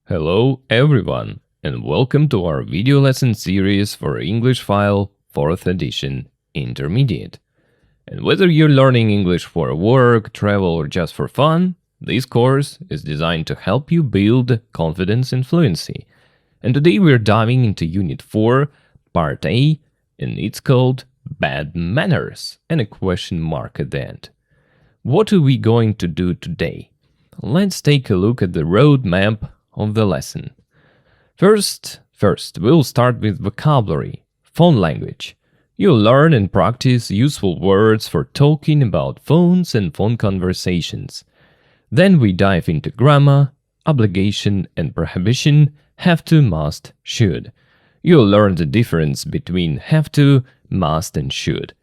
Hello everyone, and welcome to our video lesson series for English File 4th edition Intermediate. And whether you're learning English for work, travel, or just for fun, this course is designed to help you build confidence and fluency. And today we're diving into Unit 4, Part A, and it's called Bad Manners, and a question mark at the end. What are we going to do today? Let's take a look at the roadmap of the lesson. First, we'll start with vocabulary, phone language. You'll learn and practice useful words for talking about phones and phone conversations. Then we dive into grammar, obligation and prohibition, have to, must, should. You'll learn the difference between have to, must and should.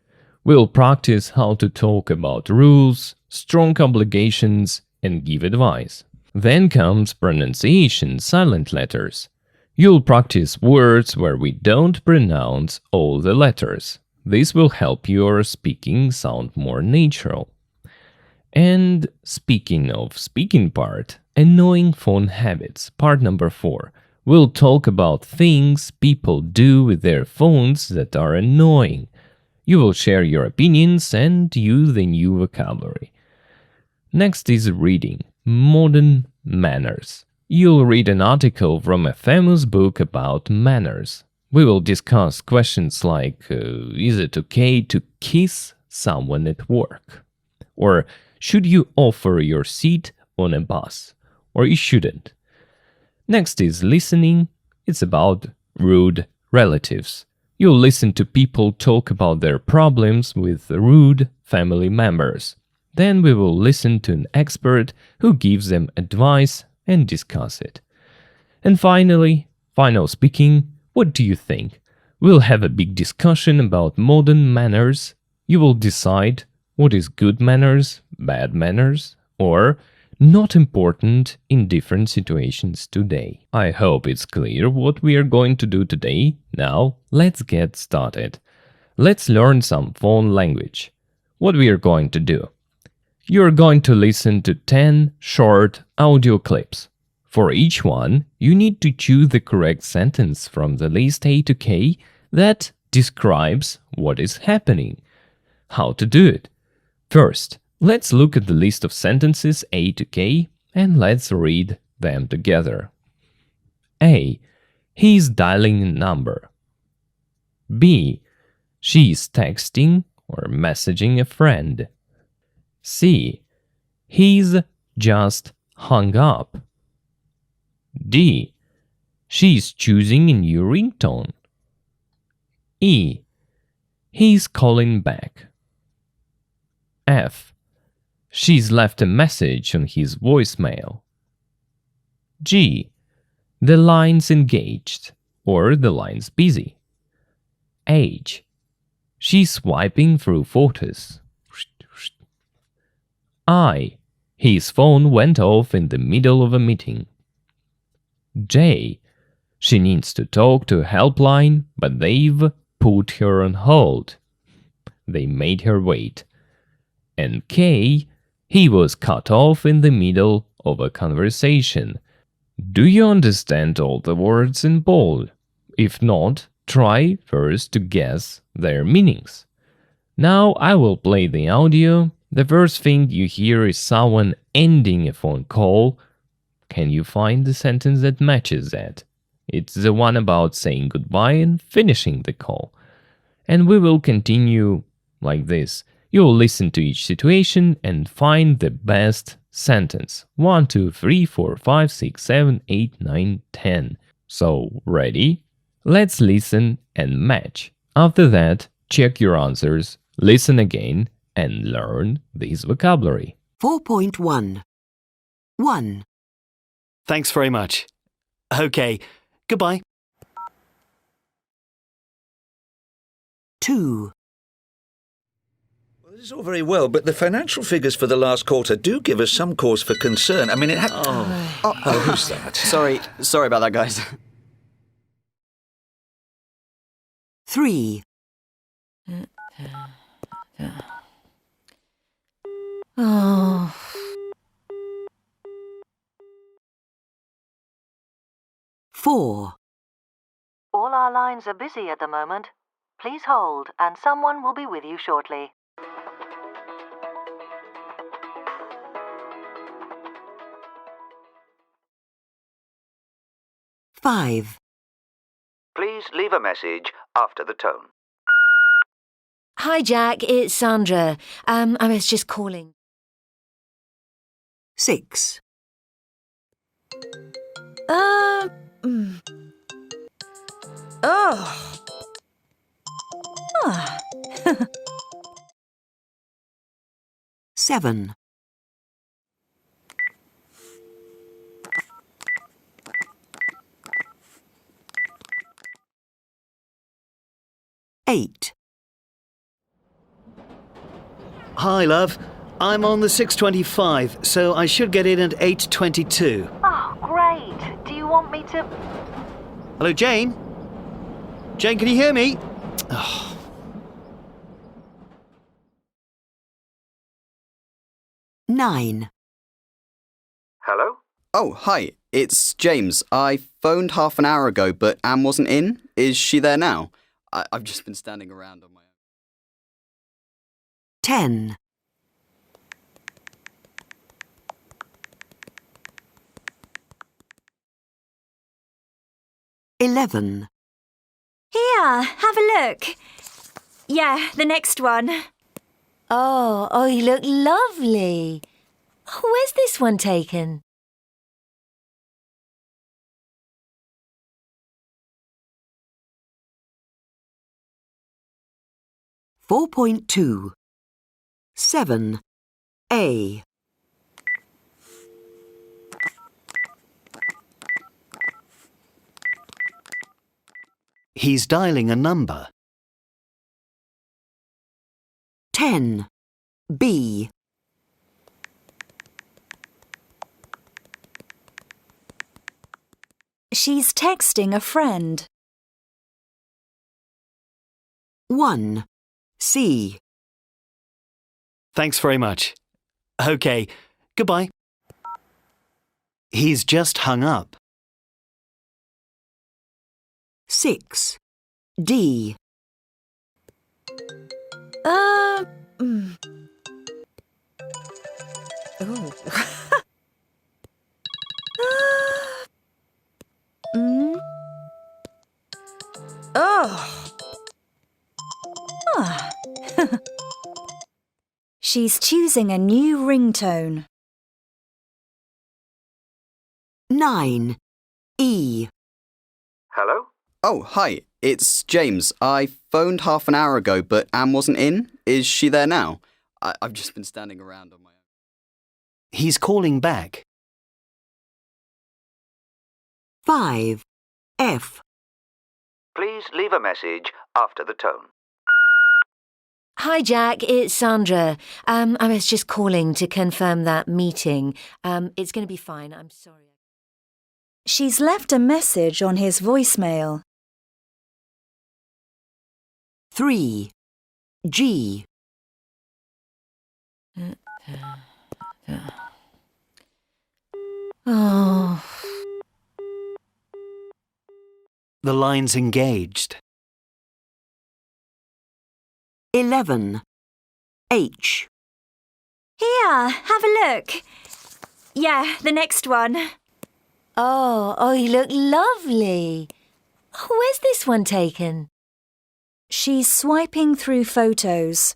We'll practice how to talk about rules, strong obligations, and give advice. Then comes pronunciation, silent letters. You'll practice words where we don't pronounce all the letters. This will help your speaking sound more natural. And speaking of speaking part, annoying phone habits, part number 4. We'll talk about things people do with their phones that are annoying. You will share your opinions and use the new vocabulary. Next is reading, modern manners. You'll read an article from a famous book about manners. We will discuss questions like, is it okay to kiss someone at work? Or should you offer your seat on a bus? Or you shouldn't. Next is listening. It's about rude relatives. You'll listen to people talk about their problems with rude family members. Then we will listen to an expert who gives them advice and discuss it. And finally, final speaking, what do you think? We'll have a big discussion about modern manners. You will decide what is good manners, bad manners, or not important in different situations today. I hope it's clear what we are going to do today. Now, let's get started. Let's learn some phone language. What we are going to do? You're going to listen to 10 short audio clips. For each one, you need to choose the correct sentence from the list A to K that describes what is happening. How to do it? First, let's look at the list of sentences A to K and let's read them together. A. He's dialing a number. B. She's texting or messaging a friend. C. He's just hung up. D. She's choosing a new ringtone. E. He's calling back. F. She's left a message on his voicemail. G. The line's engaged or the line's busy. H. She's swiping through photos. I. His phone went off in the middle of a meeting. J. She needs to talk to a helpline, but they've put her on hold. They made her wait. And K. He was cut off in the middle of a conversation. Do you understand all the words in bold? If not, try first to guess their meanings. Now I will play the audio. The first thing you hear is someone ending a phone call. Can you find the sentence that matches that? It's the one about saying goodbye and finishing the call. And we will continue like this. You'll listen to each situation and find the best sentence. 1, 2, 3, 4, 5, 6, 7, 8, 9, 10. So, ready? Let's listen and match. After that, check your answers, listen again, and learn this vocabulary. 4.1. 1. Thanks very much. Okay, goodbye. 2. Well, this is all very well, but the financial figures for the last quarter do give us some cause for concern. I mean, it had... Oh, who's that? Sorry about that, guys. 3. Oh. 4. All our lines are busy at the moment. Please hold, and someone will be with you shortly. Five. Please leave a message after the tone. Hi, Jack. It's Sandra. I was just calling. 6. Oh. 7. 8. Hi, love. I'm on the 6:25, so I should get in at 8:22. Oh, great. Do you want me to... Hello, Jane? Jane, can you hear me? Oh. 9. Hello? Oh, hi. It's James. I phoned half an hour ago, but Anne wasn't in. Is she there now? I've just been standing around on my own. 10. 11. Here, have a look. Yeah, the next one. Oh, you look lovely. Where's this one taken? 4.2. 7. A. He's dialing a number. 10. B. She's texting a friend. 1. C. Thanks very much. Okay, goodbye. He's just hung up. 6. D. Oh. She's choosing a new ringtone. 9. E. Hello? Oh, hi. It's James. I phoned half an hour ago, but Anne wasn't in. Is she there now? I've just been standing around on my own. He's calling back. 5. F. Please leave a message after the tone. Hi, Jack. It's Sandra. I was just calling to confirm that meeting. It's going to be fine. I'm sorry. She's left a message on his voicemail. 3. G. Oh. The line's engaged. 11. H. Here, have a look. Yeah, the next one. Oh, you look lovely. Where's this one taken? She's swiping through photos.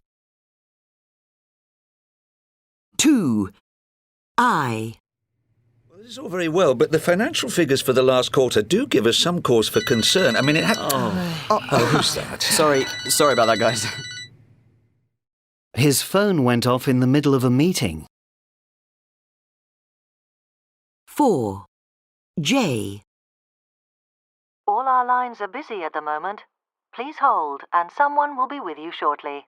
2. I. Well, this is all very well, but the financial figures for the last quarter do give us some cause for concern. I mean, it had... who's that? Sorry about that, guys. His phone went off in the middle of a meeting. 4. J. All our lines are busy at the moment. Please hold, and someone will be with you shortly.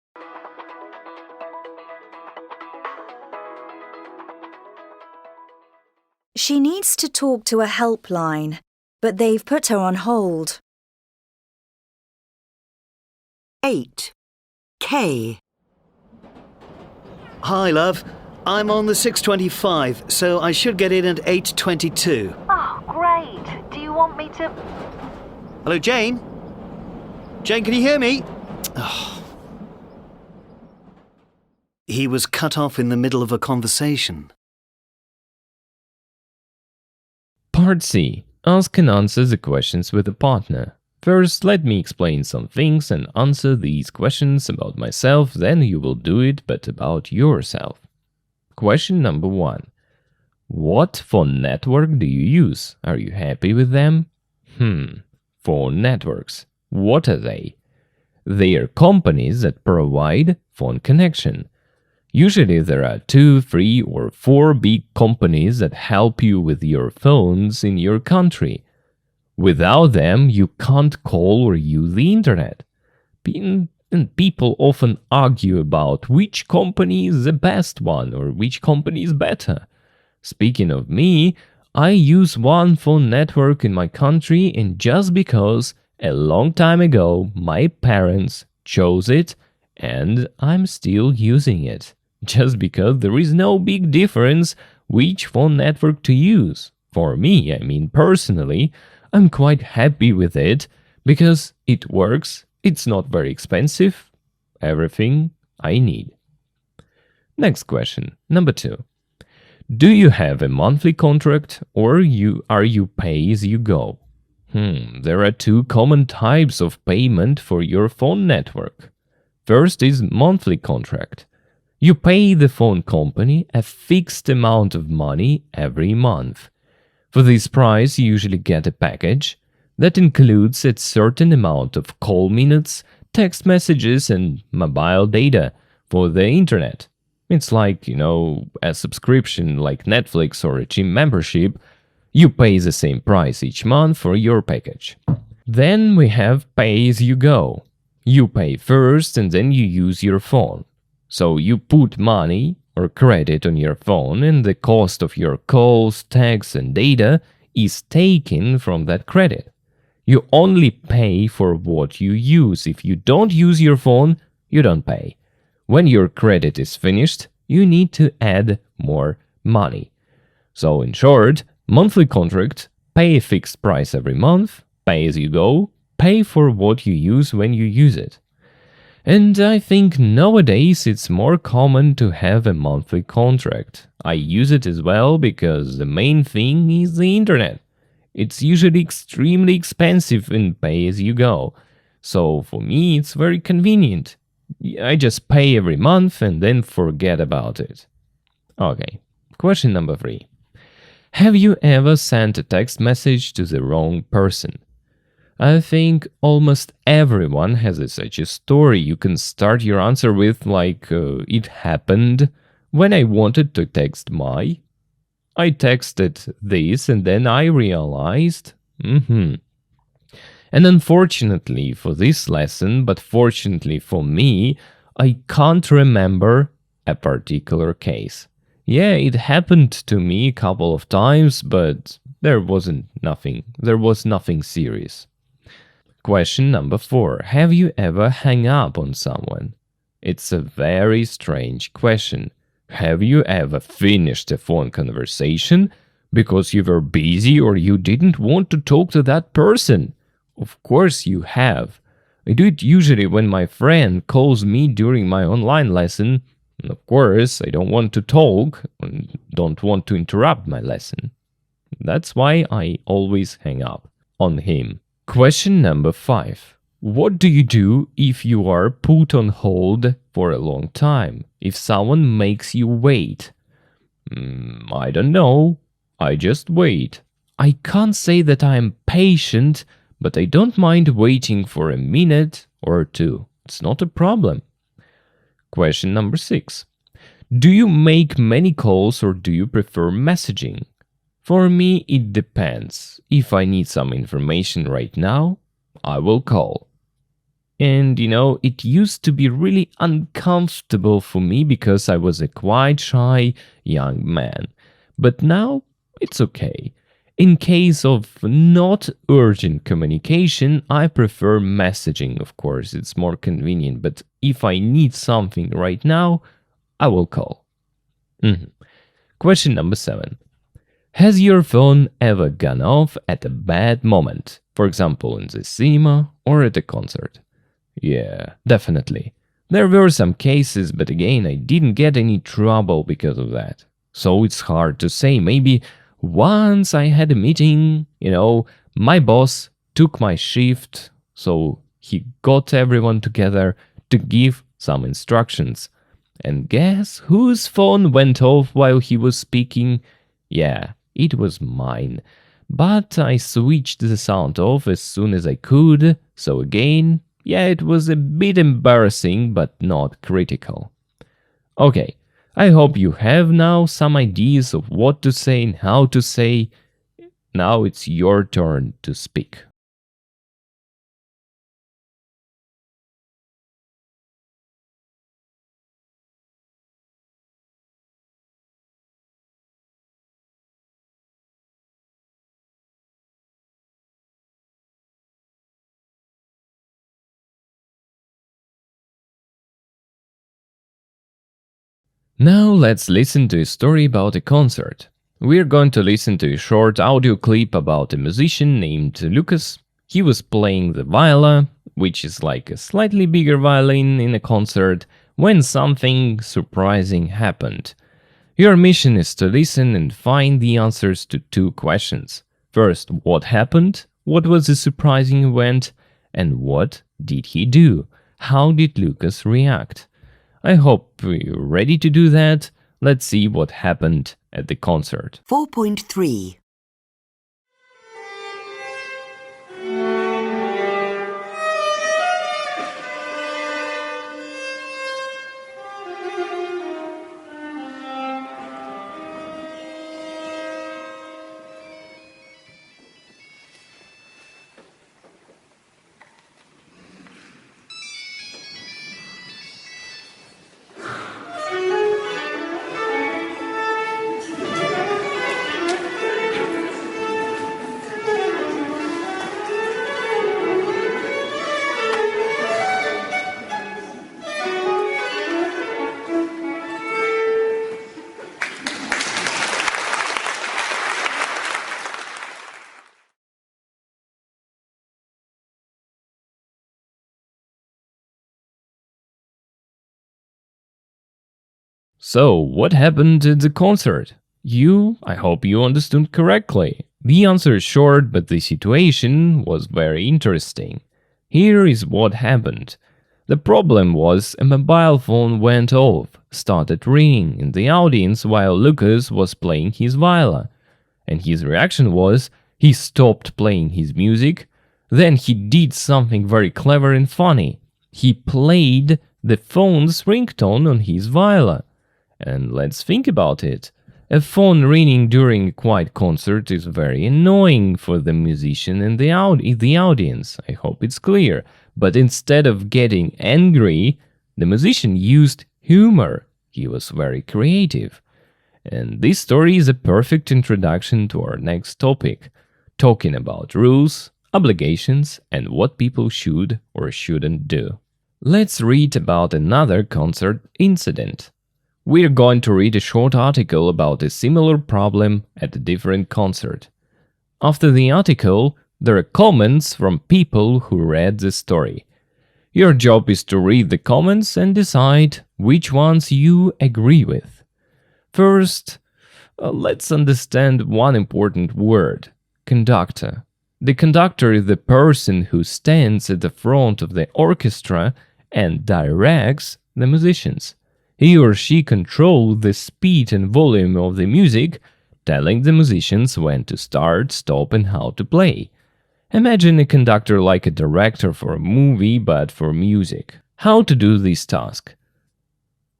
She needs to talk to a helpline, but they've put her on hold. 8. K. Hi, love. I'm on the 6:25, so I should get in at 8:22. Oh, great. Do you want want me to... Hello, Jane? Jane, can you hear me? He was cut off in the middle of a conversation. Part C. Ask and answer the questions with a partner. First, let me explain some things and answer these questions about myself, then you will do it, but about yourself. Question number 1. What phone network do you use? Are you happy with them? Phone networks. What are they? They are companies that provide phone connection. Usually there are 2, 3, or 4 big companies that help you with your phones in your country. Without them, you can't call or use the internet. And people often argue about which company is the best one or which company is better. Speaking of me, I use one phone network in my country, and just because a long time ago my parents chose it and I'm still using it. Just because there is no big difference which phone network to use. For me, I mean personally, I'm quite happy with it because it works, it's not very expensive, everything I need. Next question, number 2. Do you have a monthly contract or are you pay as you go? There are 2 common types of payment for your phone network. First is monthly contract. You pay the phone company a fixed amount of money every month. For this price, you usually get a package that includes a certain amount of call minutes, text messages, and mobile data for the internet. It's like, a subscription like Netflix or a gym membership. You pay the same price each month for your package. Then we have pay as you go. You pay first and then you use your phone. So you put money or credit on your phone and the cost of your calls, texts and data is taken from that credit. You only pay for what you use. If you don't use your phone, you don't pay. When your credit is finished, you need to add more money. So in short, monthly contract, pay a fixed price every month, pay as you go, pay for what you use when you use it. And I think nowadays it's more common to have a monthly contract. I use it as well because the main thing is the internet. It's usually extremely expensive and pay as you go. So for me it's very convenient. I just pay every month and then forget about it. Okay, question number 3. Have you ever sent a text message to the wrong person? I think almost everyone has such a story. You can start your answer with it happened when I wanted to text I texted this and then I realized. And unfortunately for this lesson, but fortunately for me, I can't remember a particular case. Yeah, it happened to me a couple of times, but there was nothing serious. Question number 4. Have you ever hung up on someone? It's a very strange question. Have you ever finished a phone conversation because you were busy or you didn't want to talk to that person? Of course you have. I do it usually when my friend calls me during my online lesson. And of course, I don't want to talk and don't want to interrupt my lesson. That's why I always hang up on him. Question number 5. What do you do if you are put on hold for a long time? If someone makes you wait? I don't know. I just wait. I can't say that I am patient, but I don't mind waiting for a minute or 2. It's not a problem. Question number 6. Do you make many calls or do you prefer messaging? For me, it depends. If I need some information right now, I will call. And it used to be really uncomfortable for me because I was a quite shy young man. But now, it's okay. In case of not urgent communication, I prefer messaging, of course. It's more convenient. But if I need something right now, I will call. Question number 7. Has your phone ever gone off at a bad moment? For example, in the cinema or at a concert? Yeah, definitely. There were some cases, but again, I didn't get any trouble because of that. So it's hard to say. Maybe once I had a meeting, my boss took my shift, so he got everyone together to give some instructions. And guess whose phone went off while he was speaking? Yeah, it was mine. But I switched the sound off as soon as I could, so again, yeah, it was a bit embarrassing, but not critical. Okay, I hope you have now some ideas of what to say and how to say. Now it's your turn to speak. Now let's listen to a story about a concert. We're going to listen to a short audio clip about a musician named Lucas. He was playing the viola, which is like a slightly bigger violin in a concert, when something surprising happened. Your mission is to listen and find the answers to two questions. First, what happened? What was the surprising event? And what did he do? How did Lucas react? I hope you're ready to do that. Let's see what happened at the concert. 4.3. So, what happened at the concert? I hope you understood correctly. The answer is short, but the situation was very interesting. Here is what happened. The problem was a mobile phone went off, started ringing in the audience while Lucas was playing his viola. And his reaction was, he stopped playing his music, then he did something very clever and funny. He played the phone's ringtone on his viola. And let's think about it. A phone ringing during a quiet concert is very annoying for the musician and the audience. I hope it's clear. But instead of getting angry, the musician used humor. He was very creative. And this story is a perfect introduction to our next topic, talking about rules, obligations, and what people should or shouldn't do. Let's read about another concert incident. We're going to read a short article about a similar problem at a different concert. After the article, there are comments from people who read the story. Your job is to read the comments and decide which ones you agree with. First, let's understand one important word: conductor. The conductor is the person who stands at the front of the orchestra and directs the musicians. He or she controls the speed and volume of the music, telling the musicians when to start, stop, and how to play. Imagine a conductor like a director for a movie, but for music. How to do this task?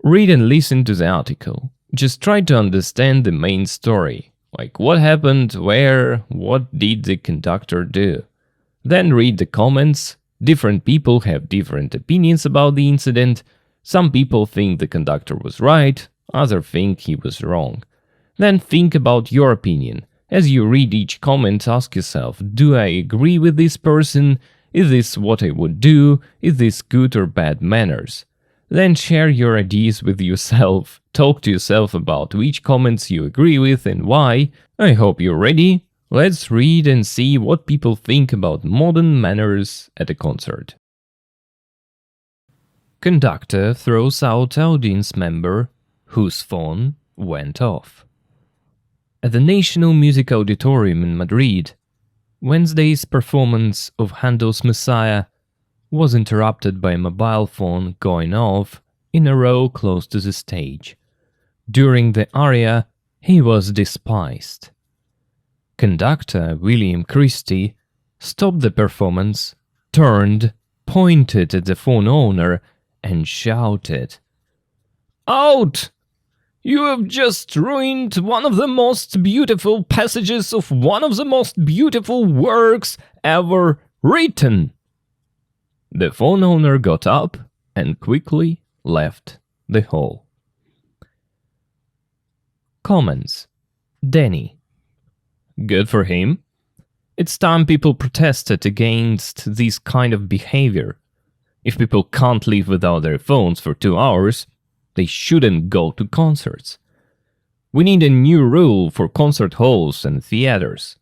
Read and listen to the article. Just try to understand the main story, like what happened, where, what did the conductor do. Then read the comments. Different people have different opinions about the incident. Some people think the conductor was right, others think he was wrong. Then think about your opinion. As you read each comment, ask yourself, do I agree with this person? Is this what I would do? Is this good or bad manners? Then share your ideas with yourself. Talk to yourself about which comments you agree with and why. I hope you're ready. Let's read and see what people think about modern manners at a concert. Conductor throws out audience member whose phone went off. At the National Music Auditorium in Madrid, Wednesday's performance of Handel's Messiah was interrupted by a mobile phone going off in a row close to the stage. During the aria, he was despised. Conductor William Christie stopped the performance, turned, pointed at the phone owner, and shouted, "Out! You have just ruined one of the most beautiful passages of one of the most beautiful works ever written." The phone owner got up and quickly left the hall. Comments. Danny. Good for him. It's time people protested against this kind of behavior. If people can't live without their phones for 2 hours, they shouldn't go to concerts. We need a new rule for concert halls and theaters.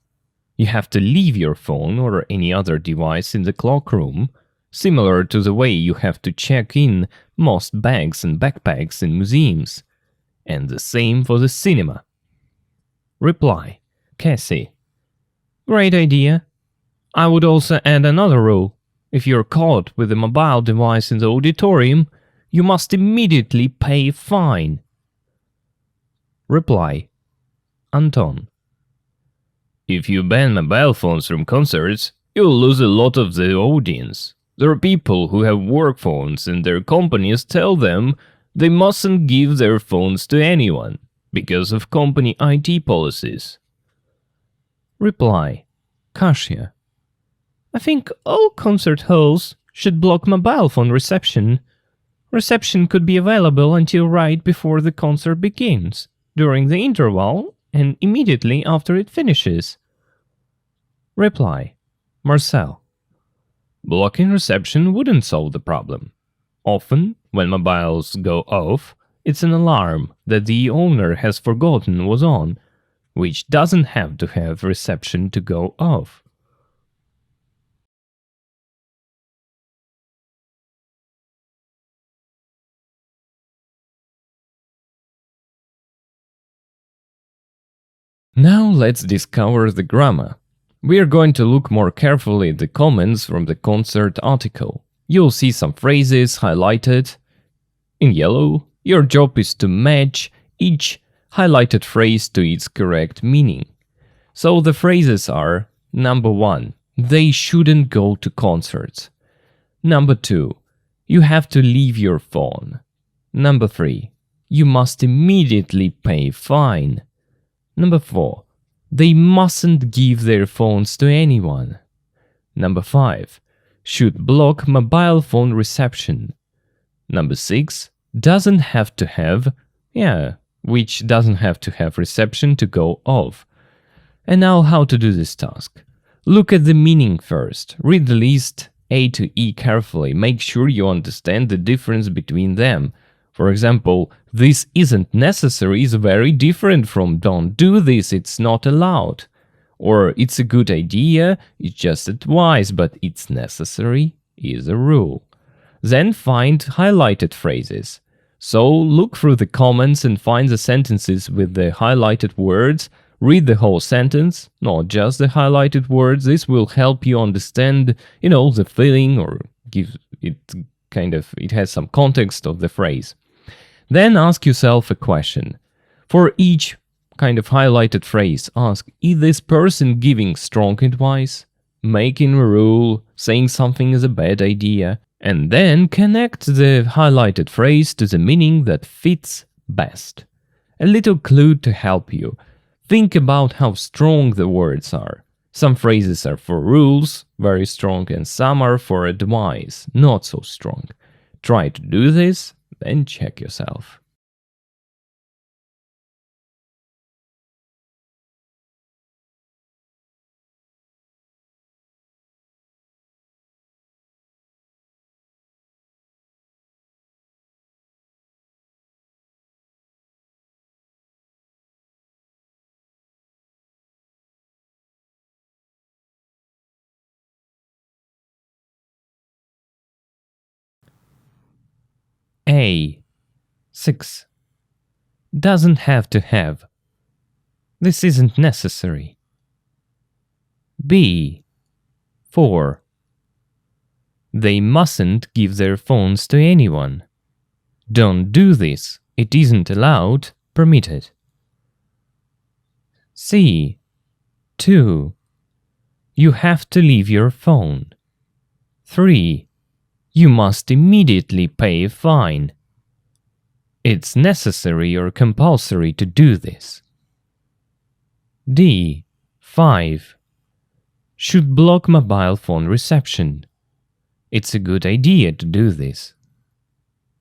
You have to leave your phone or any other device in the cloakroom, similar to the way you have to check in most bags and backpacks in museums. And the same for the cinema. Reply. Cassie. Great idea. I would also add another rule. If you're caught with a mobile device in the auditorium, you must immediately pay a fine. Reply. Anton. If you ban mobile phones from concerts, you'll lose a lot of the audience. There are people who have work phones and their companies tell them they mustn't give their phones to anyone because of company IT policies. Reply. Kasia. I think all concert halls should block mobile phone reception. Reception could be available until right before the concert begins, during the interval, and immediately after it finishes. Reply. Marcel. Blocking reception wouldn't solve the problem. Often, when mobiles go off, it's an alarm that the owner has forgotten was on, which doesn't have to have reception to go off. Now let's discover the grammar. We are going to look more carefully at the comments from the concert article. You'll see some phrases highlighted in yellow. Your job is to match each highlighted phrase to its correct meaning. So the phrases are: number 1, they shouldn't go to concerts. Number 2, you have to leave your phone. Number 3, you must immediately pay fine. Number 4, they mustn't give their phones to anyone. Number 5, should block mobile phone reception. Number 6, doesn't have to have, which doesn't have to have reception to go off. And now how to do this task. Look at the meaning first. Read the list A to E carefully. Make sure you understand the difference between them. For example, this isn't necessary is very different from don't do this, it's not allowed. Or it's a good idea, it's just advice, but it's necessary is a rule. Then find highlighted phrases. So look through the comments and find the sentences with the highlighted words. Read the whole sentence, not just the highlighted words. This will help you understand, the feeling, or give it it has some context of the phrase. Then ask yourself a question. For each kind of highlighted phrase, ask, is this person giving strong advice, making a rule, saying something is a bad idea? And then connect the highlighted phrase to the meaning that fits best. A little clue to help you. Think about how strong the words are. Some phrases are for rules, very strong, and some are for advice, not so strong. Try to do this, then check yourself. A. 6. Doesn't have to have. This isn't necessary. B. 4. They mustn't give their phones to anyone. Don't do this. It isn't allowed, permitted. C. 2. You have to leave your phone. 3. You must immediately pay a fine. It's necessary or compulsory to do this. D. 5. Should block mobile phone reception. It's a good idea to do this.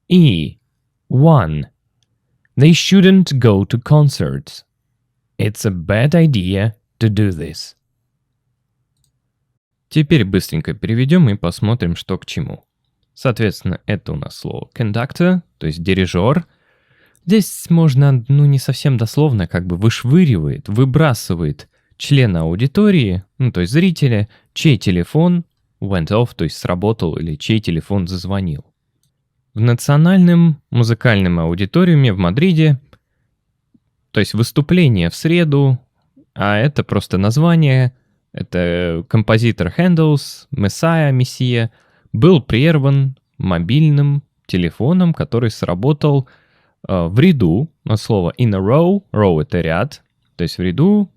E. 1. They shouldn't go to concerts. It's a bad idea to do this. Теперь быстренько переведем и посмотрим, что к чему. Соответственно, это у нас слово conductor, то есть дирижер. Здесь можно, не совсем дословно, как бы вышвыривает, выбрасывает члена аудитории, то есть зрителя, чей телефон went off, то есть сработал, или чей телефон зазвонил. В национальном музыкальном аудиториуме в Мадриде, то есть выступление в среду, а это просто название, это композитор Хенделс, Мессия, был прерван мобильным телефоном, который сработал в ряду, слово in a row это ряд, то есть в ряду,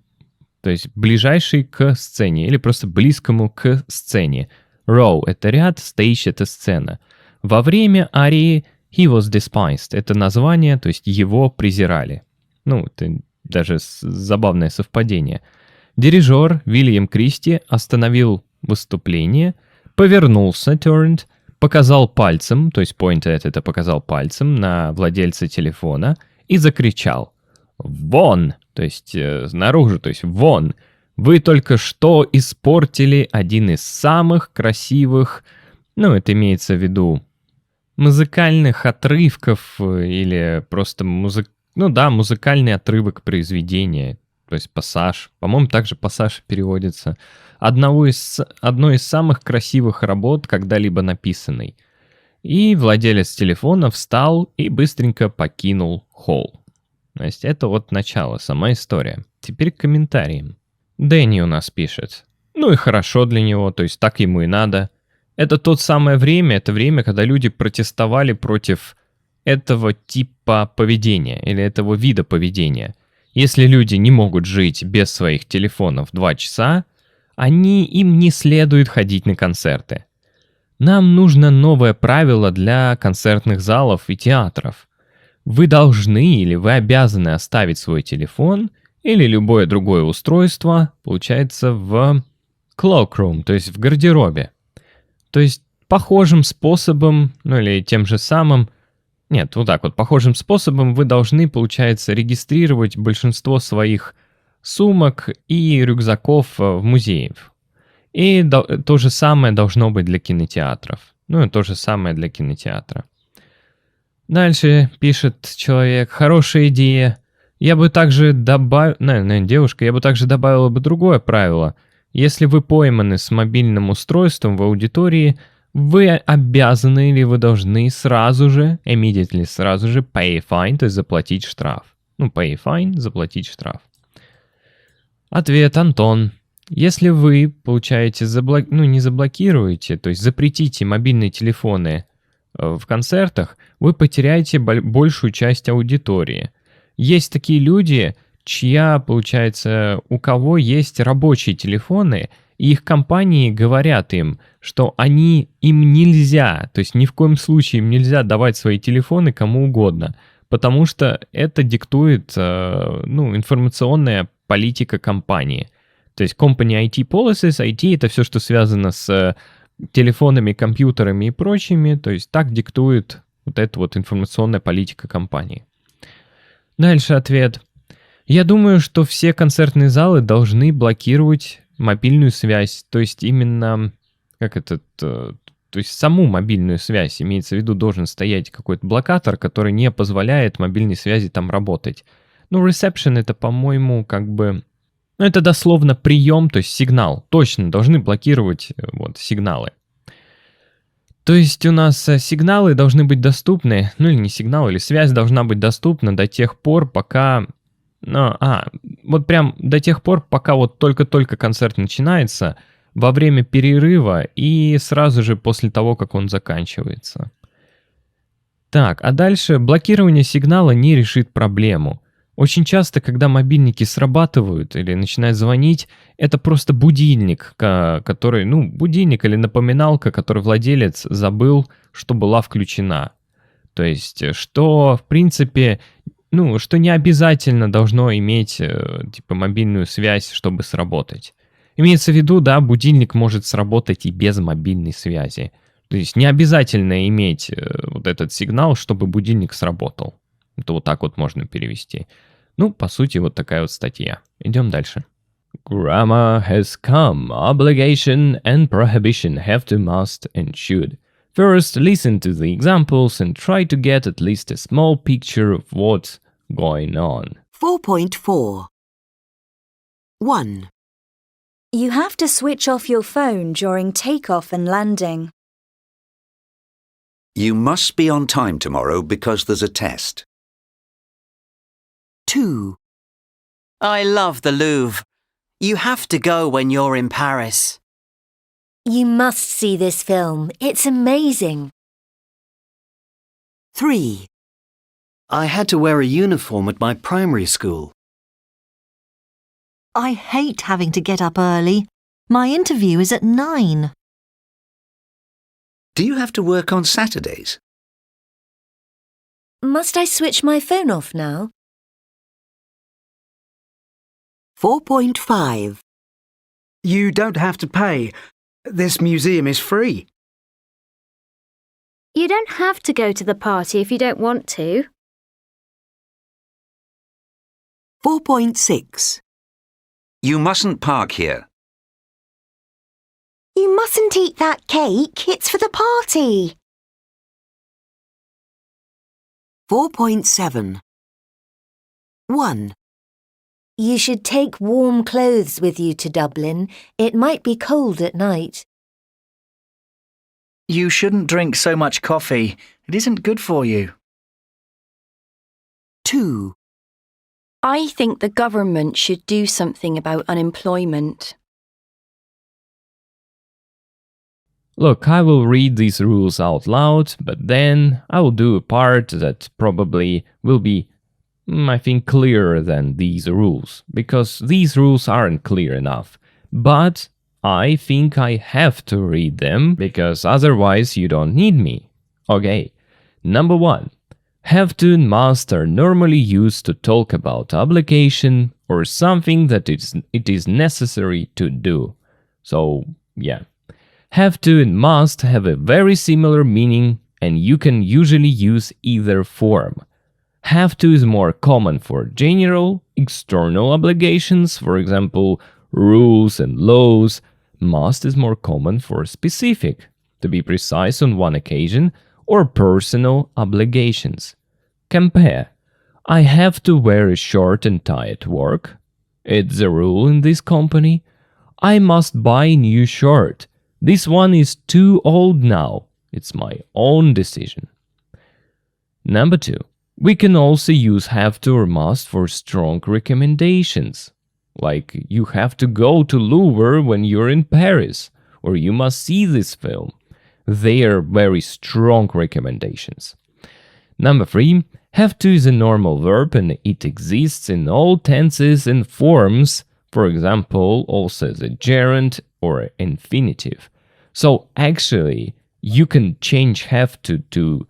то есть ближайший к сцене или просто близкому к сцене. Row это ряд, stage это сцена. Во время арии he was despised это название, то есть его презирали. Это даже забавное совпадение. Дирижер Вильям Кристи остановил выступление, повернулся, turned, показал пальцем, то есть pointed это показал пальцем на владельца телефона и закричал «Вон!», то есть снаружи, то есть «Вон! Вы только что испортили один из самых красивых», это имеется в виду музыкальных отрывков или просто музыкальный отрывок произведения, то есть пассаж. По-моему, также пассаж переводится. Одной из самых красивых работ, когда-либо написанной. И владелец телефона встал и быстренько покинул холл. То есть это вот начало, сама история. Теперь к комментариям. Дэнни у нас пишет. И хорошо для него, то есть так ему и надо. Это это время, когда люди протестовали против этого типа поведения или этого вида поведения. Если люди не могут жить без своих телефонов 2 часа, им не следует ходить на концерты. Нам нужно новое правило для концертных залов и театров. Вы должны или вы обязаны оставить свой телефон или любое другое устройство, получается, в cloakroom, то есть в гардеробе. То есть похожим способом, или тем же самым, похожим способом вы должны, получается, регистрировать большинство своих сумок и рюкзаков в музеях. И то же самое должно быть для кинотеатров. То же самое для кинотеатра. Дальше пишет человек, хорошая идея. Я бы также девушка, я бы также добавила бы другое правило. Если вы пойманы с мобильным устройством в аудитории, вы обязаны или вы должны сразу же pay a fine, то есть заплатить штраф. Pay a fine, заплатить штраф. Ответ, Антон. Если вы, получаете, не заблокируете, то есть запретите мобильные телефоны в концертах, вы потеряете большую часть аудитории. Есть такие люди, у кого есть рабочие телефоны, и их компании говорят им, что им нельзя, то есть ни в коем случае им нельзя давать свои телефоны кому угодно, потому что это диктует информационная политика компании. То есть company IT policies, IT это все, что связано с телефонами, компьютерами и прочими, то есть так диктует вот эта вот информационная политика компании. Дальше ответ. Я думаю, что все концертные залы должны блокировать мобильную связь, то есть именно, то есть саму мобильную связь, имеется в виду, должен стоять какой-то блокатор, который не позволяет мобильной связи там работать. Reception это, по-моему, это дословно прием, то есть сигнал. Точно, должны блокировать сигналы. То есть у нас сигналы должны быть доступны, ну или не сигнал, или связь должна быть доступна до тех пор, пока... вот прям до тех пор, пока вот только-только концерт начинается, во время перерыва и сразу же после того, как он заканчивается. Так, а дальше блокирование сигнала не решит проблему. Очень часто, когда мобильники срабатывают или начинают звонить, это просто будильник, который, будильник или напоминалка, который владелец забыл, что была включена. То есть, что, в принципе, что не обязательно должно иметь, мобильную связь, чтобы сработать. Имеется в виду, да, будильник может сработать и без мобильной связи. То есть, не обязательно иметь вот этот сигнал, чтобы будильник сработал. Это вот так вот можно перевести. По сути, вот такая вот статья. Идем дальше. Grammar has come. Obligation and prohibition have to, must, and should. First, listen to the examples and try to get at least a small picture of what's going on. 4.4. 1. You have to switch off your phone during takeoff and landing. You must be on time tomorrow because there's a test. 2. I love the Louvre. You have to go when you're in Paris. You must see this film. It's amazing. 3. I had to wear a uniform at my primary school. I hate having to get up early. My interview is at 9. Do you have to work on Saturdays? Must I switch my phone off now? 4.5. You don't have to pay. This museum is free. You don't have to go to the party if you don't want to. 4.6. You mustn't park here. You mustn't eat that cake. It's for the party. 4.7. 1. You should take warm clothes with you to Dublin. It might be cold at night. You shouldn't drink so much coffee. It isn't good for you. 2. I think the government should do something about unemployment. Look, I will read these rules out loud, but then I will do a part that probably will be, I think, clearer than these rules, because these rules aren't clear enough. But I think I have to read them, because otherwise you don't need me. Okay, number 1. Have to and must are normally used to talk about obligation or something that it is necessary to do. So, yeah. Have to and must have a very similar meaning, and you can usually use either form. Have to is more common for general, external obligations, for example, rules and laws. Must is more common for specific, to be precise on one occasion, or personal obligations. Compare. I have to wear a shirt and tie at work. It's a rule in this company. I must buy a new shirt. This one is too old now. It's my own decision. Number 2. We can also use have to or must for strong recommendations. Like, you have to go to Louvre when you're in Paris, or you must see this film. They are very strong recommendations. Number 3. Have to is a normal verb and it exists in all tenses and forms, for example, also as a gerund or infinitive. So actually, you can change have to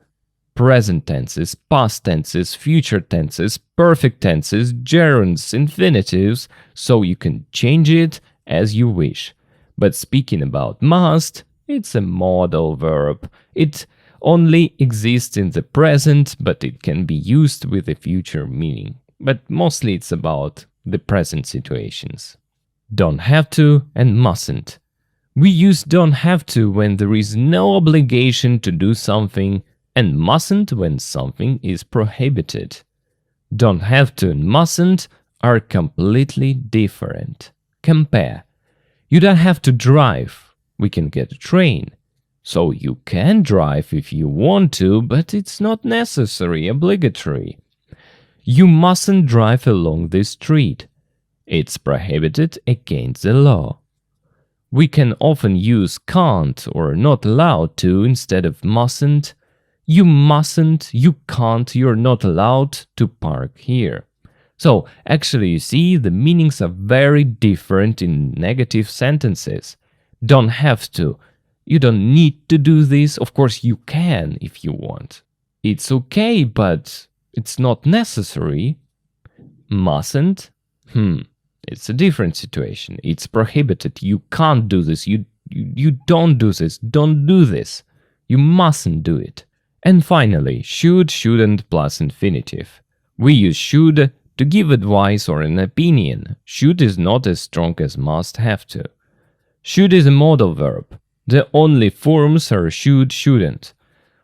present tenses, past tenses, future tenses, perfect tenses, gerunds, infinitives, so you can change it as you wish. But speaking about must, it's a modal verb. It only exists in the present, but it can be used with a future meaning. But mostly it's about the present situations. Don't have to and mustn't. We use don't have to when there is no obligation to do something, and mustn't when something is prohibited. Don't have to and mustn't are completely different. Compare. You don't have to drive. We can get a train. So you can drive if you want to, but it's not necessary, obligatory. You mustn't drive along this street. It's prohibited against the law. We can often use can't or not allowed to instead of mustn't. You mustn't, you can't, you're not allowed to park here. So, actually, you see, the meanings are very different in negative sentences. Don't have to. You don't need to do this. Of course, you can if you want. It's okay, but it's not necessary. Mustn't? It's a different situation. It's prohibited. You can't do this. You don't do this. Don't do this. You mustn't do it. And finally, should, shouldn't plus infinitive. We use should to give advice or an opinion. Should is not as strong as must have to. Should is a modal verb. The only forms are should, shouldn't.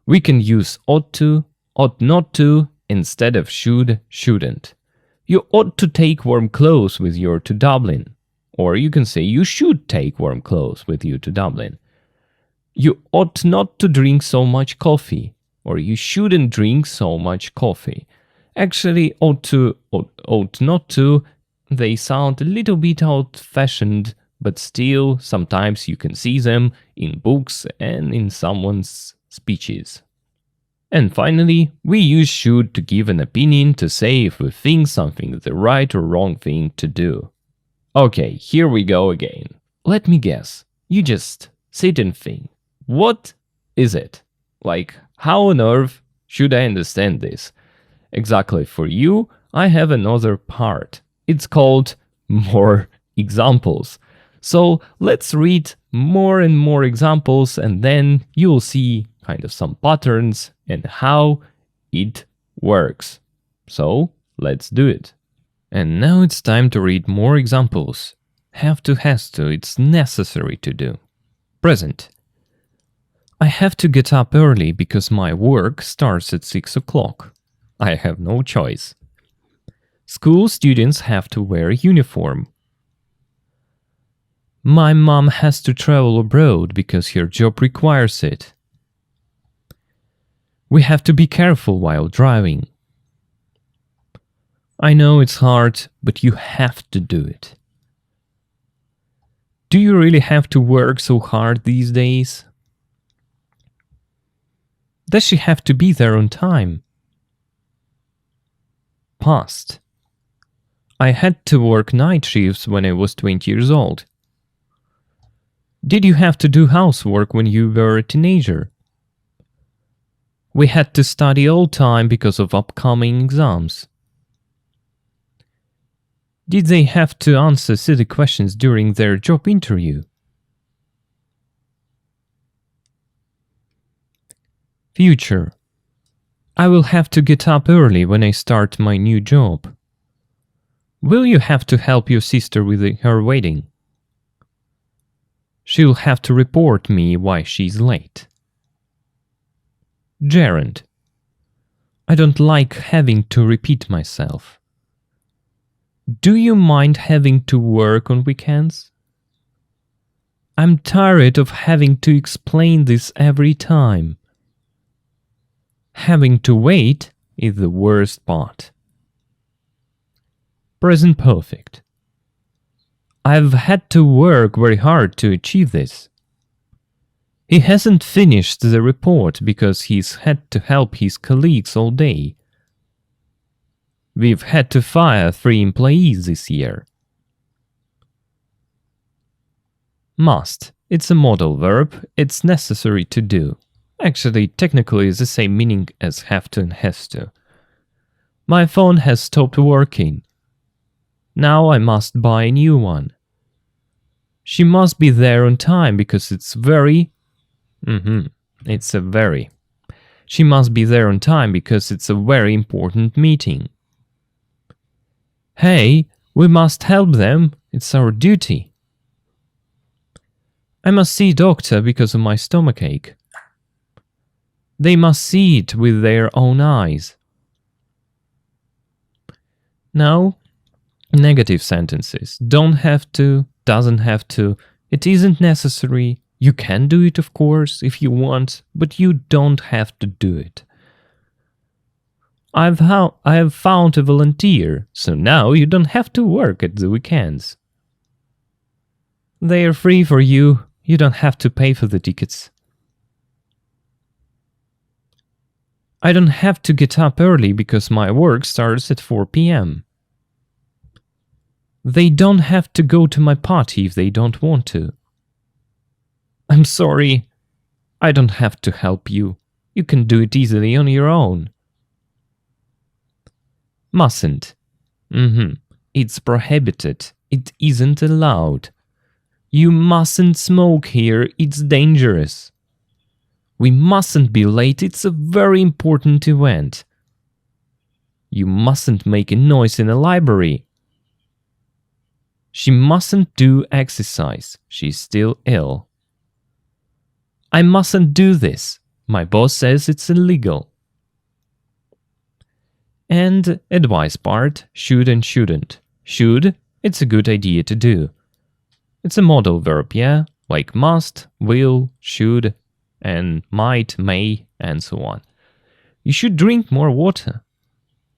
We can use ought to, ought not to instead of should, shouldn't. You ought to take warm clothes with you to Dublin. Or you can say you should take warm clothes with you to Dublin. You ought not to drink so much coffee. Or you shouldn't drink so much coffee. Actually, ought to, ought not to, they sound a little bit old-fashioned, but still, sometimes you can see them in books and in someone's speeches. And finally, we use should to give an opinion, to say if we think something is the right or wrong thing to do. Okay, here we go again. Let me guess. You just sit and think. What is it? Like, how on earth should I understand this? Exactly for you, I have another part. It's called more examples. So let's read more and more examples, and then you'll see kind of some patterns and how it works. So let's do it. And now it's time to read more examples. Have to, has to, it's necessary to do. Present. I have to get up early because my work starts at 6 o'clock. I have no choice. School students have to wear a uniform. My mom has to travel abroad because her job requires it. We have to be careful while driving. I know it's hard, but you have to do it. Do you really have to work so hard these days? Does she have to be there on time? Past. I had to work night shifts when I was 20 years old. Did you have to do housework when you were a teenager? We had to study all time because of upcoming exams. Did they have to answer silly questions during their job interview? Future. I will have to get up early when I start my new job. Will you have to help your sister with her wedding? She'll have to report me why she's late. Gerund. I don't like having to repeat myself. Do you mind having to work on weekends? I'm tired of having to explain this every time. Having to wait is the worst part. Present perfect. I've had to work very hard to achieve this. He hasn't finished the report because he's had to help his colleagues all day. We've had to fire 3 employees this year. Must. It's a modal verb. It's necessary to do. Actually, technically, it's the same meaning as have to and has to. My phone has stopped working. Now I must buy a new one. She must be there on time because it's very... It's a very. She must be there on time because it's a very important meeting. Hey, we must help them. It's our duty. I must see a doctor because of my stomachache. They must see it with their own eyes. Now, negative sentences. Don't have to, doesn't have to, it isn't necessary, You can do it, of course, if you want, but you don't have to do it. I have found a volunteer, so now you don't have to work at the weekends. They are free for you. You don't have to pay for the tickets. I don't have to get up early because my work starts at 4 p.m. They don't have to go to my party if they don't want to. I'm sorry. I don't have to help you. You can do it easily on your own. Mustn't. It's prohibited. It isn't allowed. You mustn't smoke here. It's dangerous. We mustn't be late. It's a very important event. You mustn't make a noise in the library. She mustn't do exercise. She's still ill. I mustn't do this. My boss says it's illegal. And advice part, should and shouldn't. Should, it's a good idea to do. It's a modal verb, yeah? Like must, will, should, and might, may, and so on. You should drink more water.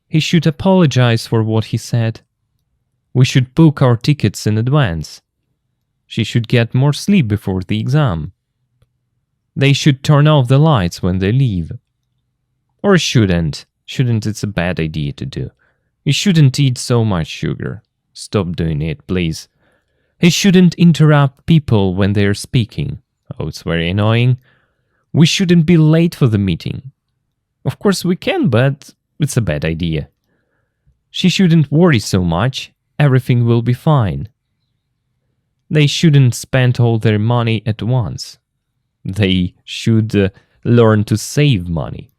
He should apologize for what he said. We should book our tickets in advance. She should get more sleep before the exam. They should turn off the lights when they leave. Or shouldn't. Shouldn't, it's a bad idea to do. You shouldn't eat so much sugar. Stop doing it, please. He shouldn't interrupt people when they're speaking. Oh, it's very annoying. We shouldn't be late for the meeting. Of course we can, but it's a bad idea. She shouldn't worry so much. Everything will be fine. They shouldn't spend all their money at once. They should learn to save money.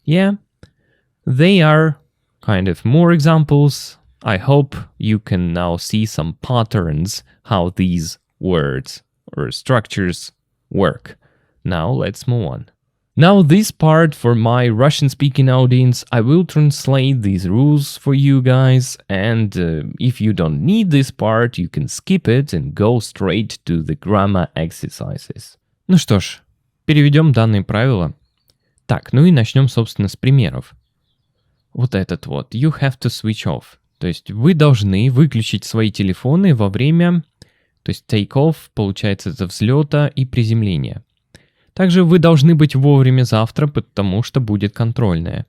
Yeah, they are kind of more examples. I hope you can now see some patterns how these words or structures work. Now let's move on. Now this part for my Russian-speaking audience, I will translate these rules for you guys, and if you don't need this part, you can skip it and go straight to the grammar exercises. Ну что ж, переведем данные правила. Так, ну и начнем, собственно, с примеров. Вот этот вот. You have to switch off. То есть вы должны выключить свои телефоны во время, то есть take off, получается, это взлета и приземления. Также вы должны быть вовремя завтра, потому что будет контрольная.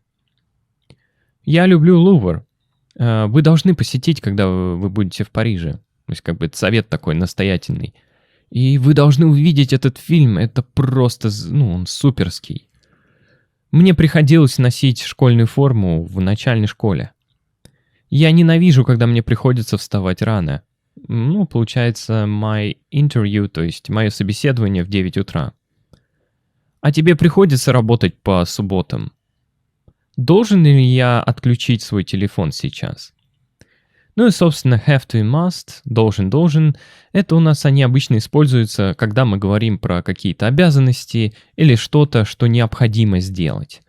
Я люблю Лувр. Вы должны посетить, когда вы будете в Париже. То есть как бы это совет такой настоятельный. И вы должны увидеть этот фильм. Это просто, он суперский. Мне приходилось носить школьную форму в начальной школе. Я ненавижу, когда мне приходится вставать рано. Ну, получается, my interview, то есть мое собеседование в 9 утра. А тебе приходится работать по субботам. Должен ли я отключить свой телефон сейчас? Ну и, собственно, have to и must, должен. Это у нас они обычно используются, когда мы говорим про какие-то обязанности или что-то, что необходимо сделать.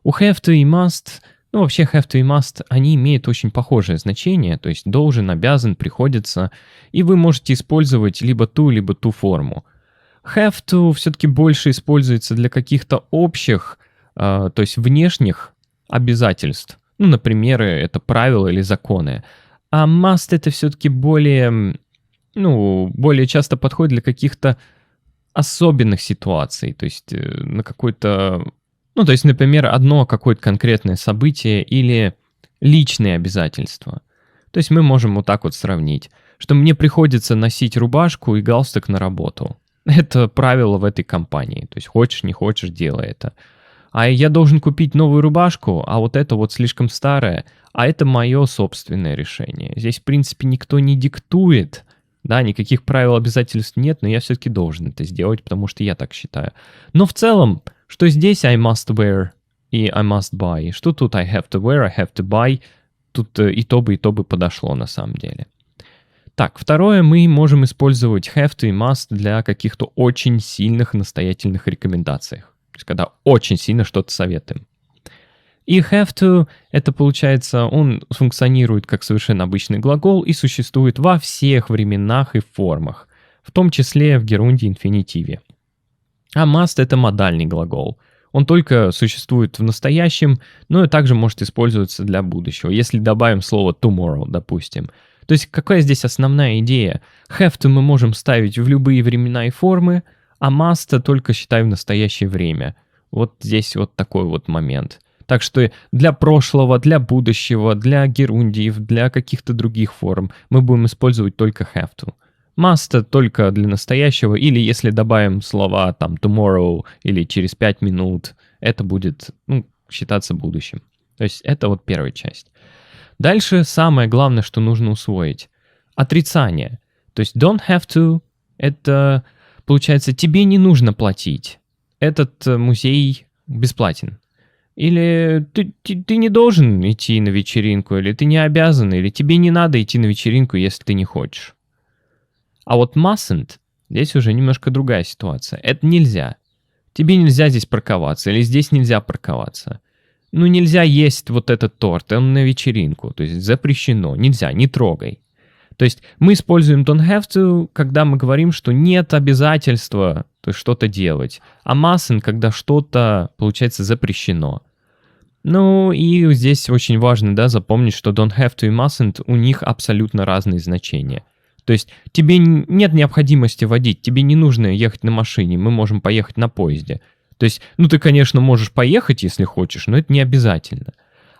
У have to и must, вообще have to и must, они имеют очень похожее значение, то есть должен, обязан, приходится, и вы можете использовать либо ту форму. Have to все-таки больше используется для каких-то общих, то есть внешних обязательств. Ну, например, это правила или законы. А must это все-таки более часто подходит для каких-то особенных ситуаций. То есть на какой-то, то есть, например, одно какое-то конкретное событие или личные обязательства. То есть мы можем вот так вот сравнить, что мне приходится носить рубашку и галстук на работу. Это правило в этой компании. То есть хочешь, не хочешь, делай это. А я должен купить новую рубашку, а вот это вот слишком старое, а это мое собственное решение. Здесь, в принципе, никто не диктует, да, никаких правил, обязательств нет, но я все-таки должен это сделать, потому что я так считаю. Но в целом, что здесь I must wear и I must buy, что тут I have to wear, I have to buy, тут и то бы подошло на самом деле. Так, второе, мы можем использовать have to и must для каких-то очень сильных настоятельных рекомендациях. То есть, когда очень сильно что-то советуем. И have to, это получается, он функционирует как совершенно обычный глагол и существует во всех временах и формах. в том числе в герунде инфинитиве. А must — это модальный глагол. Он только существует в настоящем, но и также может использоваться для будущего, если добавим слово tomorrow, допустим. То есть какая здесь основная идея? Have to мы можем ставить в любые времена и формы, а must только считай в настоящее время. Вот здесь вот такой вот момент. Так что для прошлого, для будущего, для герундиев, для каких-то других форм мы будем использовать только have to. Must только для настоящего, или если добавим слова там tomorrow или через 5 минут, это будет считаться будущим. То есть это вот первая часть. Дальше самое главное, что нужно усвоить. Отрицание. То есть don't have to, это получается тебе не нужно платить. Этот музей бесплатен. Или ты не должен идти на вечеринку, или ты не обязан, или тебе не надо идти на вечеринку, если ты не хочешь. А вот mustn't, здесь уже немножко другая ситуация. Это нельзя. Тебе нельзя здесь парковаться, или здесь нельзя парковаться. Нельзя есть вот этот торт, он на вечеринку. То есть запрещено, нельзя, не трогай. То есть мы используем don't have to, когда мы говорим, что нет обязательства, то есть что-то делать. А mustn't, когда что-то, получается, запрещено. И здесь очень важно, запомнить, что don't have to и mustn't, у них абсолютно разные значения. То есть тебе нет необходимости водить, тебе не нужно ехать на машине, мы можем поехать на поезде. То есть, ты, конечно, можешь поехать, если хочешь, но это не обязательно.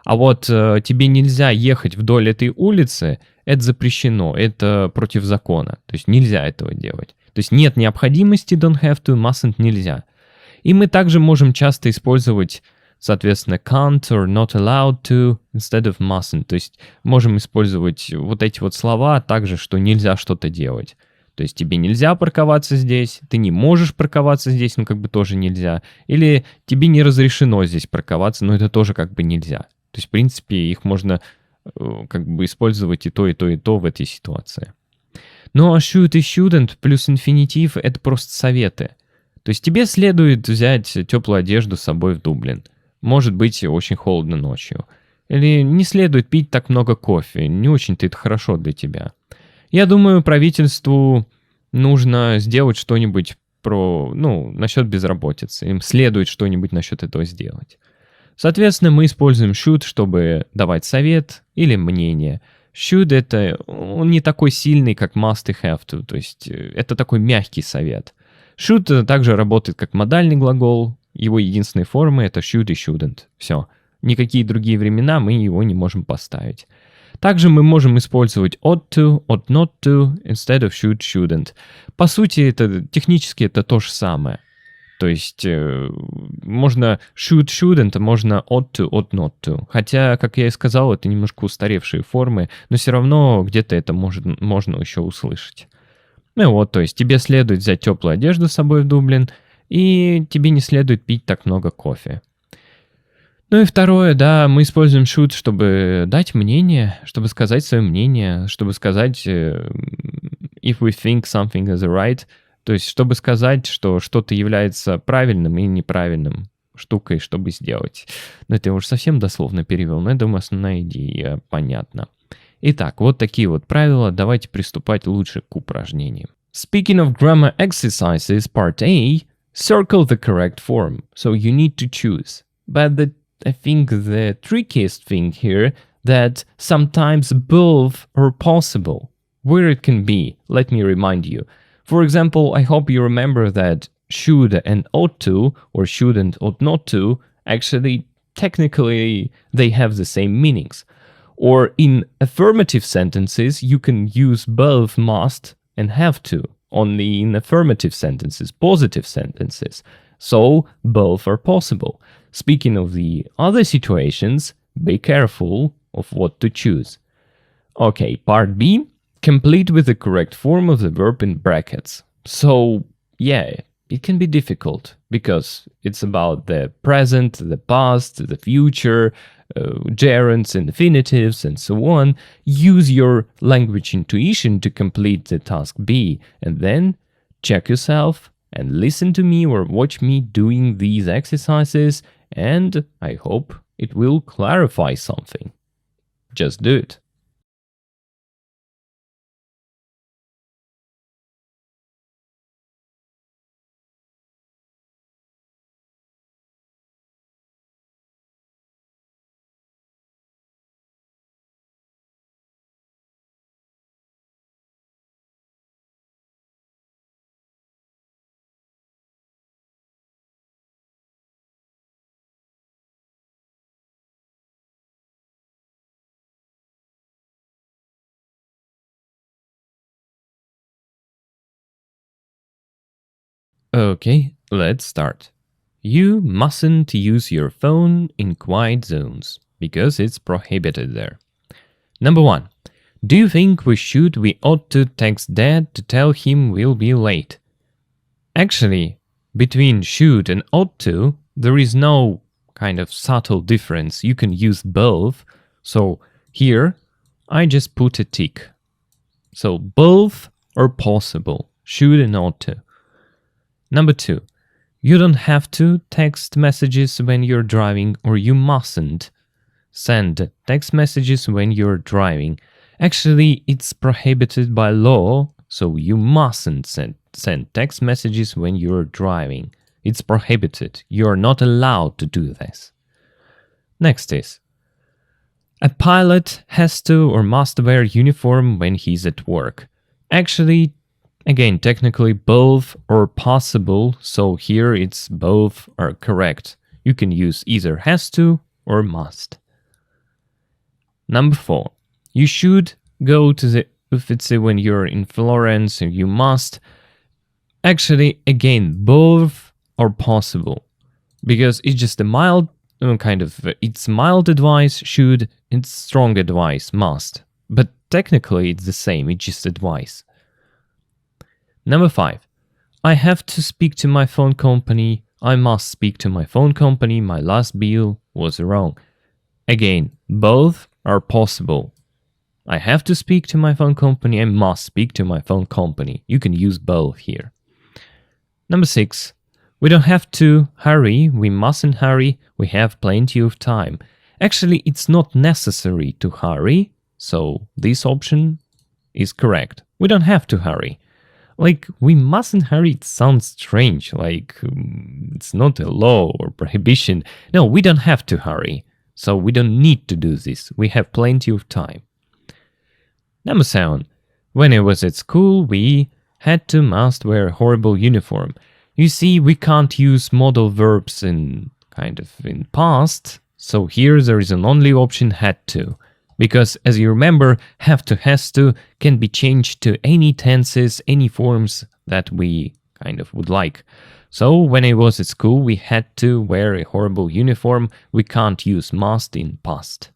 А вот тебе нельзя ехать вдоль этой улицы, это запрещено, это против закона. То есть нельзя этого делать. То есть нет необходимости, don't have to, mustn't нельзя. И мы также можем часто использовать, соответственно, can't or not allowed to instead of mustn't. То есть можем использовать вот эти вот слова также, что нельзя что-то делать. То есть тебе нельзя парковаться здесь, ты не можешь парковаться здесь, тоже нельзя. Или тебе не разрешено здесь парковаться, но это тоже нельзя. То есть, в принципе, их можно использовать и то, и то, и то в этой ситуации. Ну а should и shouldn't плюс инфинитив — это просто советы. То есть тебе следует взять теплую одежду с собой в Дублин. Может быть, очень холодно ночью. Или не следует пить так много кофе, не очень-то это хорошо для тебя. Я думаю, правительству нужно сделать что-нибудь насчет безработицы. Им следует что-нибудь насчет этого сделать. Соответственно, мы используем should, чтобы давать совет или мнение. Should — он не такой сильный, как must и have to. То есть это такой мягкий совет. Should также работает как модальный глагол. Его единственной формы — это should и shouldn't. Все. Никакие другие времена мы его не можем поставить. Также мы можем использовать ought not to instead of should, shouldn't. По сути, технически это то же самое. То есть можно should, shouldn't, можно ought not to. Хотя, как я и сказал, это немножко устаревшие формы, но все равно где-то это можно еще услышать. То есть тебе следует взять теплую одежду с собой в Дублин, и тебе не следует пить так много кофе. И второе, мы используем should, чтобы дать мнение, чтобы сказать свое мнение, чтобы сказать if we think something is right, то есть чтобы сказать, что что-то является правильным и неправильным штукой, чтобы сделать. Это я уже совсем дословно перевел, но я думаю, основная идея понятна. Итак, вот такие вот правила, давайте приступать лучше к упражнениям. Speaking of grammar exercises, part A, circle the correct form, so you need to choose. But I think the trickiest thing here that sometimes both are possible. Where it can be, let me remind you. For example, I hope you remember that should and ought to, or should and ought not to, actually, technically, they have the same meanings. Or in affirmative sentences, you can use both must and have to. Only in affirmative sentences, positive sentences. So, both are possible. Speaking of the other situations, be careful of what to choose. Okay, part B, complete with the correct form of the verb in brackets. So, yeah, it can be difficult because it's about the present, the past, the future, gerunds, infinitives, and so on. Use your language intuition to complete the task B, and then check yourself and listen to me or watch me doing these exercises, and I hope it will clarify something. Just do it. Okay, let's start. You mustn't use your phone in quiet zones because it's prohibited there. Number 1. Do you think we ought to text Dad to tell him we'll be late? Actually, between should and ought to, there is no kind of subtle difference. You can use both. So here, I just put a tick. So both are possible, should and ought to. Number 2. You don't have to text messages when you're driving, or you mustn't send text messages when you're driving. Actually, it's prohibited by law, so you mustn't send text messages when you're driving. It's prohibited. You're not allowed to do this. Next is, a pilot has to or must wear uniform when he's at work. Actually, again, technically both are possible, so here it's both are correct. You can use either has to or must. Number 4. You should go to the Uffizi when you're in Florence, and you must. Actually, again, both are possible because it's just a mild it's mild advice, should, it's strong advice, must. But technically it's the same, it's just advice. Number 5. I have to speak to my phone company. I must speak to my phone company. My last bill was wrong. Again, both are possible. I have to speak to my phone company. I must speak to my phone company. You can use both here. Number 6. We don't have to hurry. We mustn't hurry. We have plenty of time. Actually, it's not necessary to hurry, so this option is correct. We don't have to hurry. Like, we mustn't hurry, it sounds strange, like it's not a law or prohibition. No, we don't have to hurry, so we don't need to do this. We have plenty of time. Number 7. When I was at school, we must wear a horrible uniform. You see, we can't use modal verbs in past, so here there is an only option had to. Because, as you remember, have to, has to can be changed to any tenses, any forms that we would like. So, when I was at school, we had to wear a horrible uniform. We can't use must in past.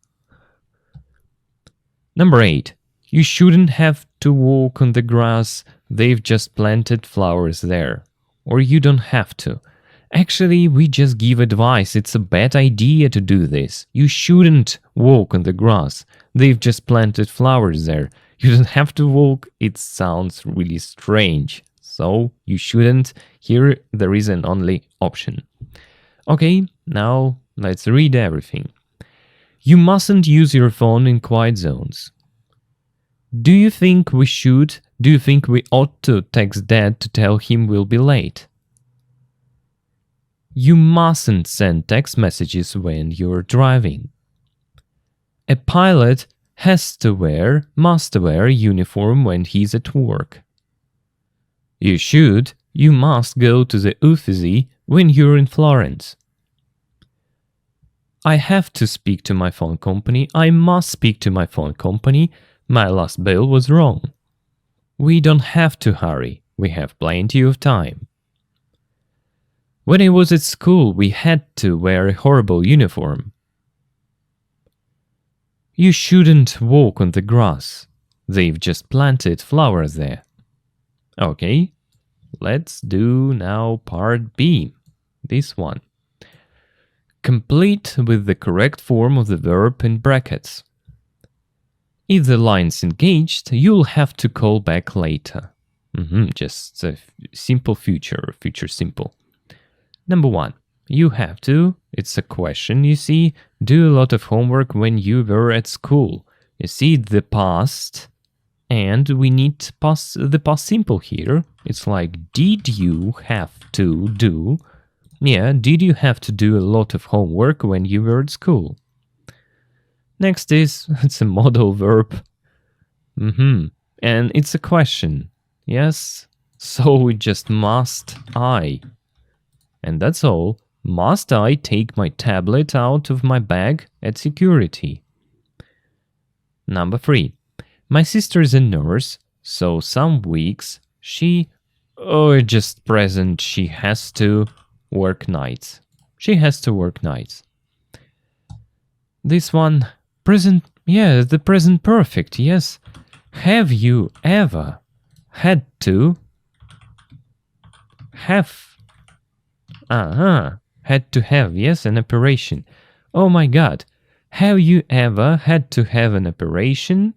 Number 8. You shouldn't have to walk on the grass. They've just planted flowers there. Or you don't have to. Actually, we just give advice. It's a bad idea to do this. You shouldn't walk on the grass. They've just planted flowers there. You don't have to walk. It sounds really strange. So, you shouldn't. Here, there is an only option. Okay, now let's read everything. You mustn't use your phone in quiet zones. Do you think we should? Do you think we ought to text Dad to tell him we'll be late? You mustn't send text messages when you're driving. A pilot must wear a uniform when he's at work. You must go to the Uffizi when you're in Florence. I have to speak to my phone company. I must speak to my phone company. My last bill was wrong. We don't have to hurry. We have plenty of time. When I was at school, we had to wear a horrible uniform. You shouldn't walk on the grass. They've just planted flowers there. Okay, let's do now part B, this one. Complete with the correct form of the verb in brackets. If the line's engaged, you'll have to call back later. Just a simple future simple. Number 1. You have to, it's a question, you see, do a lot of homework when you were at school. You see the past, and we need the past simple here. It's like, did you have to do? Yeah, did you have to do a lot of homework when you were at school? Next is, it's a modal verb. And it's a question. Yes, so we just must I. And that's all. Must I take my tablet out of my bag at security? Number 3. My sister is a nurse, so some weeks she or just present. She has to work nights. She has to work nights. This one, present, yeah, the present perfect, yes. Have you ever had to have, had to have, yes, an operation. Oh my god. Have you ever had to have an operation?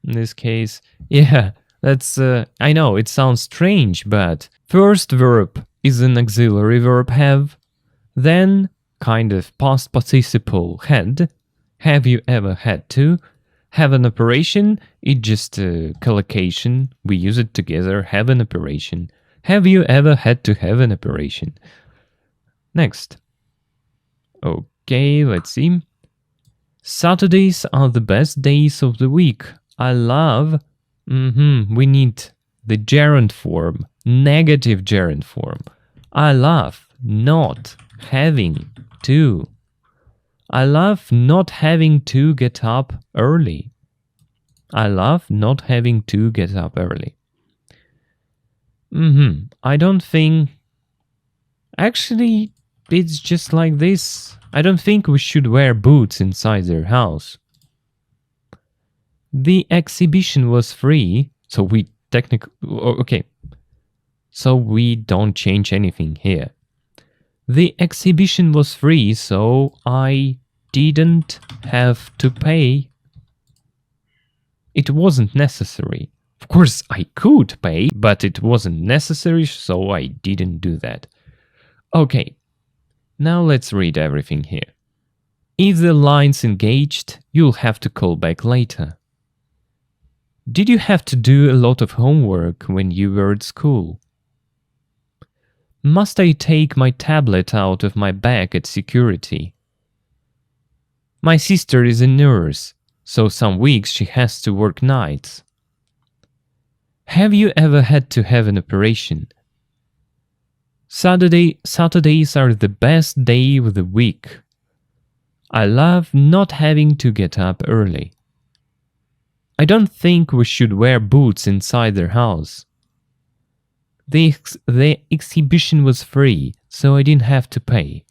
In this case, yeah, that's, I know, it sounds strange, but first verb is an auxiliary verb have, then kind of past participle had. Have you ever had to have an operation? It's just a collocation. We use it together. Have an operation. Have you ever had to have an operation? Next. Okay, let's see. Saturdays are the best days of the week. I love. We need the gerund form, negative gerund form. I love not having to. I love not having to get up early. I love not having to get up early. I don't think... Actually, it's just like this. I don't think we should wear boots inside their house. The exhibition was free, so we technically... Okay. So we don't change anything here. The exhibition was free, so I didn't have to pay. It wasn't necessary. Of course, I could pay, but it wasn't necessary, so I didn't do that. Okay, now let's read everything here. If the line's engaged, you'll have to call back later. Did you have to do a lot of homework when you were at school? Must I take my tablet out of my bag at security? My sister is a nurse, so some weeks she has to work nights. Have you ever had to have an operation? Saturdays are the best day of the week. I love not having to get up early. I don't think we should wear boots inside their house. The exhibition was free, so I didn't have to pay.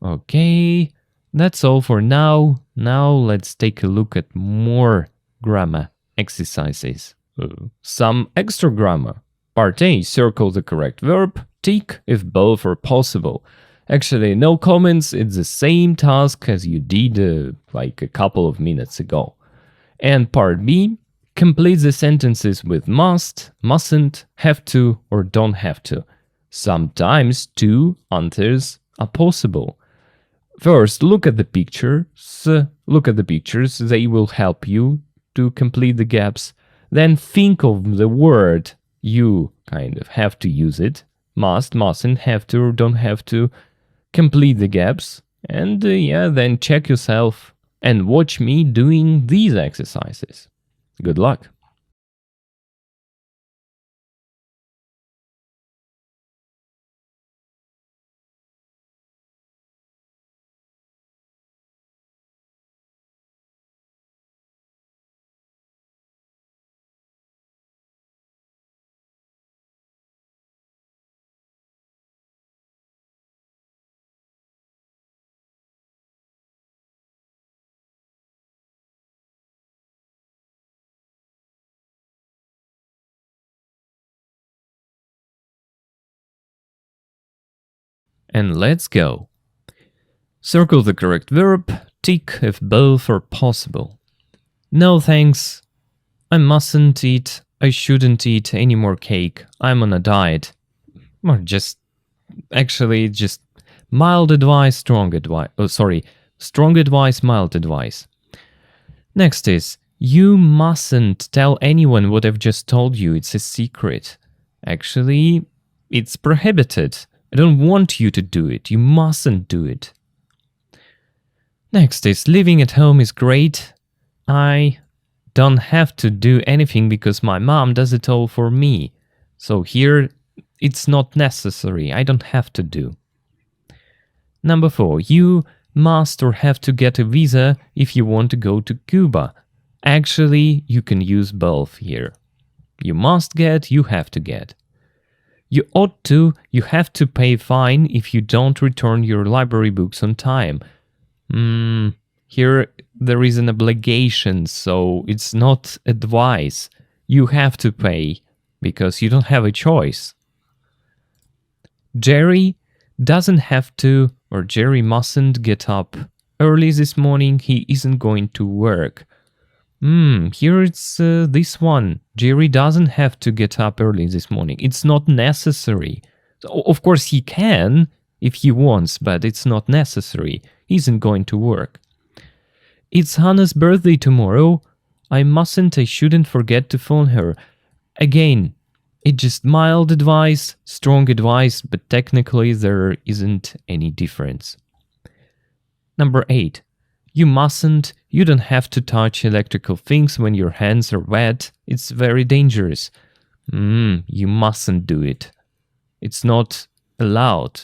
Okay, that's all for now. Now let's take a look at more grammar exercises. Some extra grammar. Part A, circle the correct verb. Tick if both are possible. Actually, no comments, it's the same task as you did like a couple of minutes ago. And part B, complete the sentences with must, mustn't, have to, or don't have to. Sometimes two answers are possible. First, look at the pictures. They will help you to complete the gaps. Then think of the word you kind of have to use it. Must, mustn't, have to, or don't have to. Complete the gaps. And then check yourself and watch me doing these exercises. Good luck! And let's go. Circle the correct verb, tick if both are possible. No thanks. I mustn't eat, I shouldn't eat any more cake. I'm on a diet. Or just mild advice, strong advice. Oh, sorry. Strong advice, mild advice. Next is, you mustn't tell anyone what I've just told you. It's a secret. Actually, it's prohibited. I don't want you to do it. You mustn't do it. Next is, living at home is great. I don't have to do anything because my mom does it all for me. So here, it's not necessary. I don't have to do. Number 4, you must or have to get a visa if you want to go to Cuba. Actually, you can use both here. You must get, you have to get. You ought to, you have to pay fine if you don't return your library books on time. Here there is an obligation, so it's not advice. You have to pay because you don't have a choice. Jerry doesn't have to, or Jerry mustn't get up early this morning. He isn't going to work. Here it's this one. Jerry doesn't have to get up early this morning. It's not necessary. So, of course, he can if he wants, but it's not necessary. He isn't going to work. It's Hannah's birthday tomorrow. I shouldn't forget to phone her. Again, it's just mild advice, strong advice, but technically there isn't any difference. Number 8. You don't have to touch electrical things when your hands are wet. It's very dangerous. You mustn't do it. It's not allowed.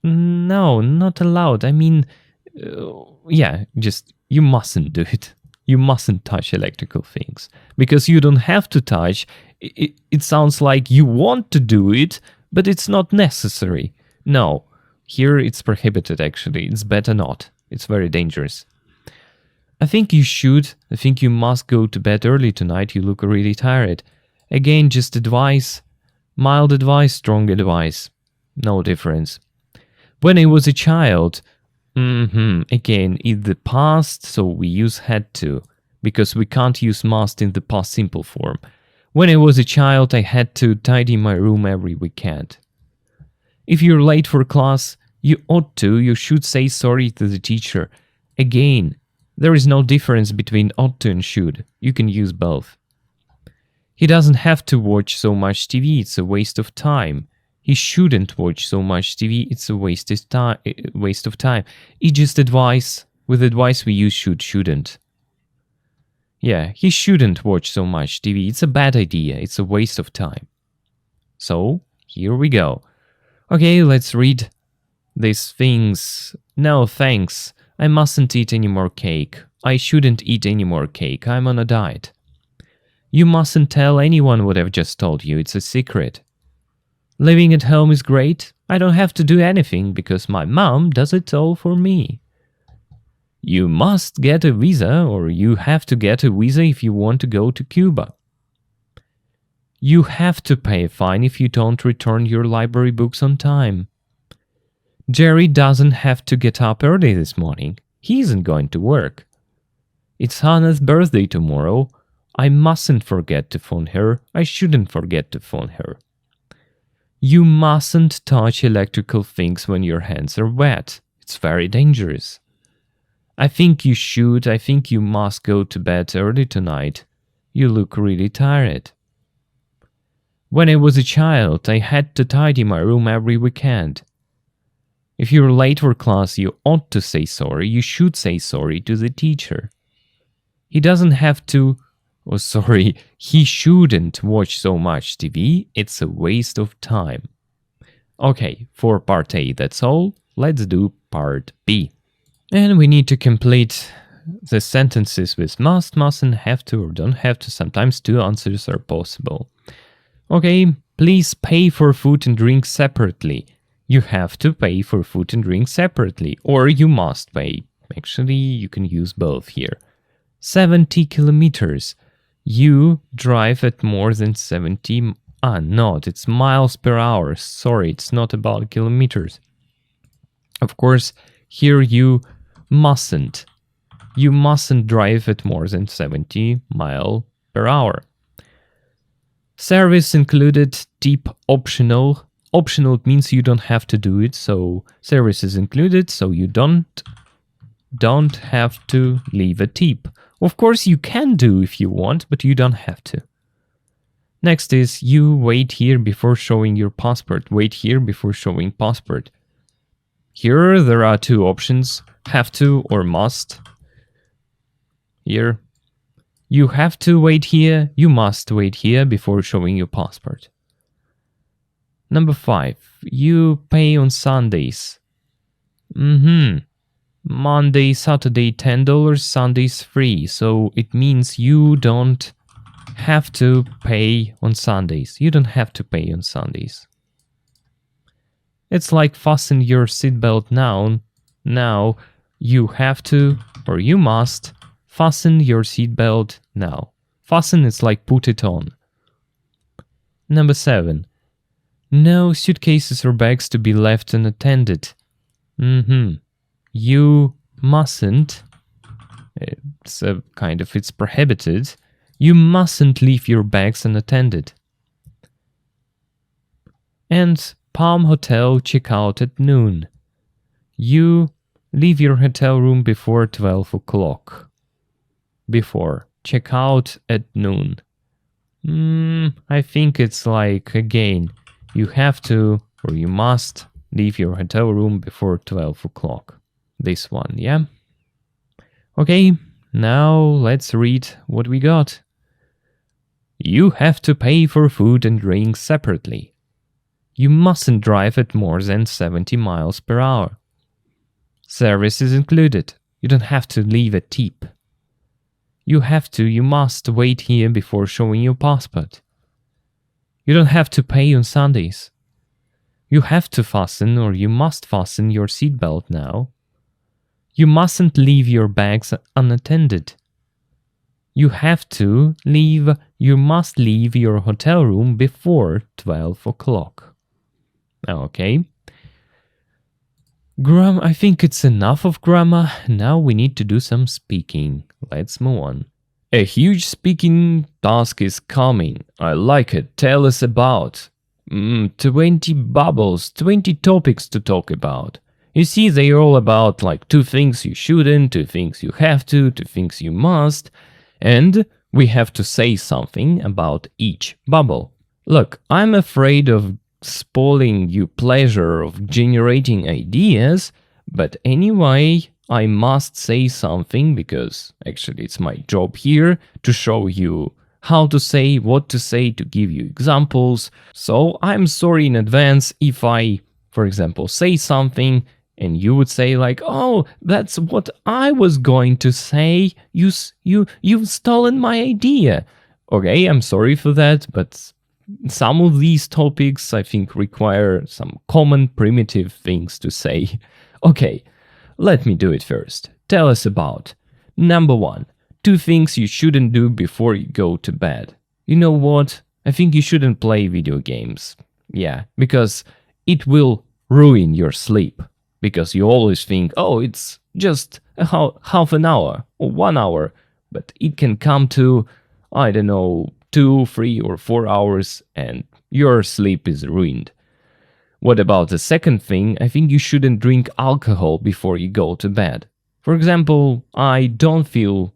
No, not allowed. I mean, just you mustn't do it. You mustn't touch electrical things. Because you don't have to touch. It sounds like you want to do it, but it's not necessary. No, here it's prohibited actually. It's better not. It's very dangerous. I think you must go to bed early tonight. You look really tired. Again, just advice. Mild advice, strong advice. No difference. When I was a child, again, in the past, so we use had to, because we can't use must in the past simple form. When I was a child, I had to tidy my room every weekend. If you're late for class, you should say sorry to the teacher. Again, there is no difference between ought to and should. You can use both. He doesn't have to watch so much TV, it's a waste of time. He shouldn't watch so much TV, it's a waste of time. It's just advice. With advice we use shouldn't. Yeah, he shouldn't watch so much TV, it's a bad idea, it's a waste of time. So, here we go. Okay, let's read these things. No, thanks. I mustn't eat any more cake. I shouldn't eat any more cake. I'm on a diet. You mustn't tell anyone what I've just told you. It's a secret. Living at home is great. I don't have to do anything because my mom does it all for me. You must get a visa, or you have to get a visa if you want to go to Cuba. You have to pay a fine if you don't return your library books on time. Jerry doesn't have to get up early this morning. He isn't going to work. It's Hannah's birthday tomorrow. I mustn't forget to phone her. I shouldn't forget to phone her. You mustn't touch electrical things when your hands are wet. It's very dangerous. I think you should. I think you must go to bed early tonight. You look really tired. When I was a child, I had to tidy my room every weekend. If you're late for class, you ought to say sorry. You should say sorry to the teacher. He doesn't have to... he shouldn't watch so much TV. It's a waste of time. Okay, for part A, that's all. Let's do part B. And we need to complete the sentences with must, mustn't, have to, or don't have to. Sometimes two answers are possible. Okay, please pay for food and drink separately. You have to pay for food and drink separately, or you must pay. Actually, you can use both here. 70 kilometers. You drive at more than 70... it's miles per hour. Sorry, it's not about kilometers. Of course, here you mustn't. You mustn't drive at more than 70 miles per hour. Service included, tip optional. Optional means you don't have to do it, so service is included, so you don't have to leave a tip. Of course, you can do if you want, but you don't have to. Next is, you wait here before showing your passport. Wait here before showing passport. Here there are two options, have to or must. Here, you have to wait here, you must wait here before showing your passport. Number 5, you pay on Sundays. Monday, Saturday $10, Sundays free. So it means you don't have to pay on Sundays. You don't have to pay on Sundays. It's like fasten your seatbelt now. Now you have to, or you must, fasten your seatbelt now. Fasten is like put it on. Number 7. No suitcases or bags to be left unattended. You mustn't. It's prohibited. You mustn't leave your bags unattended. And Palm Hotel check out at noon. You leave your hotel room before 12 o'clock. Before. Check out at noon. I think it's like, again, you have to or you must leave your hotel room before 12 o'clock. This one, yeah? Okay, now let's read what we got. You have to pay for food and drink separately. You mustn't drive at more than 70 miles per hour. Service is included. You don't have to leave a tip. You must wait here before showing your passport. You don't have to pay on Sundays. You have to fasten or you must fasten your seatbelt now. You mustn't leave your bags unattended. You must leave your hotel room before 12 o'clock. Okay. I think it's enough of grammar. Now we need to do some speaking. Let's move on. A huge speaking task is coming. I like it. Tell us about. 20 bubbles, 20 topics to talk about. You see, they're all about like 2 things you shouldn't, 2 things you have to, 2 things you must. And we have to say something about each bubble. Look, I'm afraid of spoiling you pleasure of generating ideas, but anyway, I must say something because actually it's my job here to show you how to say, what to say, to give you examples. So I'm sorry in advance if I, for example, say something and you would say like, oh, that's what I was going to say. You've stolen my idea. Okay, I'm sorry for that, but some of these topics I think require some common primitive things to say. Okay, let me do it first. Tell us about. Number 1. 2 things you shouldn't do before you go to bed. You know what? I think you shouldn't play video games. Yeah, because it will ruin your sleep. Because you always think, oh, it's just half an hour or 1 hour. But it can come to, I don't know, 2, 3 or 4 hours and your sleep is ruined. What about the second thing? I think you shouldn't drink alcohol before you go to bed. For example, I don't feel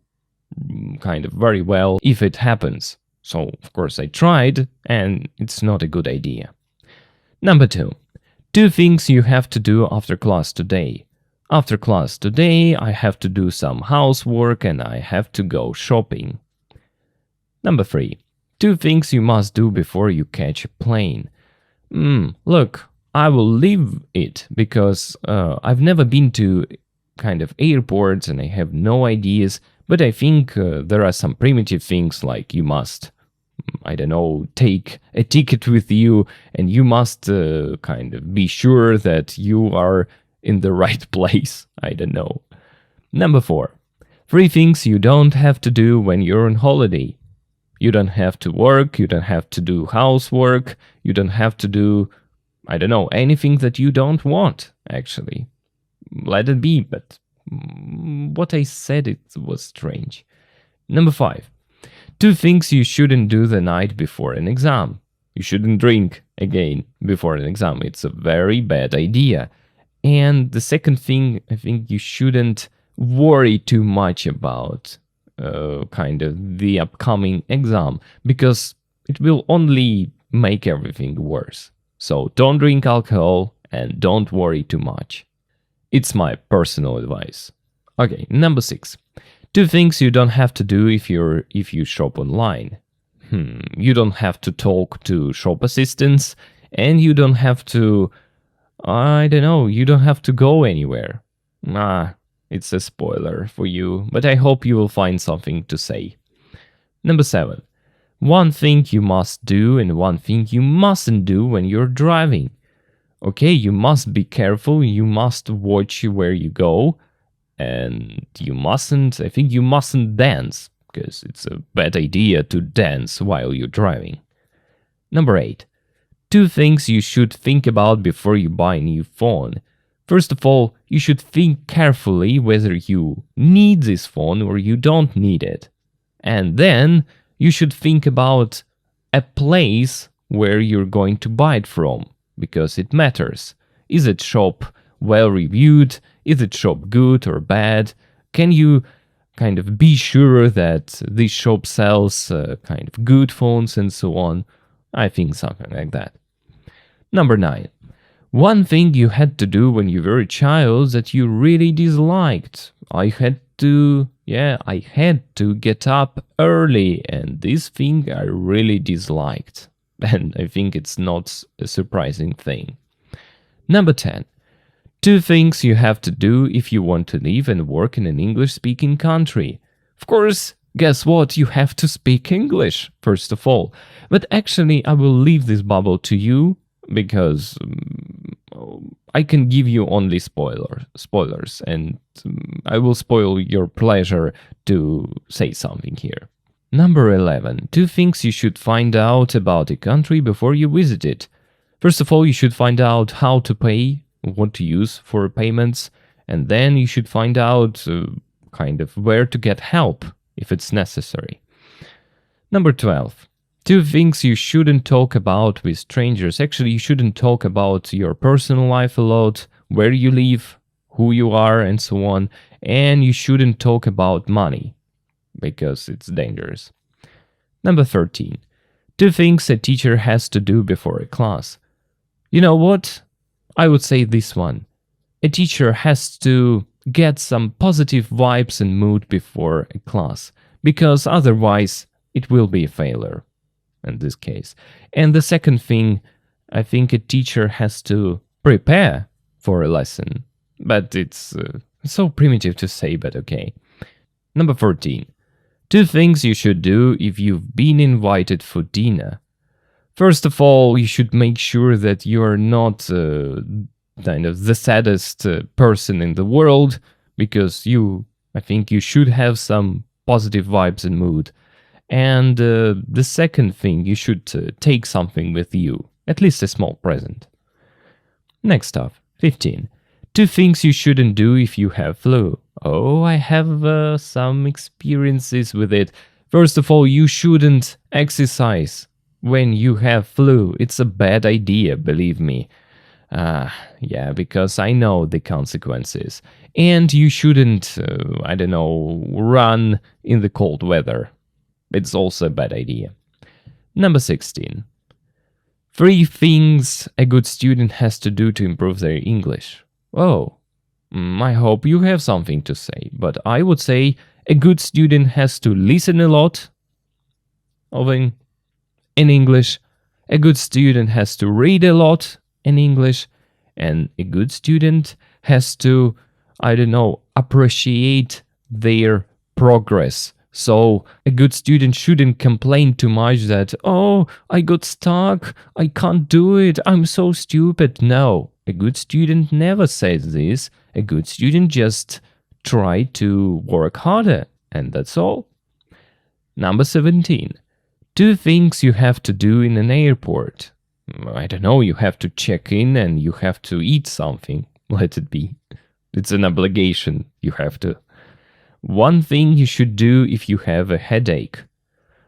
kind of very well if it happens. So, of course, I tried and it's not a good idea. Number 2. 2 things you have to do after class today. After class today, I have to do some housework and I have to go shopping. Number 3. 2 things you must do before you catch a plane. Look, I will leave it because I've never been to kind of airports and I have no ideas, but I think there are some primitive things like you must, I don't know, take a ticket with you and you must kind of be sure that you are in the right place. I don't know. Number 4. 3 things you don't have to do when you're on holiday. You don't have to work, you don't have to do housework, you don't have to do, I don't know, anything that you don't want, actually. Let it be, but what I said, it was strange. Number 5. 2 things you shouldn't do the night before an exam. You shouldn't drink, again, before an exam. It's a very bad idea. And the second thing, I think you shouldn't worry too much about kind of the upcoming exam, because it will only make everything worse. So don't drink alcohol and don't worry too much. It's my personal advice. Okay, number 6. 2 things you don't have to do if you shop online. You don't have to talk to shop assistants and you don't have to, I don't know, you don't have to go anywhere. It's a spoiler for you, but I hope you will find something to say. Number 7. one thing you must do and one thing you mustn't do when you're driving. Okay, you must be careful, you must watch where you go, and I think you mustn't dance, because it's a bad idea to dance while you're driving. Number 8. 2 things you should think about before you buy a new phone. First of all, you should think carefully whether you need this phone or you don't need it. And then you should think about a place where you're going to buy it from, because it matters. Is it shop well reviewed? Is it shop good or bad? Can you kind of be sure that this shop sells kind of good phones and so on? I think something like that. Number 9. One thing you had to do when you were a child that you really disliked. I had to get up early, and this thing I really disliked. And I think it's not a surprising thing. Number 10. 2 things you have to do if you want to live and work in an English-speaking country. Of course, guess what? You have to speak English, first of all. But actually, I will leave this bubble to you, because I can give you only spoilers, and I will spoil your pleasure to say something here. Number 11. 2 things you should find out about a country before you visit it. First of all, you should find out how to pay, what to use for payments, and then you should find out kind of where to get help if it's necessary. Number 12. 2 things you shouldn't talk about with strangers. Actually, you shouldn't talk about your personal life a lot, where you live, who you are, and so on. And you shouldn't talk about money, because it's dangerous. Number 13. 2 things a teacher has to do before a class. You know what? I would say this one. A teacher has to get some positive vibes and mood before a class, because otherwise it will be a failure in this case. And the second thing, I think a teacher has to prepare for a lesson. But it's so primitive to say, but okay. Number 14. 2 things you should do if you've been invited for dinner. First of all, you should make sure that you are not kind of the saddest person in the world, because I think you should have some positive vibes and mood. And the second thing, you should take something with you, at least a small present. Next up, 15. 2 things you shouldn't do if you have flu. Oh, I have some experiences with it. First of all, you shouldn't exercise when you have flu. It's a bad idea, believe me. Because I know the consequences. And you shouldn't, run in the cold weather. It's also a bad idea. Number 16. 3 things a good student has to do to improve their English. Oh, I hope you have something to say, but I would say a good student has to listen a lot in English. A good student has to read a lot in English. And a good student has to, appreciate their progress. So a good student shouldn't complain too much that, oh, I got stuck, I can't do it, I'm so stupid. No, a good student never says this. A good student just try to work harder, and that's all. Number 17. 2 things you have to do in an airport. You have to check in and you have to eat something. Let it be. It's an obligation, you have to. 1 thing you should do if you have a headache.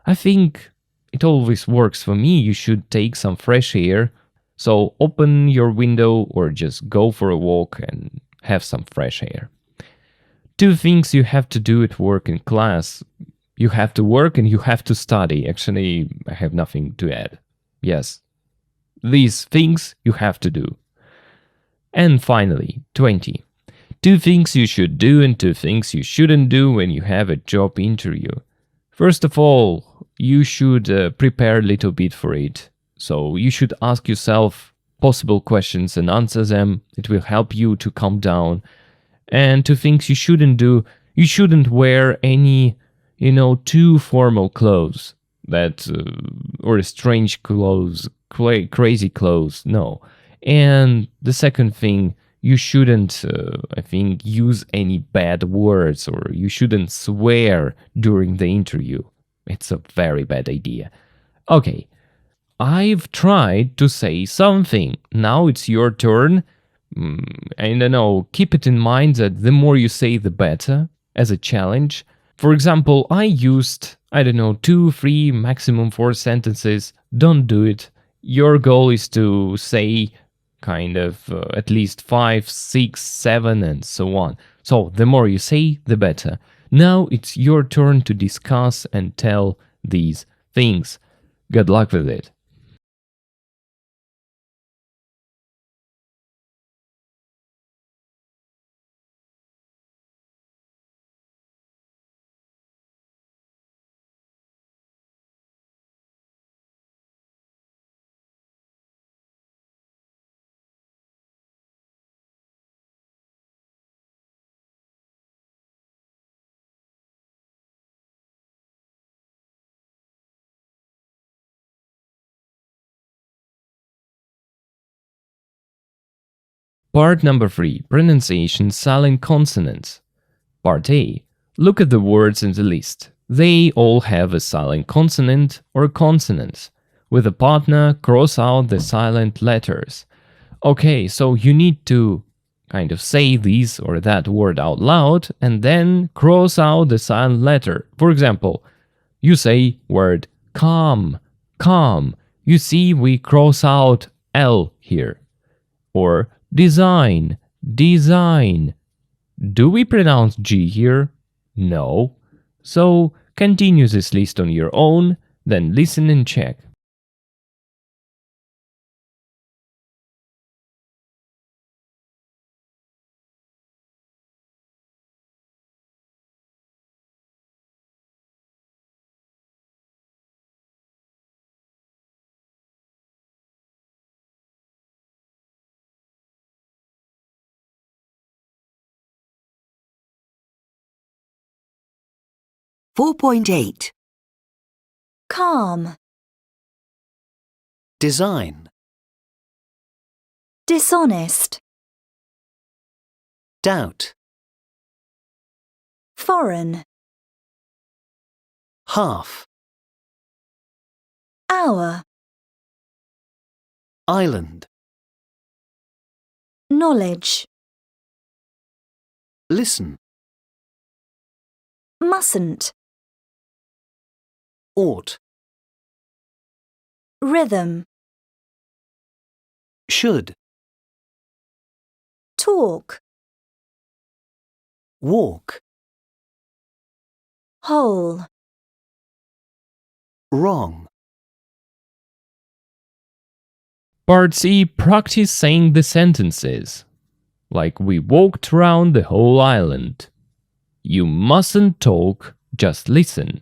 I think it always works for me. You should take some fresh air. So open your window or just go for a walk and have some fresh air. 2 things you have to do at work and class. You have to work and you have to study. Actually, I have nothing to add. Yes, these things you have to do. And finally, 20. 2 things you should do and 2 things you shouldn't do when you have a job interview. First of all, you should prepare a little bit for it. So you should ask yourself possible questions and answer them. It will help you to calm down. And 2 things you shouldn't do, you shouldn't wear any, too formal clothes. that or strange clothes, crazy clothes. No. And the second thing, you shouldn't, I think, use any bad words, or you shouldn't swear during the interview. It's a very bad idea. Okay, I've tried to say something. Now it's your turn. I don't know, keep it in mind that the more you say, the better, as a challenge. For example, I used, 2, 3, maximum 4 sentences. Don't do it. Your goal is to say at least 5, 6, 7, and so on. So the more you say, the better. Now it's your turn to discuss and tell these things. Good luck with it. Part number 3. Pronunciation silent consonants. Part A. Look at the words in the list. They all have a silent consonant or consonants. With a partner, cross out the silent letters. Okay, so you need to say this or that word out loud and then cross out the silent letter. For example, you say word calm, calm. You see we cross out L here. Or design, design. Do we pronounce G here? No. So continue this list on your own, then listen and check. .8 Calm. Design. Dishonest. Doubt. Foreign. Half. Hour. Island. Knowledge. Listen. Mustn't. Ought. Rhythm. Should. Talk. Walk. Whole. Wrong. Part C. Practice saying the sentences. Like we walked around the whole island. You mustn't talk, just listen.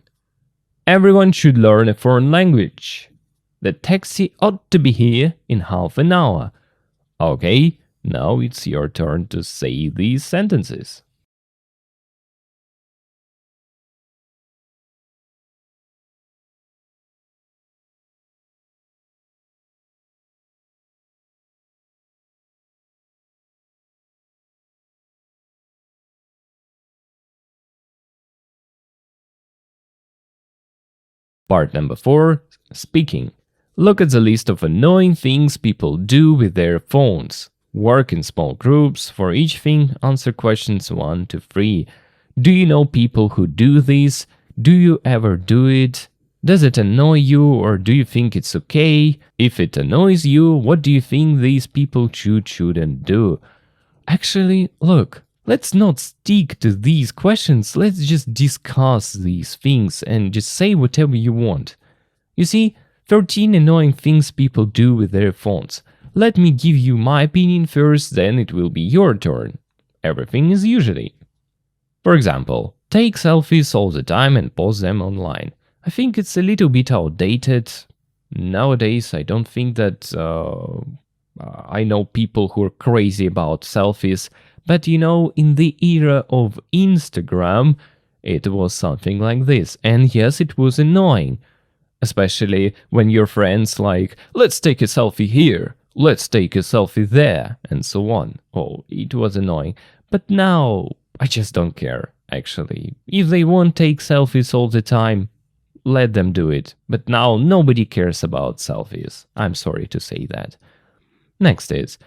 Everyone should learn a foreign language. The taxi ought to be here in half an hour. Okay, now it's your turn to say these sentences. Part number 4. Speaking. Look at the list of annoying things people do with their phones. Work in small groups. For each thing, answer questions 1 to 3. Do you know people who do this? Do you ever do it? Does it annoy you, or do you think it's okay? If it annoys you, what do you think these people shouldn't do? Actually, look. Let's not stick to these questions, let's just discuss these things and just say whatever you want. You see, 13 annoying things people do with their phones. Let me give you my opinion first, then it will be your turn. Everything is usually. For example, take selfies all the time and post them online. I think it's a little bit outdated. Nowadays, I don't think that I know people who are crazy about selfies. But in the era of Instagram, it was something like this. And yes, it was annoying. especially when your friends like, let's take a selfie here, let's take a selfie there, and so on. Oh, it was annoying. But now, I just don't care, actually. If they won't take selfies all the time, let them do it. But now nobody cares about selfies. I'm sorry to say that. Next is,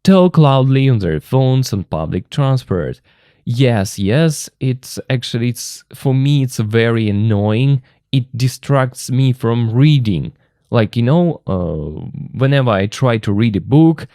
talk loudly on their phones on public transport. Yes, it's for me it's very annoying. It distracts me from reading. Like, whenever I try to read a book,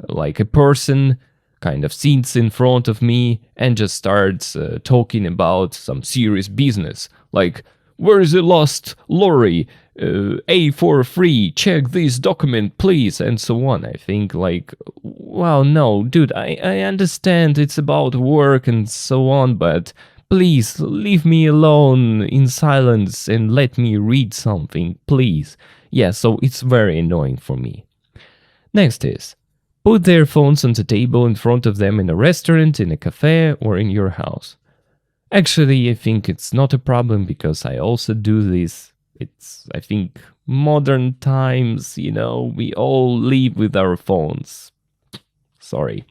like a person kind of sits in front of me and just starts talking about some serious business. Like, where is the lost lorry? A43, check this document, please, and so on. I think, like, well, no, dude, I understand it's about work and so on, but please leave me alone in silence and let me read something, please. Yeah, so it's very annoying for me. Next is, put their phones on the table in front of them in a restaurant, in a cafe, or in your house. Actually, I think it's not a problem because I also do this. It's, I think, modern times, we all live with our phones. Sorry.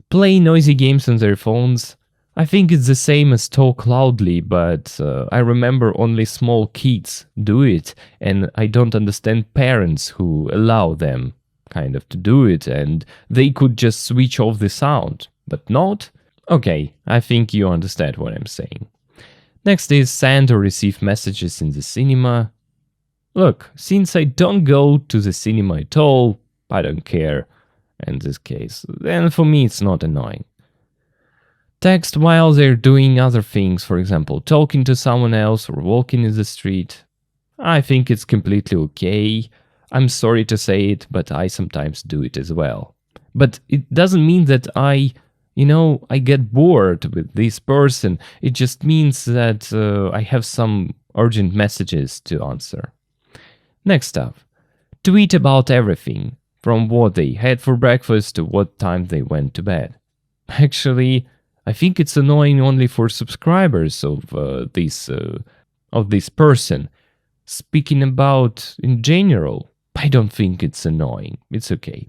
Play noisy games on their phones. I think it's the same as talk loudly, but I remember only small kids do it, and I don't understand parents who allow them kind of to do it, and they could just switch off the sound, but not. Okay, I think you understand what I'm saying. Next is send or receive messages in the cinema. Look, since I don't go to the cinema at all, I don't care in this case. Then for me it's not annoying. Text while they're doing other things, for example, talking to someone else or walking in the street. I think it's completely okay. I'm sorry to say it, but I sometimes do it as well. But it doesn't mean that I get bored with this person. It just means that I have some urgent messages to answer. Next up, tweet about everything, from what they had for breakfast to what time they went to bed. Actually, I think it's annoying only for subscribers of this person. Speaking about in general, I don't think it's annoying. It's okay.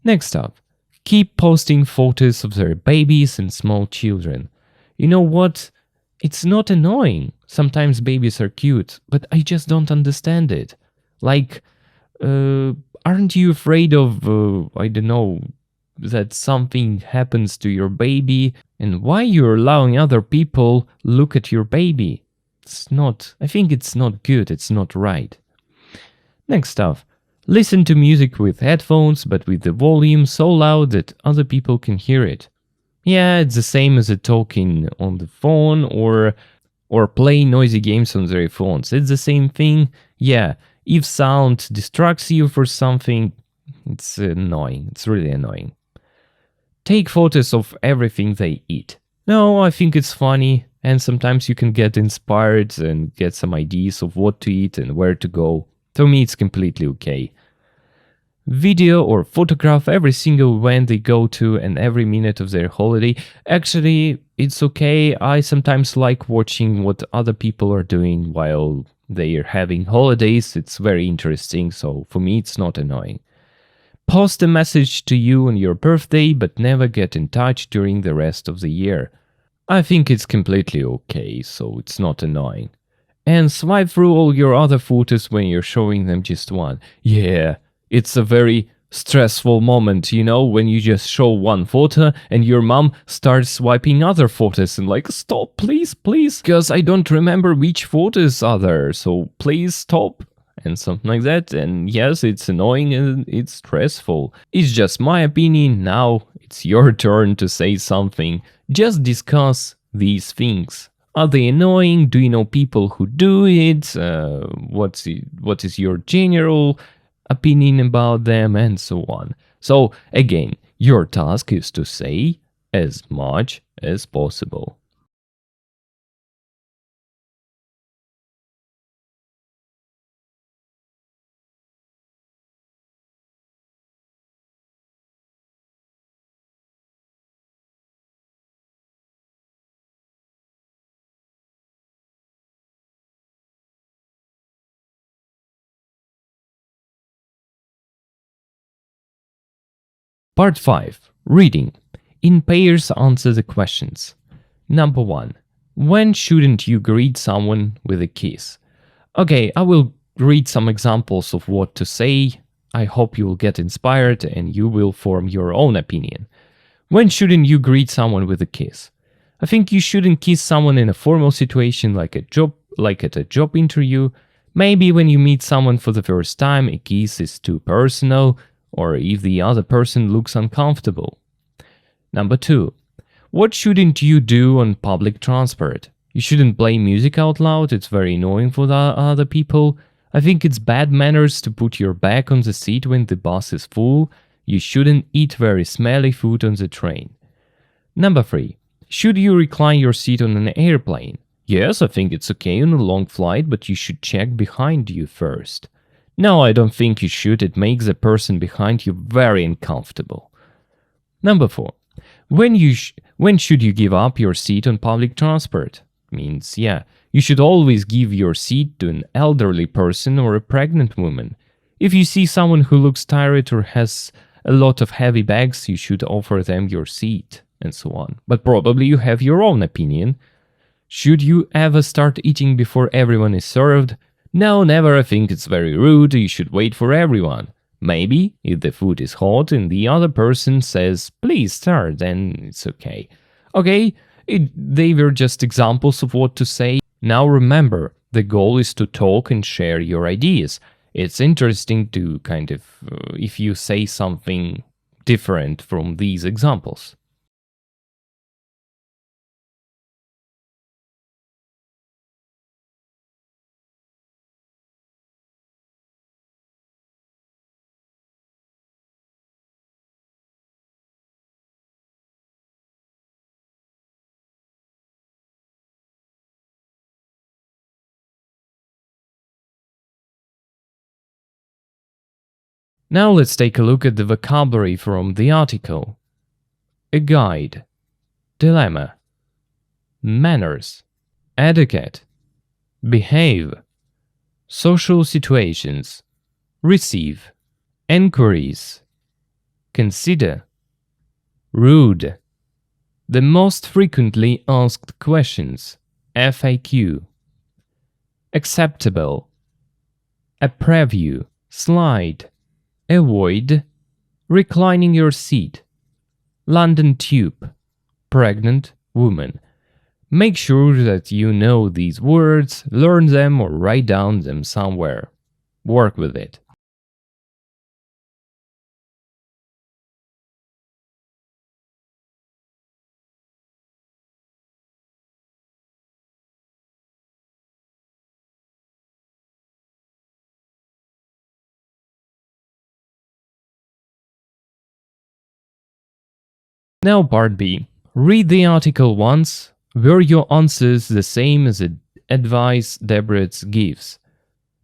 Next up, keep posting photos of their babies and small children. You know what? It's not annoying. Sometimes babies are cute, but I just don't understand it. Like, aren't you afraid of, I don't know, that something happens to your baby? And why you're allowing other people look at your baby? I think it's not good, it's not right. Next up. Listen to music with headphones, but with the volume so loud that other people can hear it. Yeah, it's the same as talking on the phone or playing noisy games on their phones. It's the same thing. Yeah, if sound distracts you for something, it's annoying. It's really annoying. Take photos of everything they eat. No, I think it's funny, and sometimes you can get inspired and get some ideas of what to eat and where to go. To me, it's completely okay. Video or photograph every single event they go to and every minute of their holiday. Actually, it's okay. I sometimes like watching what other people are doing while they are having holidays. It's very interesting, so for me, it's not annoying. Post a message to you on your birthday, but never get in touch during the rest of the year. I think it's completely okay, so it's not annoying. And swipe through all your other photos when you're showing them just one. Yeah, it's a very stressful moment, when you just show one photo and your mom starts swiping other photos and like, stop, please, because I don't remember which photos are there, so please stop. And something like that. And yes, it's annoying and it's stressful. It's just my opinion. Now it's your turn to say something. Just discuss these things. Are they annoying? Do you know people who do it? What is your general opinion about them? And so on. So again, your task is to say as much as possible. Part 5. Reading. In pairs, answer the questions. Number 1. When shouldn't you greet someone with a kiss? Okay, I will read some examples of what to say. I hope you will get inspired and you will form your own opinion. When shouldn't you greet someone with a kiss? I think you shouldn't kiss someone in a formal situation like at a job interview. Maybe when you meet someone for the first time, a kiss is too personal, or if the other person looks uncomfortable. Number 2. What shouldn't you do on public transport? You shouldn't play music out loud, it's very annoying for the other people. I think it's bad manners to put your back on the seat when the bus is full. You shouldn't eat very smelly food on the train. Number 3. Should you recline your seat on an airplane? Yes, I think it's okay on a long flight, but you should check behind you first. No, I don't think you should. It makes the person behind you very uncomfortable. Number 4. When should you give up your seat on public transport? Means, you should always give your seat to an elderly person or a pregnant woman. If you see someone who looks tired or has a lot of heavy bags, you should offer them your seat, and so on. But probably you have your own opinion. Should you ever start eating before everyone is served? No, never. I think it's very rude. You should wait for everyone. Maybe, if the food is hot and the other person says, please start, then it's okay. Okay, they were just examples of what to say. Now remember, the goal is to talk and share your ideas. It's interesting to if you say something different from these examples. Now let's take a look at the vocabulary from the article. A guide, dilemma, manners, etiquette, behave, social situations, receive, enquiries, consider, rude, the most frequently asked questions, FAQ, acceptable, a preview, slide, avoid, reclining your seat, London Tube, pregnant woman. Make sure that you know these words, learn them or write down them somewhere. Work with it. Now part B. Read the article once. Were your answers the same as the advice Deborah gives?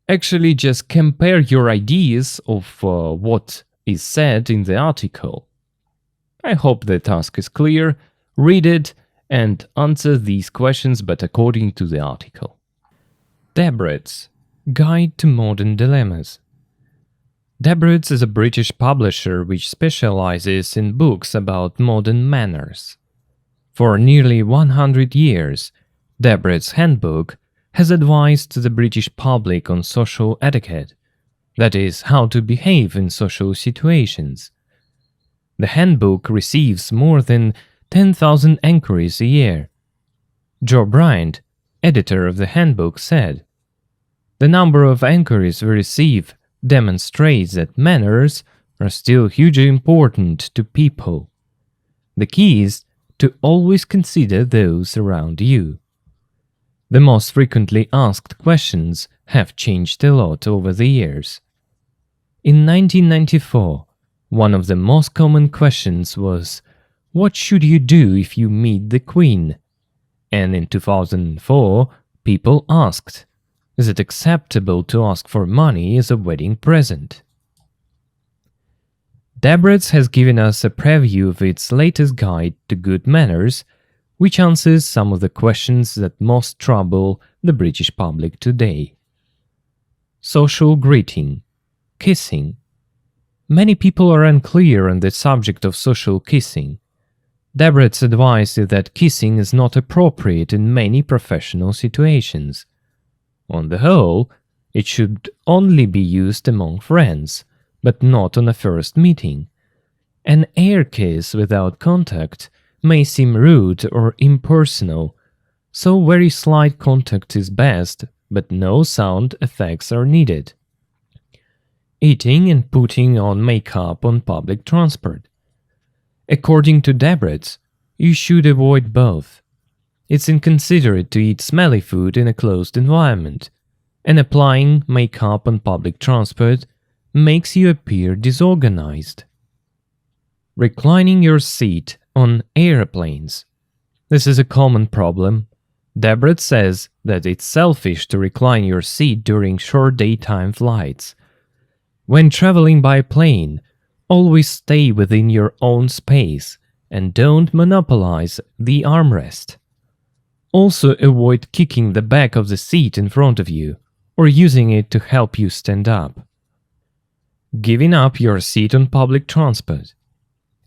Actually, just compare your ideas of what is said in the article. I hope the task is clear. Read it and answer these questions, but according to the article. Deborah's Guide to Modern Dilemmas. Deborah's is a British publisher which specializes in books about modern manners. For nearly 100 years, Deborah's Handbook has advised the British public on social etiquette, that is, how to behave in social situations. The handbook receives more than 10,000 enquiries a year. Joe Bryant, editor of the handbook, said, "The number of enquiries we receive demonstrates that manners are still hugely important to people. The key is to always consider those around you." The most frequently asked questions have changed a lot over the years. In 1994, one of the most common questions was, "What should you do if you meet the Queen?" And in 2004, people asked, "Is it acceptable to ask for money as a wedding present?" Deborah's has given us a preview of its latest guide to good manners, which answers some of the questions that most trouble the British public today. Social greeting, kissing. Many people are unclear on the subject of social kissing. Debrett's advice is that kissing is not appropriate in many professional situations. On the whole, it should only be used among friends, but not on a first meeting. An air kiss without contact may seem rude or impersonal, so very slight contact is best, but no sound effects are needed. Eating and putting on makeup on public transport. According to Debrett's, you should avoid both. It's inconsiderate to eat smelly food in a closed environment, and applying makeup on public transport makes you appear disorganized. Reclining your seat on airplanes. This is a common problem. Debrett says that it's selfish to recline your seat during short daytime flights. When traveling by plane, always stay within your own space and don't monopolize the armrest. Also avoid kicking the back of the seat in front of you or using it to help you stand up. Giving up your seat on public transport.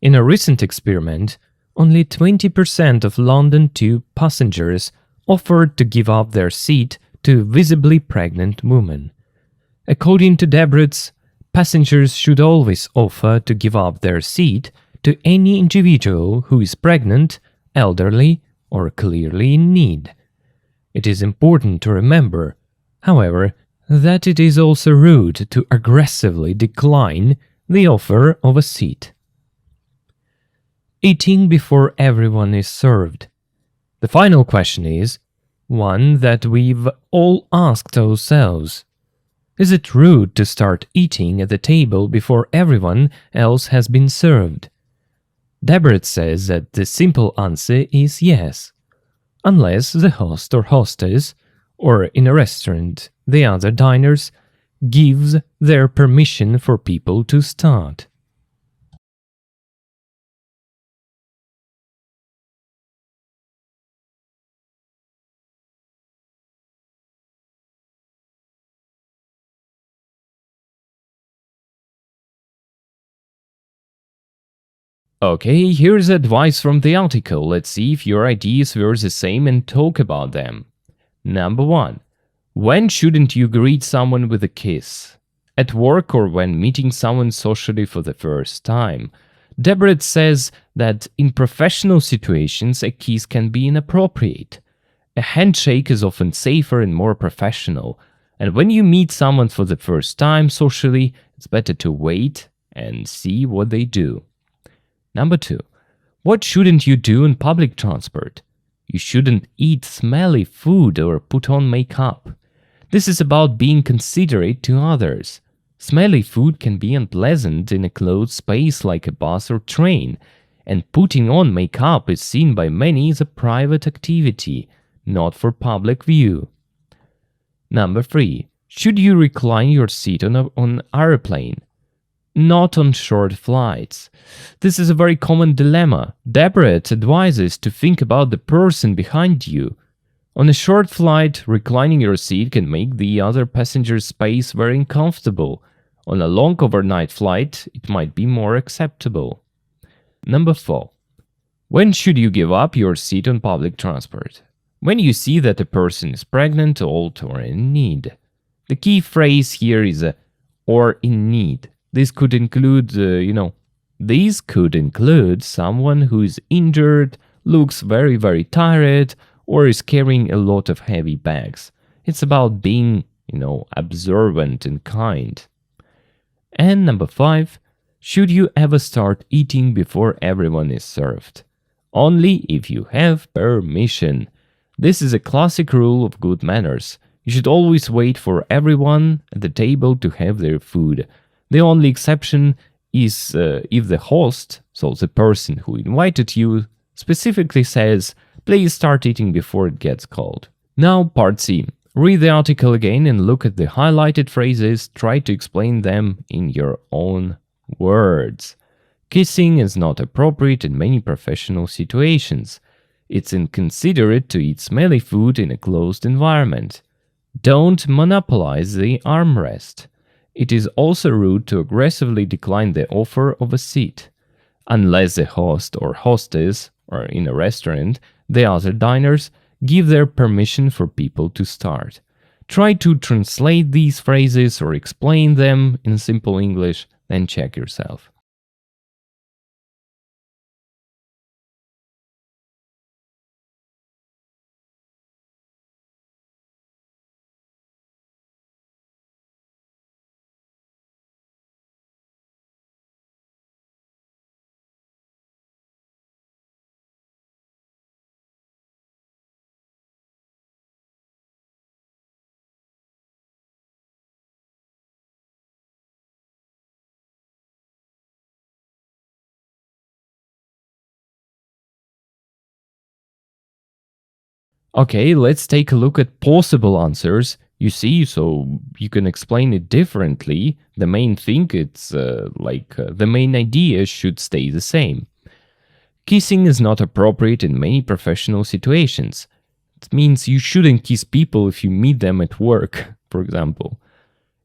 In a recent experiment, only 20% of London Tube passengers offered to give up their seat to visibly pregnant women. According to Debrett's, passengers should always offer to give up their seat to any individual who is pregnant, elderly, or clearly in need. It is important to remember, however, that it is also rude to aggressively decline the offer of a seat. Eating before everyone is served. The final question is one that we've all asked ourselves. Is it rude to start eating at the table before everyone else has been served? Debrett says that the simple answer is yes, unless the host or hostess, or in a restaurant, the other diners, gives their permission for people to start. Okay, here's advice from the article. Let's see if your ideas were the same and talk about them. Number 1. When shouldn't you greet someone with a kiss? At work or when meeting someone socially for the first time? Debrett says that in professional situations a kiss can be inappropriate. A handshake is often safer and more professional, and when you meet someone for the first time socially, it's better to wait and see what they do. Number 2. What shouldn't you do in public transport? You shouldn't eat smelly food or put on makeup. This is about being considerate to others. Smelly food can be unpleasant in a closed space like a bus or train, and putting on makeup is seen by many as a private activity, not for public view. Number 3. Should you recline your seat on an airplane? Not on short flights. This is a very common dilemma. Debrett advises to think about the person behind you. On a short flight, reclining your seat can make the other passenger's space very uncomfortable. On a long overnight flight, it might be more acceptable. Number 4. When should you give up your seat on public transport? When you see that a person is pregnant, old, or in need. The key phrase here is or in need. This could include, someone who is injured, looks very, very tired, or is carrying a lot of heavy bags. It's about being, observant and kind. And number 5, should you ever start eating before everyone is served? Only if you have permission. This is a classic rule of good manners. You should always wait for everyone at the table to have their food. The only exception is if the host, so the person who invited you, specifically says, please start eating before it gets cold. Now, part C. Read the article again and look at the highlighted phrases. Try to explain them in your own words. Kissing is not appropriate in many professional situations. It's inconsiderate to eat smelly food in a closed environment. Don't monopolize the armrest. It is also rude to aggressively decline the offer of a seat. Unless the host or hostess, or in a restaurant, the other diners, give their permission for people to start. Try to translate these phrases or explain them in simple English, then check yourself. Okay, let's take a look at possible answers. You see, so you can explain it differently. The main thing, the main idea should stay the same. Kissing is not appropriate in many professional situations. It means you shouldn't kiss people if you meet them at work, for example.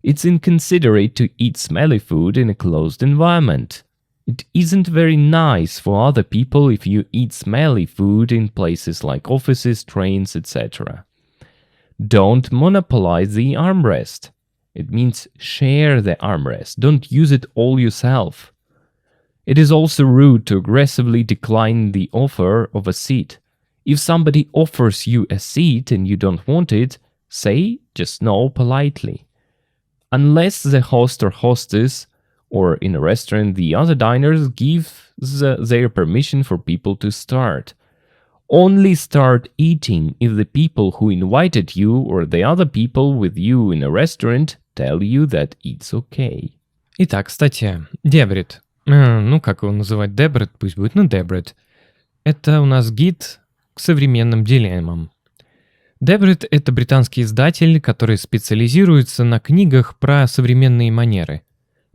It's inconsiderate to eat smelly food in a closed environment. It isn't very nice for other people if you eat smelly food in places like offices, trains, etc. Don't monopolize the armrest. It means share the armrest. Don't use it all yourself. It is also rude to aggressively decline the offer of a seat. If somebody offers you a seat and you don't want it, say just no politely. Unless the host or hostess, or in a restaurant, the other diners give their permission for people to start. Only start eating if the people who invited you or the other people with you in a restaurant tell you that it's okay. Итак, кстати, дебрит. Как его называть? Дебрит пусть будет. Дебрит. Это у нас гид к современным дилеммам. Дебрит — это британский издатель, который специализируется на книгах про современные манеры.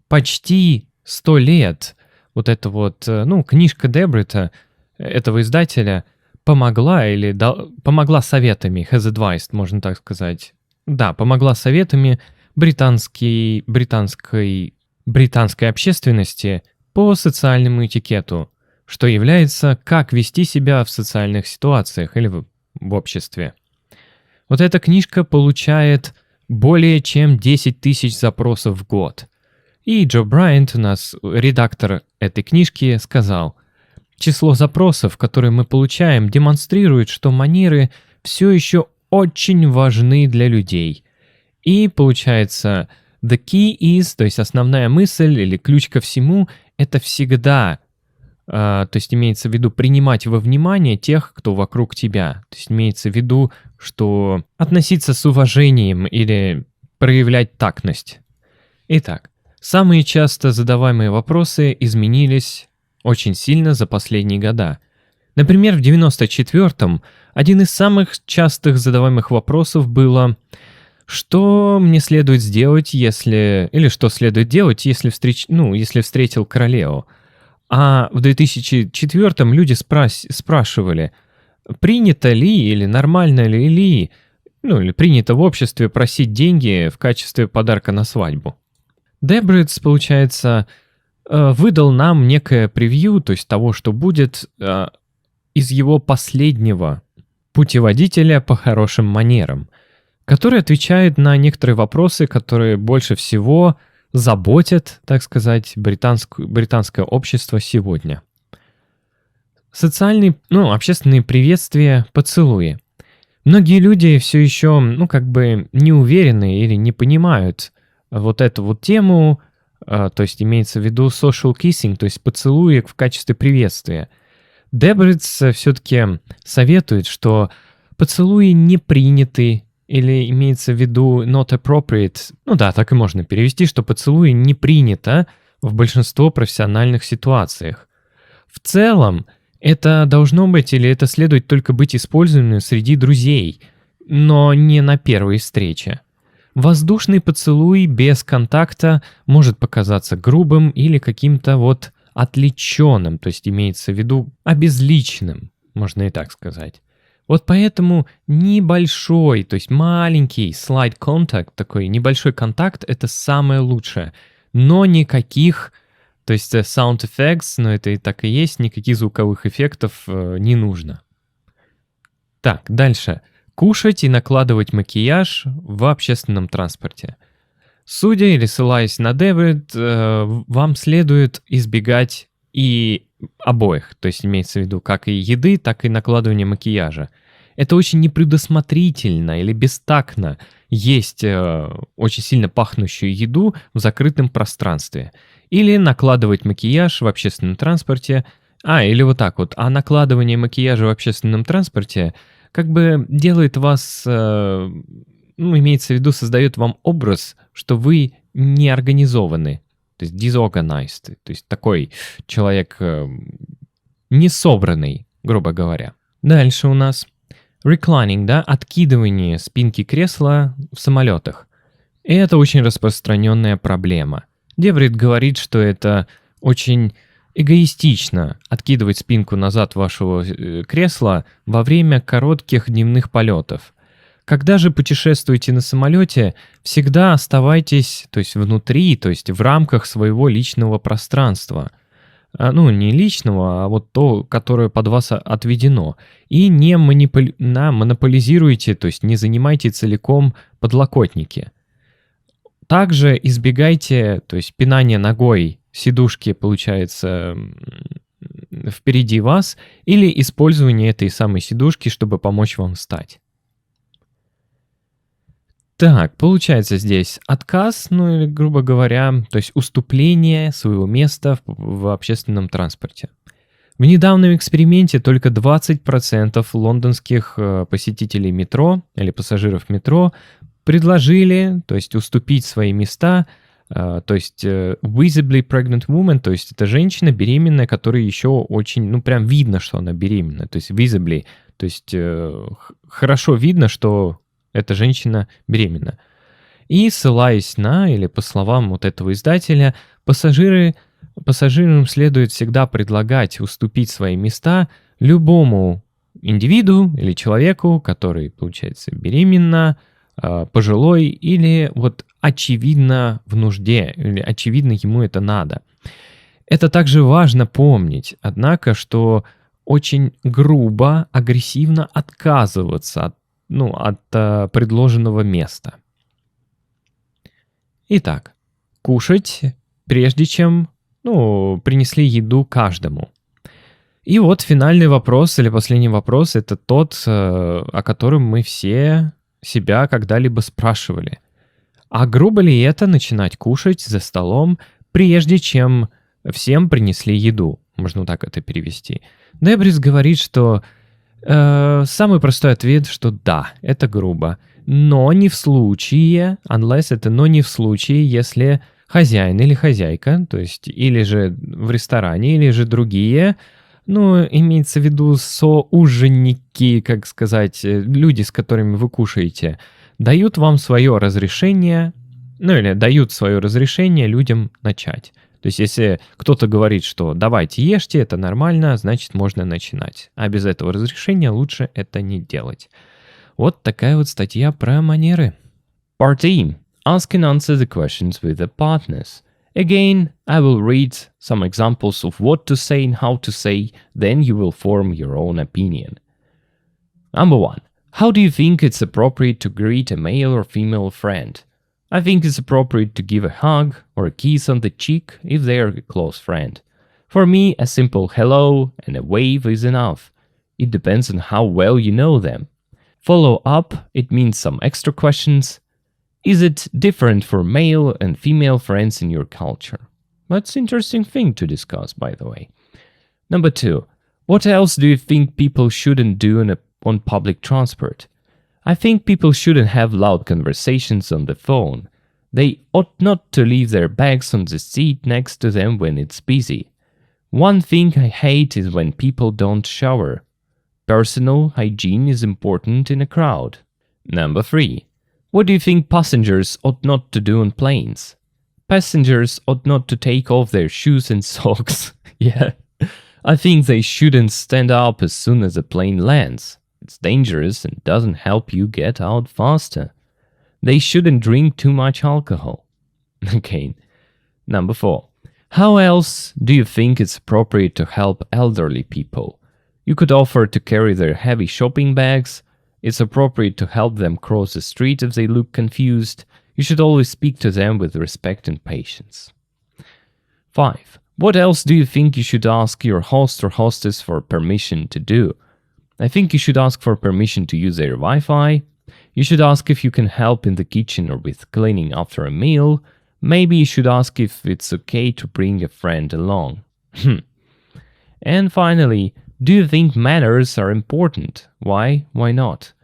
Почти 100 лет вот эта книжка Дебрита, этого издателя, помогла советами, has advised, можно так сказать. Да, помогла советами британской общественности по социальному этикету, что является как вести себя в социальных ситуациях или в обществе. Вот эта книжка получает более чем 10 тысяч запросов в год. И Джо Брайант, у нас редактор этой книжки, сказал: число запросов, которые мы получаем, демонстрирует, что манеры все еще очень важны для людей. И получается, the key is, то есть основная мысль или ключ ко всему, это всегда, то есть имеется в виду принимать во внимание тех, кто вокруг тебя. То есть имеется в виду, что относиться с уважением или проявлять тактность. Итак, самые часто задаваемые вопросы изменились очень сильно за последние года. Например, в 1994-м один из самых частых задаваемых вопросов было: что мне следует сделать, если встретил королеву? А в 2004-м люди спрашивали, принято ли или нормально ли, или принято в обществе просить деньги в качестве подарка на свадьбу. Дебритс, получается, выдал нам некое превью, то есть того, что будет, из его последнего путеводителя по хорошим манерам, который отвечает на некоторые вопросы, которые больше всего заботят, так сказать, британское общество сегодня. Общественные приветствия, поцелуи. Многие люди все еще, не уверены или не понимают вот эту вот тему, то есть имеется в виду social kissing, то есть поцелуи в качестве приветствия. Дебритс все-таки советует, что поцелуи не приняты, или имеется в виду not appropriate. Так и можно перевести, что поцелуи не принято в большинство профессиональных ситуациях. В целом, это должно быть или это следует только быть использованным среди друзей, но не на первой встрече. Воздушный поцелуй без контакта может показаться грубым или каким-то отвлеченным, то есть имеется в виду обезличенным, можно и так сказать. Вот поэтому небольшой, то есть маленький slide contact, такой небольшой контакт, это самое лучшее. Но никаких, то есть sound effects, но это и так и есть, никаких звуковых эффектов не нужно. Так, дальше. Кушать и накладывать макияж в общественном транспорте. Судя или ссылаясь на Дэвид, вам следует избегать и обоих, то есть имеется в виду как и еды, так и накладывания макияжа. Это очень непредусмотрительно или бестактно есть очень сильно пахнущую еду в закрытом пространстве. Или накладывать макияж в общественном транспорте. Или вот так вот. А накладывание макияжа в общественном транспорте как бы делает вас, имеется в виду, создает вам образ, что вы не организованы. То есть disorganized, то есть такой человек несобранный, грубо говоря. Дальше у нас reclining, да, откидывание спинки кресла в самолетах. И это очень распространенная проблема. Деврит говорит, что это очень эгоистично откидывать спинку назад вашего кресла во время коротких дневных полетов. Когда же путешествуете на самолете, всегда оставайтесь, то есть внутри, то есть в рамках своего личного пространства. Не личного, а вот то, которое под вас отведено. И не монополизируйте, то есть не занимайте целиком подлокотники. Также избегайте, то есть пинания ногой сидушки, получается, впереди вас, или использование этой самой сидушки, чтобы помочь вам встать. Так, получается здесь отказ, или, грубо говоря, то есть уступление своего места в общественном транспорте. В недавнем эксперименте только 20% лондонских посетителей метро или пассажиров метро предложили, то есть уступить свои места, то есть visibly pregnant woman, то есть это женщина беременная, которая еще очень, прям видно, что она беременна, то есть visibly, то есть хорошо видно, что эта женщина беременна. И ссылаясь на, или по словам вот этого издателя, пассажирам следует всегда предлагать уступить свои места любому индивиду или человеку, который, получается, беременна, пожилой или вот очевидно в нужде, или очевидно ему это надо. Это также важно помнить, однако, что очень грубо, агрессивно отказываться от предложенного места. Итак, кушать, прежде чем принесли еду каждому. И вот финальный вопрос или последний вопрос, это тот, о котором мы все себя когда-либо спрашивали. А грубо ли это начинать кушать за столом, прежде чем всем принесли еду? Можно так это перевести. Дебрис говорит, что самый простой ответ, что да, это грубо. Но не в случае, но не в случае, если хозяин или хозяйка, то есть или же в ресторане, или же другие, имеется в виду соуженики, как сказать, люди, с которыми вы кушаете, дают вам свое разрешение, или дают свое разрешение людям начать. То есть, если кто-то говорит, что давайте ешьте, это нормально, значит, можно начинать. А без этого разрешения лучше это не делать. Вот такая вот статья про манеры. Part E. Ask and answer the questions with the partners. Again, I will read some examples of what to say and how to say, then you will form your own opinion. Number 1. How do you think it's appropriate to greet a male or female friend? I think it's appropriate to give a hug or a kiss on the cheek if they are a close friend. For me, a simple hello and a wave is enough. It depends on how well you know them. Follow up, it means some extra questions. Is it different for male and female friends in your culture? That's an interesting thing to discuss, by the way. Number 2. What else do you think people shouldn't do on public transport? I think people shouldn't have loud conversations on the phone. They ought not to leave their bags on the seat next to them when it's busy. One thing I hate is when people don't shower. Personal hygiene is important in a crowd. Number 3. What do you think passengers ought not to do on planes? Passengers ought not to take off their shoes and socks. Yeah. I think they shouldn't stand up as soon as a plane lands. It's dangerous and doesn't help you get out faster. They shouldn't drink too much alcohol. Okay. Number 4. How else do you think it's appropriate to help elderly people? You could offer to carry their heavy shopping bags. It's appropriate to help them cross the street if they look confused. You should always speak to them with respect and patience. 5. What else do you think you should ask your host or hostess for permission to do? I think you should ask for permission to use their Wi-Fi. You should ask if you can help in the kitchen or with cleaning after a meal. Maybe you should ask if it's okay to bring a friend along. And finally, do you think manners are important? Why? Why not?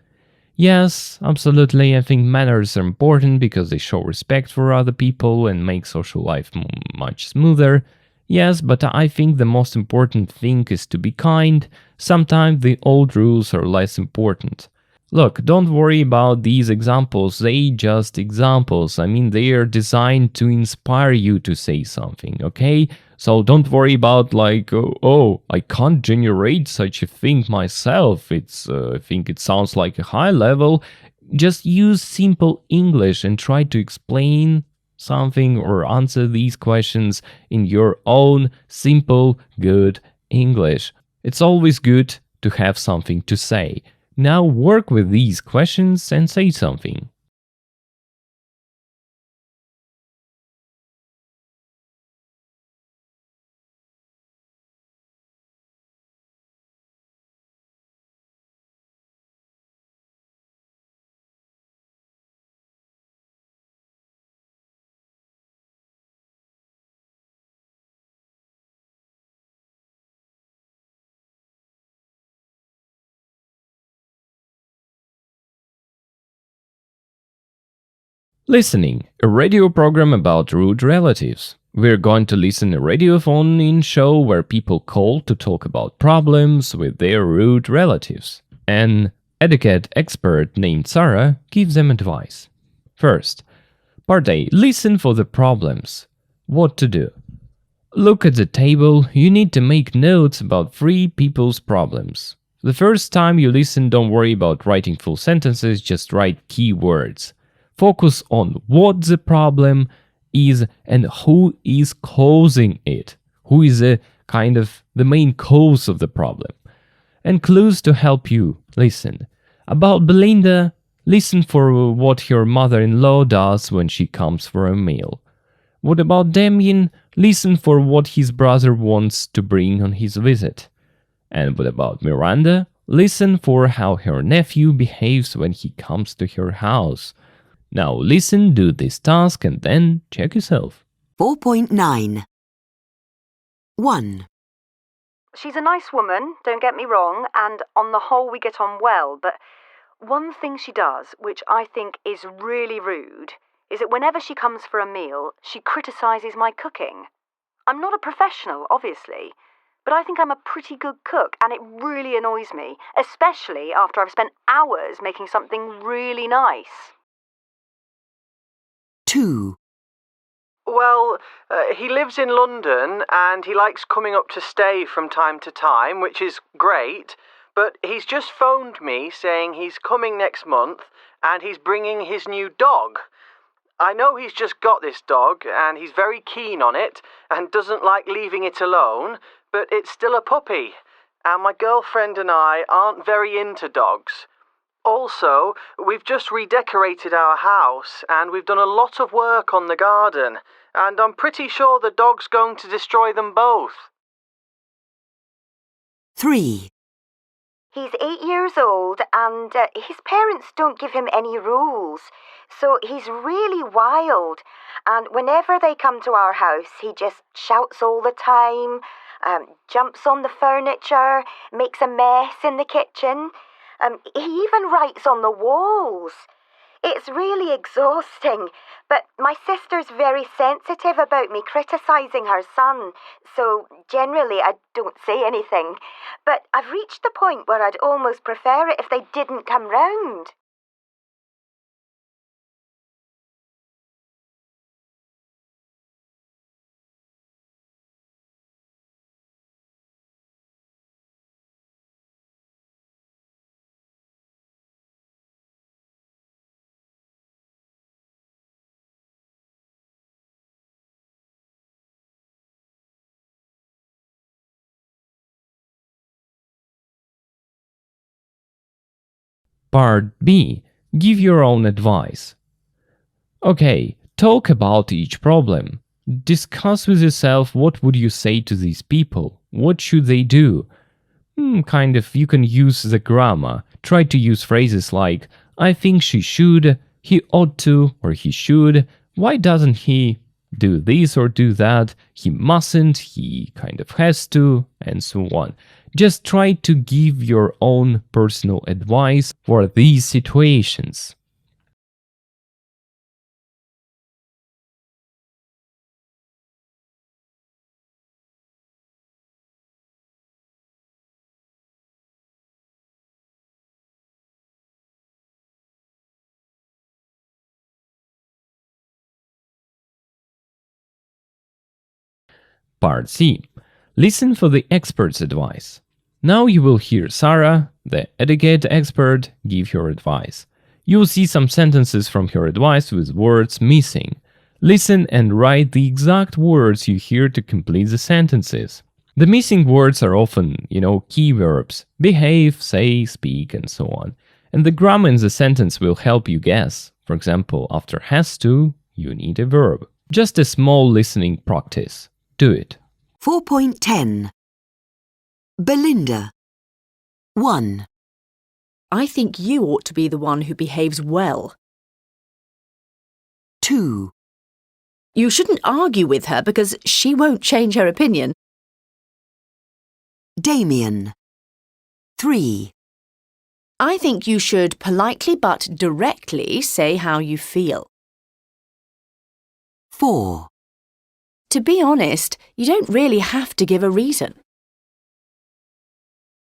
Yes, absolutely. I think manners are important because they show respect for other people and make social life much smoother. Yes, but I think the most important thing is to be kind. Sometimes the old rules are less important. Look, don't worry about these examples, they just examples. I mean, they are designed to inspire you to say something, okay? So don't worry about like, oh, I can't generate such a thing myself. I think it sounds like a high level. Just use simple English and try to explain something or answer these questions in your own simple, good English. It's always good to have something to say. Now work with these questions and say something. Listening, a radio program about rude relatives. We're going to listen a radiophone-in show where people call to talk about problems with their rude relatives. An etiquette expert named Sarah gives them advice. First, Part A. Listen for the problems. What to do? Look at the table. You need to make notes about 3 people's problems. The first time you listen, don't worry about writing full sentences, just write key words. Focus on what the problem is and who is causing it. Who is the main cause of the problem. And clues to help you listen. About Belinda, listen for what her mother-in-law does when she comes for a meal. What about Damien? Listen for what his brother wants to bring on his visit. And what about Miranda? Listen for how her nephew behaves when he comes to her house. Now listen, do this task, and then check yourself. 4.9 1. She's a nice woman, don't get me wrong, and on the whole we get on well, but one thing she does, which I think is really rude, is that whenever she comes for a meal, she criticises my cooking. I'm not a professional, obviously, but I think I'm a pretty good cook, and it really annoys me, especially after I've spent hours making something really nice. 2. Well, he lives in London and he likes coming up to stay from time to time, which is great, but he's just phoned me saying he's coming next month and he's bringing his new dog. I know he's just got this dog and he's very keen on it and doesn't like leaving it alone, but it's still a puppy, and my girlfriend and I aren't very into dogs. Also, we've just redecorated our house and we've done a lot of work on the garden, and I'm pretty sure the dog's going to destroy them both. 3. He's 8 years old and his parents don't give him any rules, so he's really wild, and whenever they come to our house he just shouts all the time, jumps on the furniture, makes a mess in the kitchen. He even writes on the walls. It's really exhausting, but my sister's very sensitive about me criticising her son, so generally I don't say anything. But I've reached the point where I'd almost prefer it if they didn't come round. Part B. Give your own advice. Okay, talk about each problem. Discuss with yourself what would you say to these people. What should they do? You can use the grammar. Try to use phrases like I think she should, he ought to, or he should. Why doesn't he do this or do that? He mustn't, he has to, and so on. Just try to give your own personal advice for these situations. Part C. Listen for the expert's advice. Now you will hear Sarah, the etiquette expert, give her advice. You will see some sentences from her advice with words missing. Listen and write the exact words you hear to complete the sentences. The missing words are often, key verbs. Behave, say, speak, and so on. And the grammar in the sentence will help you guess. For example, after has to, you need a verb. Just a small listening practice. Do it. 4.10. Belinda. 1. I think you ought to be the one who behaves well. 2. You shouldn't argue with her because she won't change her opinion. Damien. 3. I think you should politely but directly say how you feel. 4. To be honest, you don't really have to give a reason.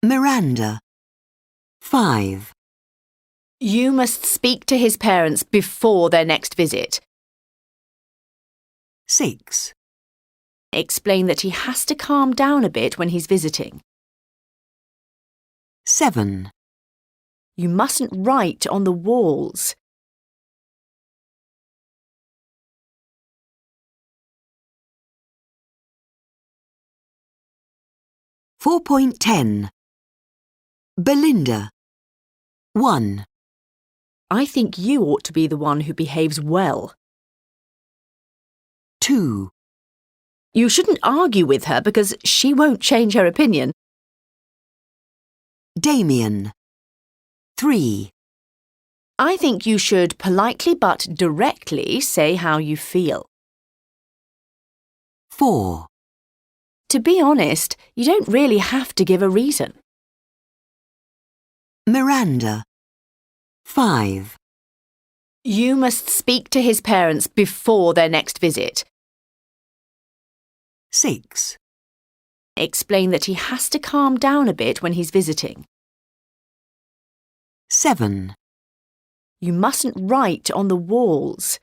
Miranda. 5. You must speak to his parents before their next visit. 6. Explain that he has to calm down a bit when he's visiting. 7. You mustn't write on the walls. 4.10. Belinda. 1. I think you ought to be the one who behaves well. 2. You shouldn't argue with her because she won't change her opinion. Damien. 3. I think you should politely but directly say how you feel. 4. To be honest, you don't really have to give a reason. Miranda. 5. You must speak to his parents before their next visit. 6. Explain that he has to calm down a bit when he's visiting. 7. You mustn't write on the walls.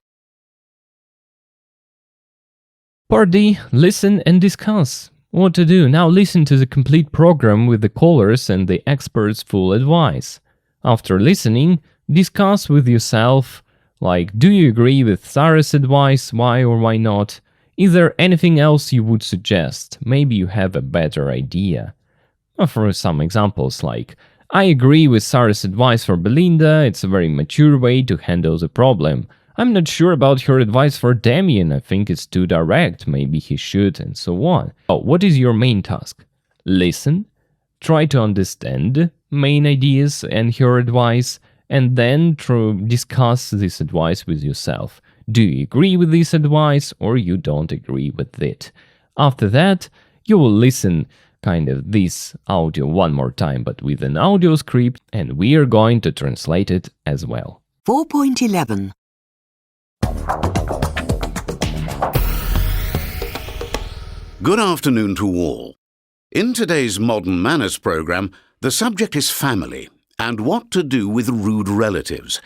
Part D. Listen and discuss. What to do? Now listen to the complete program with the callers and the experts' full advice. After listening, discuss with yourself, do you agree with Sarah's advice? Why or why not? Is there anything else you would suggest? Maybe you have a better idea. For some examples, I agree with Sarah's advice for Belinda. It's a very mature way to handle the problem. I'm not sure about her advice for Damien. I think it's too direct. Maybe he should, and so on. What is your main task? Listen, try to understand main ideas and her advice, and then discuss this advice with yourself. Do you agree with this advice or you don't agree with it? After that, you will listen this audio one more time, but with an audio script, and we are going to translate it as well. 4.11. Good afternoon to all. In today's Modern Manners program, the subject is family and what to do with rude relatives.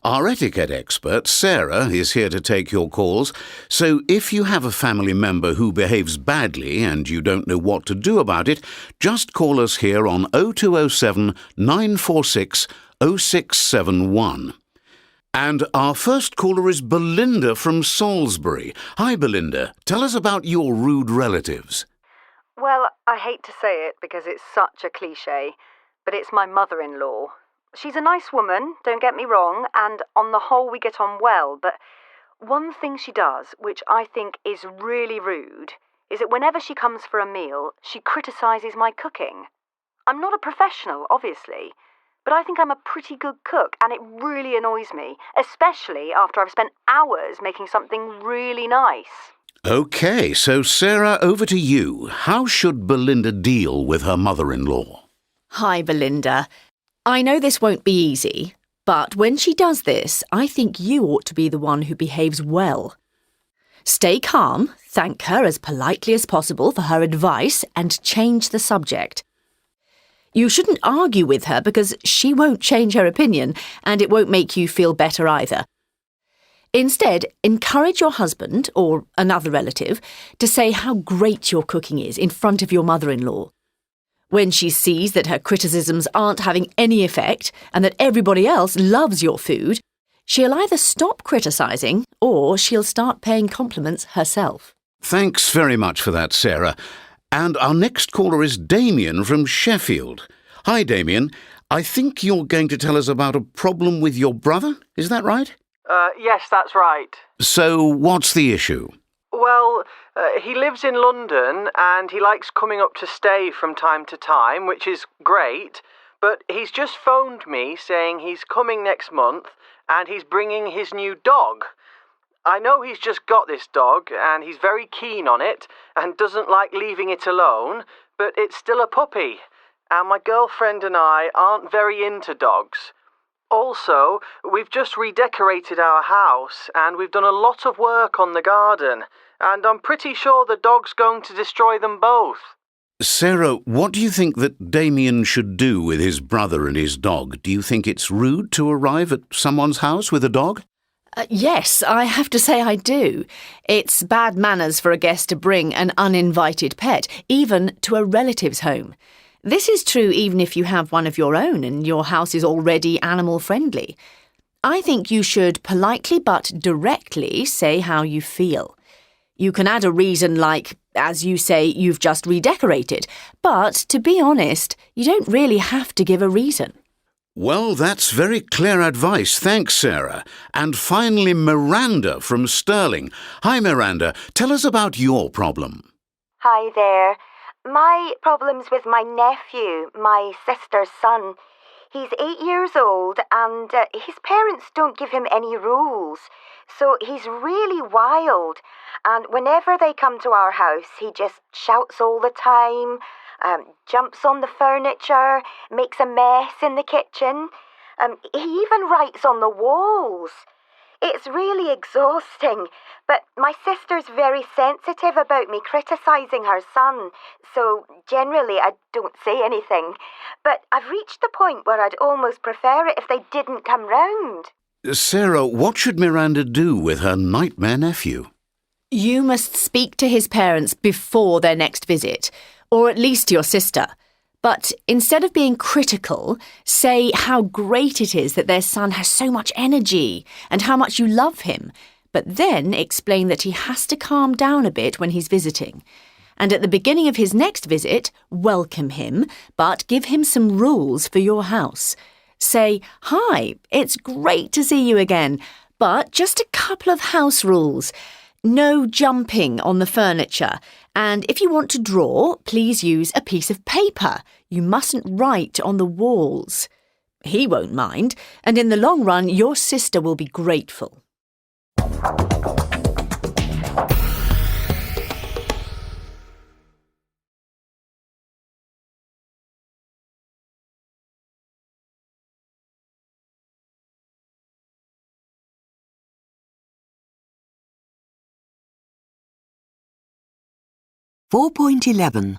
Our etiquette expert, Sarah, is here to take your calls, so if you have a family member who behaves badly and you don't know what to do about it, just call us here on 0207 946 0671. And our first caller is Belinda from Salisbury. Hi, Belinda. Tell us about your rude relatives. Well, I hate to say it because it's such a cliché, but it's my mother-in-law. She's a nice woman, don't get me wrong, and on the whole we get on well, but one thing she does, which I think is really rude, is that whenever she comes for a meal, she criticises my cooking. I'm not a professional, obviously, but I think I'm a pretty good cook, and it really annoys me, especially after I've spent hours making something really nice. OK, so Sarah, over to you. How should Belinda deal with her mother-in-law? Hi, Belinda. I know this won't be easy, but when she does this, I think you ought to be the one who behaves well. Stay calm, thank her as politely as possible for her advice, and change the subject. You shouldn't argue with her because she won't change her opinion, and it won't make you feel better either. Instead, encourage your husband, or another relative, to say how great your cooking is in front of your mother-in-law. When she sees that her criticisms aren't having any effect and that everybody else loves your food, she'll either stop criticising or she'll start paying compliments herself. Thanks very much for that, Sarah. And our next caller is Damien from Sheffield. Hi, Damien. I think you're going to tell us about a problem with your brother, is that right? Yes, that's right. So, what's the issue? Well, he lives in London and he likes coming up to stay from time to time, which is great, but he's just phoned me saying he's coming next month and he's bringing his new dog. I know he's just got this dog and he's very keen on it and doesn't like leaving it alone, but it's still a puppy, and my girlfriend and I aren't very into dogs. Also, we've just redecorated our house and we've done a lot of work on the garden, and I'm pretty sure the dog's going to destroy them both. Sarah, what do you think that Damien should do with his brother and his dog? Do you think it's rude to arrive at someone's house with a dog? Yes, I have to say I do. It's bad manners for a guest to bring an uninvited pet, even to a relative's home. This is true even if you have one of your own and your house is already animal-friendly. I think you should politely but directly say how you feel. You can add a reason like, as you say, you've just redecorated, but to be honest, you don't really have to give a reason. Well, that's very clear advice. Thanks, Sarah. And finally, Miranda from Stirling. Hi, Miranda. Tell us about your problem. Hi there. My problem's with my nephew, my sister's son. He's 8 years old and his parents don't give him any rules. So he's really wild. And whenever they come to our house, he just shouts all the time, jumps on the furniture, makes a mess in the kitchen. He even writes on the walls. It's really exhausting, but my sister's very sensitive about me criticising her son, so generally I don't say anything. But I've reached the point where I'd almost prefer it if they didn't come round. Sarah, what should Miranda do with her nightmare nephew? You must speak to his parents before their next visit, or at least your sister. But instead of being critical, say how great it is that their son has so much energy and how much you love him, but then explain that he has to calm down a bit when he's visiting. And at the beginning of his next visit, welcome him, but give him some rules for your house. Say, "Hi, it's great to see you again, but just a couple of house rules. No jumping on the furniture. And if you want to draw, please use a piece of paper. You mustn't write on the walls." He won't mind, and in the long run, your sister will be grateful. .11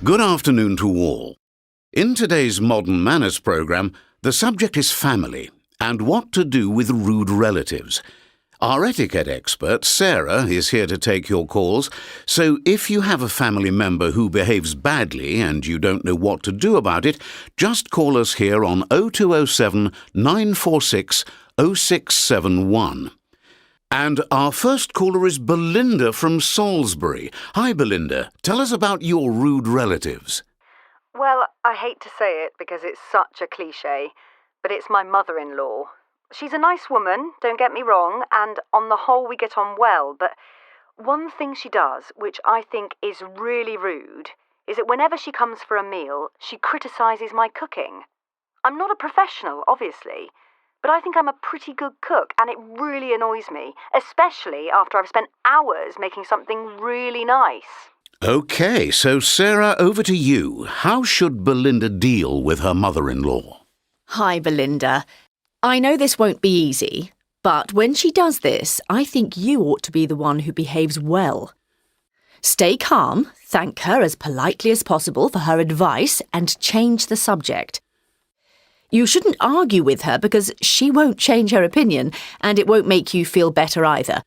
Good afternoon to all. In today's Modern Manners program, the subject is family and what to do with rude relatives. Our etiquette expert, Sarah, is here to take your calls, so if you have a family member who behaves badly and you don't know what to do about it, just call us here on 0207 946 0671. And our first caller is Belinda from Salisbury. Hi, Belinda. Tell us about your rude relatives. Well, I hate to say it because it's such a cliché, but it's my mother-in-law. She's a nice woman, don't get me wrong, and on the whole we get on well, but one thing she does, which I think is really rude, is that whenever she comes for a meal, she criticises my cooking. I'm not a professional, obviously, but I think I'm a pretty good cook, and it really annoys me, especially after I've spent hours making something really nice. OK, so Sarah, over to you. How should Belinda deal with her mother-in-law? Hi, Belinda. I know this won't be easy, but when she does this, I think you ought to be the one who behaves well. Stay calm, thank her as politely as possible for her advice, and change the subject. You shouldn't argue with her because she won't change her opinion, and it won't make you feel better either.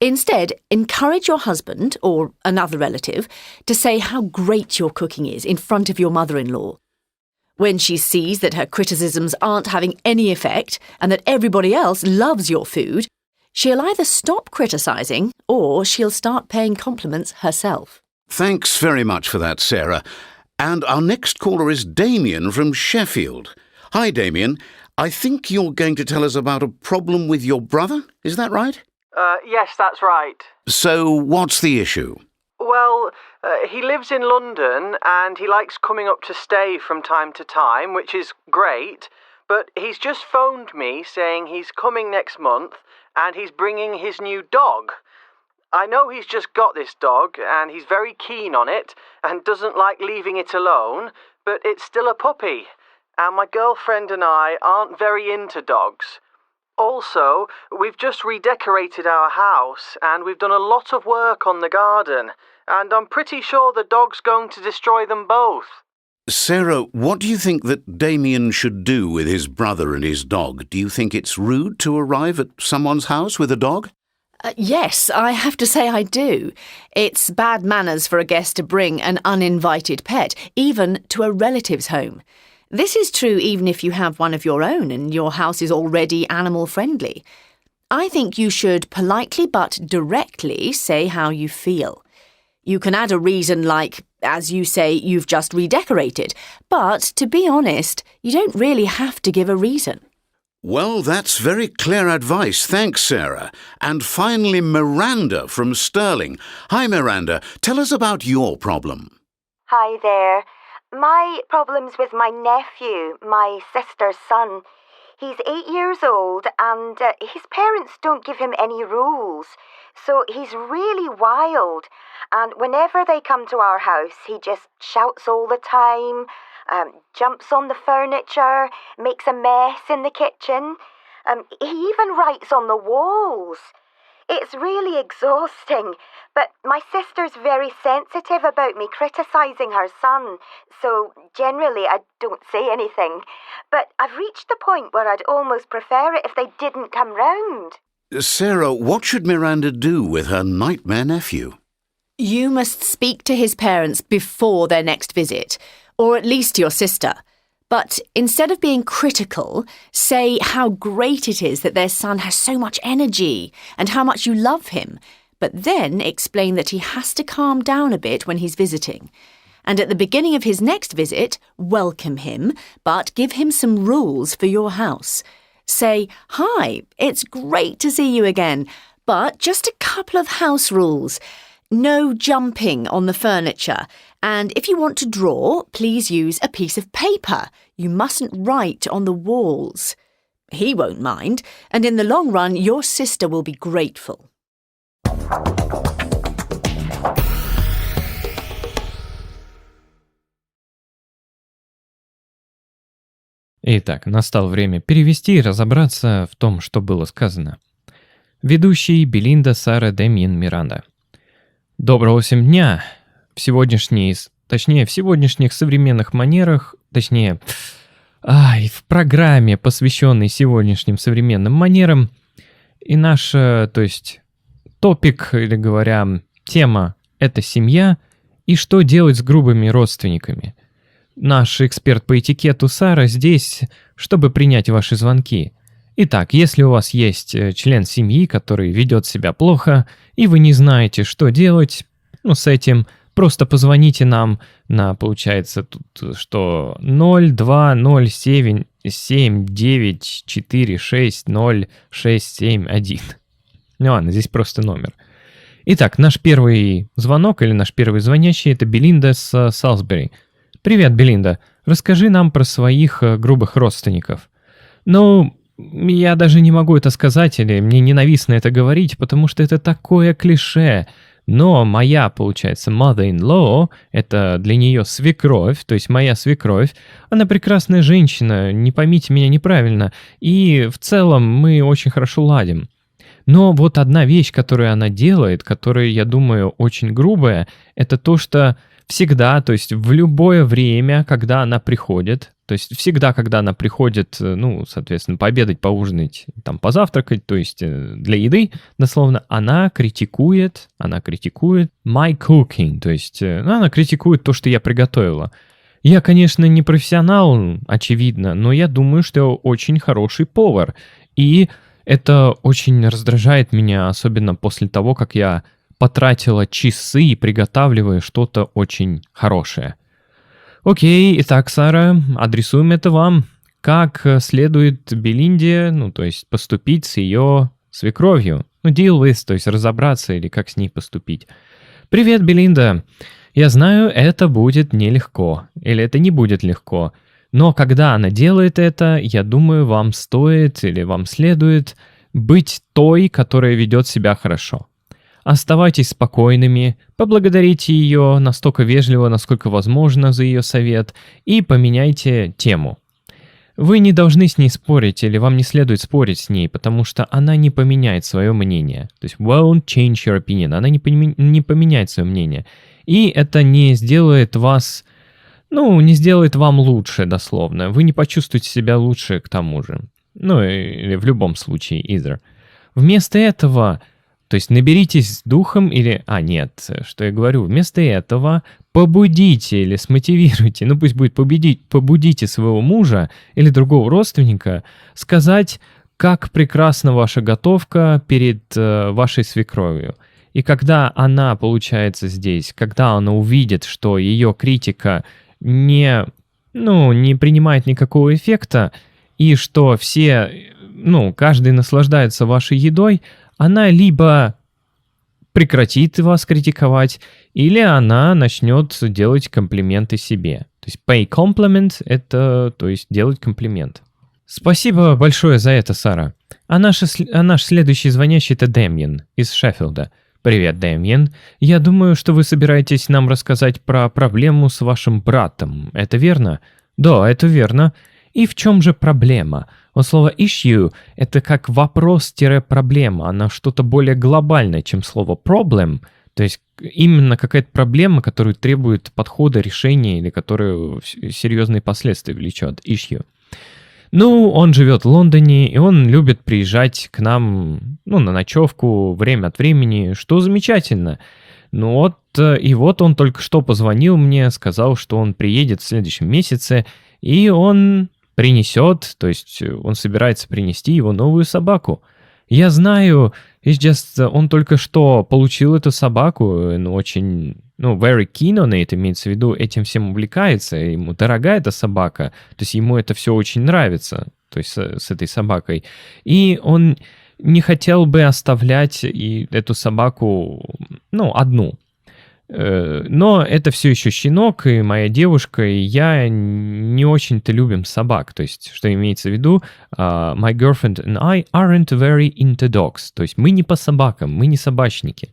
Instead, encourage your husband, or another relative, to say how great your cooking is in front of your mother-in-law. When she sees that her criticisms aren't having any effect and that everybody else loves your food, she'll either stop criticising or she'll start paying compliments herself. Thanks very much for that, Sarah. And our next caller is Damien from Sheffield. Hi, Damien. I think you're going to tell us about a problem with your brother, is that right? Yes, that's right. So, what's the issue? Well, he lives in London and he likes coming up to stay from time to time, which is great, but he's just phoned me saying he's coming next month and he's bringing his new dog. I know he's just got this dog and he's very keen on it and doesn't like leaving it alone, but it's still a puppy, and my girlfriend and I aren't very into dogs. Also, we've just redecorated our house and we've done a lot of work on the garden, and I'm pretty sure the dog's going to destroy them both. Sarah, what do you think that Damien should do with his brother and his dog? Do you think it's rude to arrive at someone's house with a dog? Yes, I have to say I do. It's bad manners for a guest to bring an uninvited pet, even to a relative's home. This is true even if you have one of your own and your house is already animal-friendly. I think you should politely but directly say how you feel. You can add a reason like, as you say, you've just redecorated, but to be honest, you don't really have to give a reason. Well, that's very clear advice. Thanks, Sarah. And finally, Miranda from Stirling. Hi, Miranda. Tell us about your problem. Hi there. My problem's with my nephew, my sister's son. He's 8 years old and his parents don't give him any rules. So he's really wild. And whenever they come to our house, he just shouts all the time, jumps on the furniture, makes a mess in the kitchen. He even writes on the walls. It's really exhausting, but my sister's very sensitive about me criticising her son, so generally I don't say anything. But I've reached the point where I'd almost prefer it if they didn't come round. Sarah, what should Miranda do with her nightmare nephew? You must speak to his parents before their next visit, or at least your sister. But instead of being critical, say how great it is that their son has so much energy and how much you love him, but then explain that he has to calm down a bit when he's visiting. And at the beginning of his next visit, welcome him, but give him some rules for your house. Say, hi, it's great to see you again, but just a couple of house rules. No jumping on the furniture, and if you want to draw, please use a piece of paper. You mustn't write on the walls. He won't mind, and in the long run, your sister will be grateful. Итак, настало время перевести и разобраться в том, что было сказано. Ведущий Белинда, Сара, Демьян, Миранда. Доброго всем дня! В сегодняшних современных манерах, в программе, посвященной сегодняшним современным манерам, и наш, топик, или говоря, тема – это семья и что делать с грубыми родственниками. Наш эксперт по этикету Сара здесь, чтобы принять ваши звонки. Итак, если у вас есть член семьи, который ведет себя плохо, и вы не знаете, что делать, с этим, просто позвоните нам на, получается, тут что 0207946067 Ну ладно, здесь просто номер. Итак, наш первый звонок или наш первый звонящий — это Белинда с Салсбери. Привет, Белинда. Расскажи нам про своих грубых родственников. Я даже не могу это сказать, или мне ненавистно это говорить, потому что это такое клише. Но моя, получается, mother-in-law, это для нее свекровь, то есть моя свекровь, она прекрасная женщина, не поймите меня неправильно, и в целом мы очень хорошо ладим. Но вот одна вещь, которую она делает, которая, я думаю, очень грубая, это то, что всегда, то есть в любое время, когда она приходит, то есть всегда, когда она приходит, соответственно, пообедать, поужинать, там, позавтракать, то есть для еды, дословно, она критикует my cooking, то есть она критикует то, что я приготовила. Я, конечно, не профессионал, очевидно, но я думаю, что я очень хороший повар, и это очень раздражает меня, особенно после того, как я потратила часы, приготавливая что-то очень хорошее. Окей, итак, Сара, адресуем это вам. Как следует Белинде, то есть поступить с ее свекровью? Deal with, то есть разобраться или как с ней поступить. Привет, Белинда. Я знаю, это будет нелегко, или это не будет легко. Но когда она делает это, я думаю, вам стоит или вам следует быть той, которая ведет себя хорошо. Оставайтесь спокойными, поблагодарите ее настолько вежливо, насколько возможно за ее совет, и поменяйте тему. Вы не должны с ней спорить, или вам не следует спорить с ней, потому что она не поменяет свое мнение. То есть won't change your opinion. Она не поменяет свое мнение. И это не сделает вас... не сделает вам лучше, дословно. Вы не почувствуете себя лучше к тому же. Или в любом случае, either. Вместо этого, то есть наберитесь духом или... что я говорю? Вместо этого побудите или смотивируйте, пусть будет побудите своего мужа или другого родственника сказать, как прекрасна ваша готовка перед вашей свекровью. И когда она, получается, здесь, когда она увидит, что ее критика не принимает никакого эффекта, и что все, каждый наслаждается вашей едой, она либо прекратит вас критиковать, или она начнет делать комплименты себе. То есть pay compliment — это, то есть делать комплимент. Спасибо большое за это, Сара. А наш следующий звонящий — это Дэмьен из Шеффилда. Привет, Дэмьен. Я думаю, что вы собираетесь нам рассказать про проблему с вашим братом. Это верно? Да, это верно. И в чем же проблема? Вот слово issue — это как вопрос-проблема. Она что-то более глобальное, чем слово problem. То есть именно какая-то проблема, которая требует подхода, решения или которая серьезные последствия влечет. Issue. Он живет в Лондоне, и он любит приезжать к нам, на ночевку время от времени, что замечательно. И вот он только что позвонил мне, сказал, что он приедет в следующем месяце, и он принесет, то есть он собирается принести его новую собаку. Я знаю, он только что получил эту собаку, очень, very keen on it, имеется в виду, этим всем увлекается, ему дорогая эта собака, то есть ему это все очень нравится, то есть с этой собакой. И он не хотел бы оставлять эту собаку, одну. Но это все еще щенок, и моя девушка, и я не очень-то любим собак. То есть, что имеется в виду, my girlfriend and I aren't very into dogs. То есть, мы не по собакам, мы не собачники.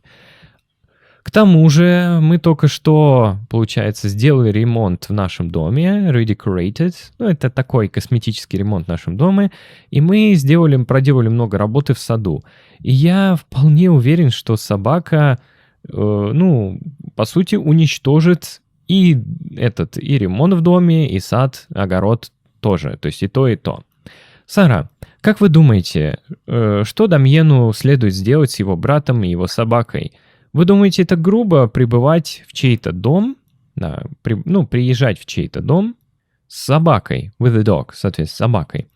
К тому же, мы только что, получается, сделали ремонт в нашем доме, redecorated. Это такой косметический ремонт в нашем доме. И мы проделали много работы в саду. И я вполне уверен, что собака... по сути, уничтожит и ремонт в доме, и сад, огород тоже, то есть и то, и то. Сара, как вы думаете, что Дамьену следует сделать с его братом и его собакой? Вы думаете, это грубо прибывать в чей-то дом, приезжать в чей-то дом с собакой, with a dog, соответственно, с собакой?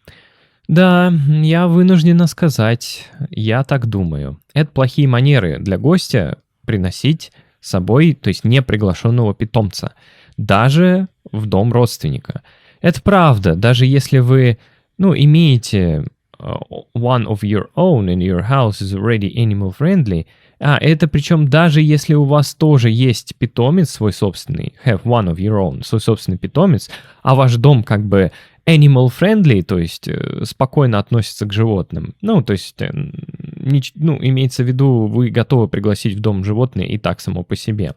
Да, я вынуждена сказать, я так думаю. Это плохие манеры для гостя приносить с собой, то есть неприглашенного питомца, даже в дом родственника. Это правда, даже если вы, имеете one of your own in your house is already animal friendly, это причем даже если у вас тоже есть питомец свой собственный, have one of your own, свой собственный питомец, а ваш дом как бы animal friendly, то есть спокойно относится к животным. То есть, имеется в виду, вы готовы пригласить в дом животное и так само по себе.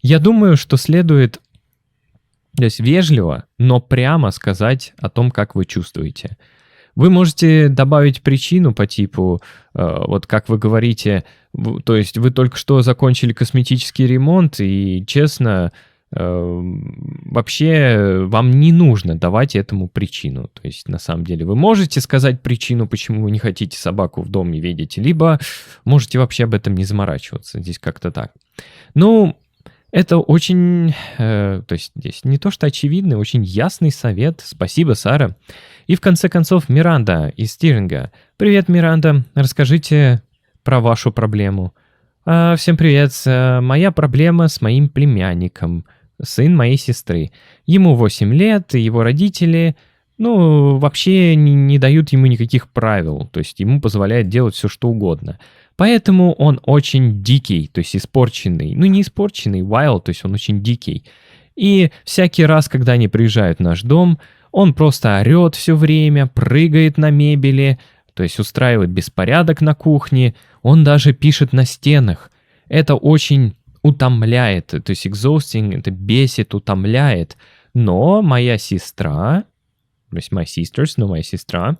Я думаю, что следует, то есть вежливо, но прямо сказать о том, как вы чувствуете. Вы можете добавить причину по типу, вот как вы говорите, то есть вы только что закончили косметический ремонт, и, честно, вообще вам не нужно давать этому причину. То есть, на самом деле, вы можете сказать причину, почему вы не хотите собаку в доме видеть, либо можете вообще об этом не заморачиваться. Здесь как-то так. Это очень, то есть здесь не то что очевидный, очень ясный совет. Спасибо, Сара. И в конце концов, Миранда из Стиринга. Привет, Миранда. Расскажите про вашу проблему. Всем привет. Моя проблема с моим племянником, сын моей сестры. Ему 8 лет, и его родители, вообще не дают ему никаких правил. То есть ему позволяют делать все, что угодно. Поэтому он очень дикий, то есть испорченный. Не испорченный, wild, то есть он очень дикий. И всякий раз, когда они приезжают в наш дом, он просто орет все время, прыгает на мебели, то есть устраивает беспорядок на кухне. Он даже пишет на стенах. Это очень утомляет, то есть exhausting, это бесит, утомляет. Но моя сестра, то есть моя сестра,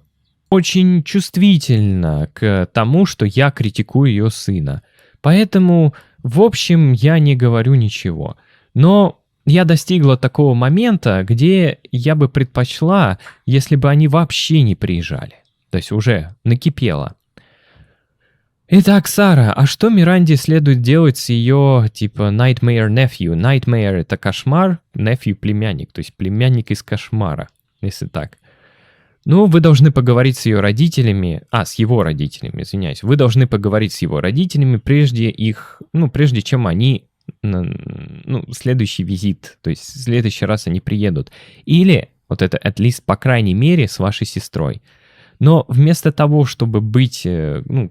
очень чувствительна к тому, что я критикую ее сына. Поэтому, в общем, я не говорю ничего. Но я достигла такого момента, где я бы предпочла, если бы они вообще не приезжали. То есть уже накипело. Итак, Сара, а что Миранде следует делать с ее, nightmare nephew? Nightmare — это кошмар, nephew — племянник, то есть племянник из кошмара, если так. Вы должны поговорить с ее родителями, с его родителями, извиняюсь. Вы должны поговорить с его родителями, прежде чем они, следующий визит, то есть в следующий раз они приедут. Или, вот это at least, по крайней мере, с вашей сестрой. Но вместо того, чтобы быть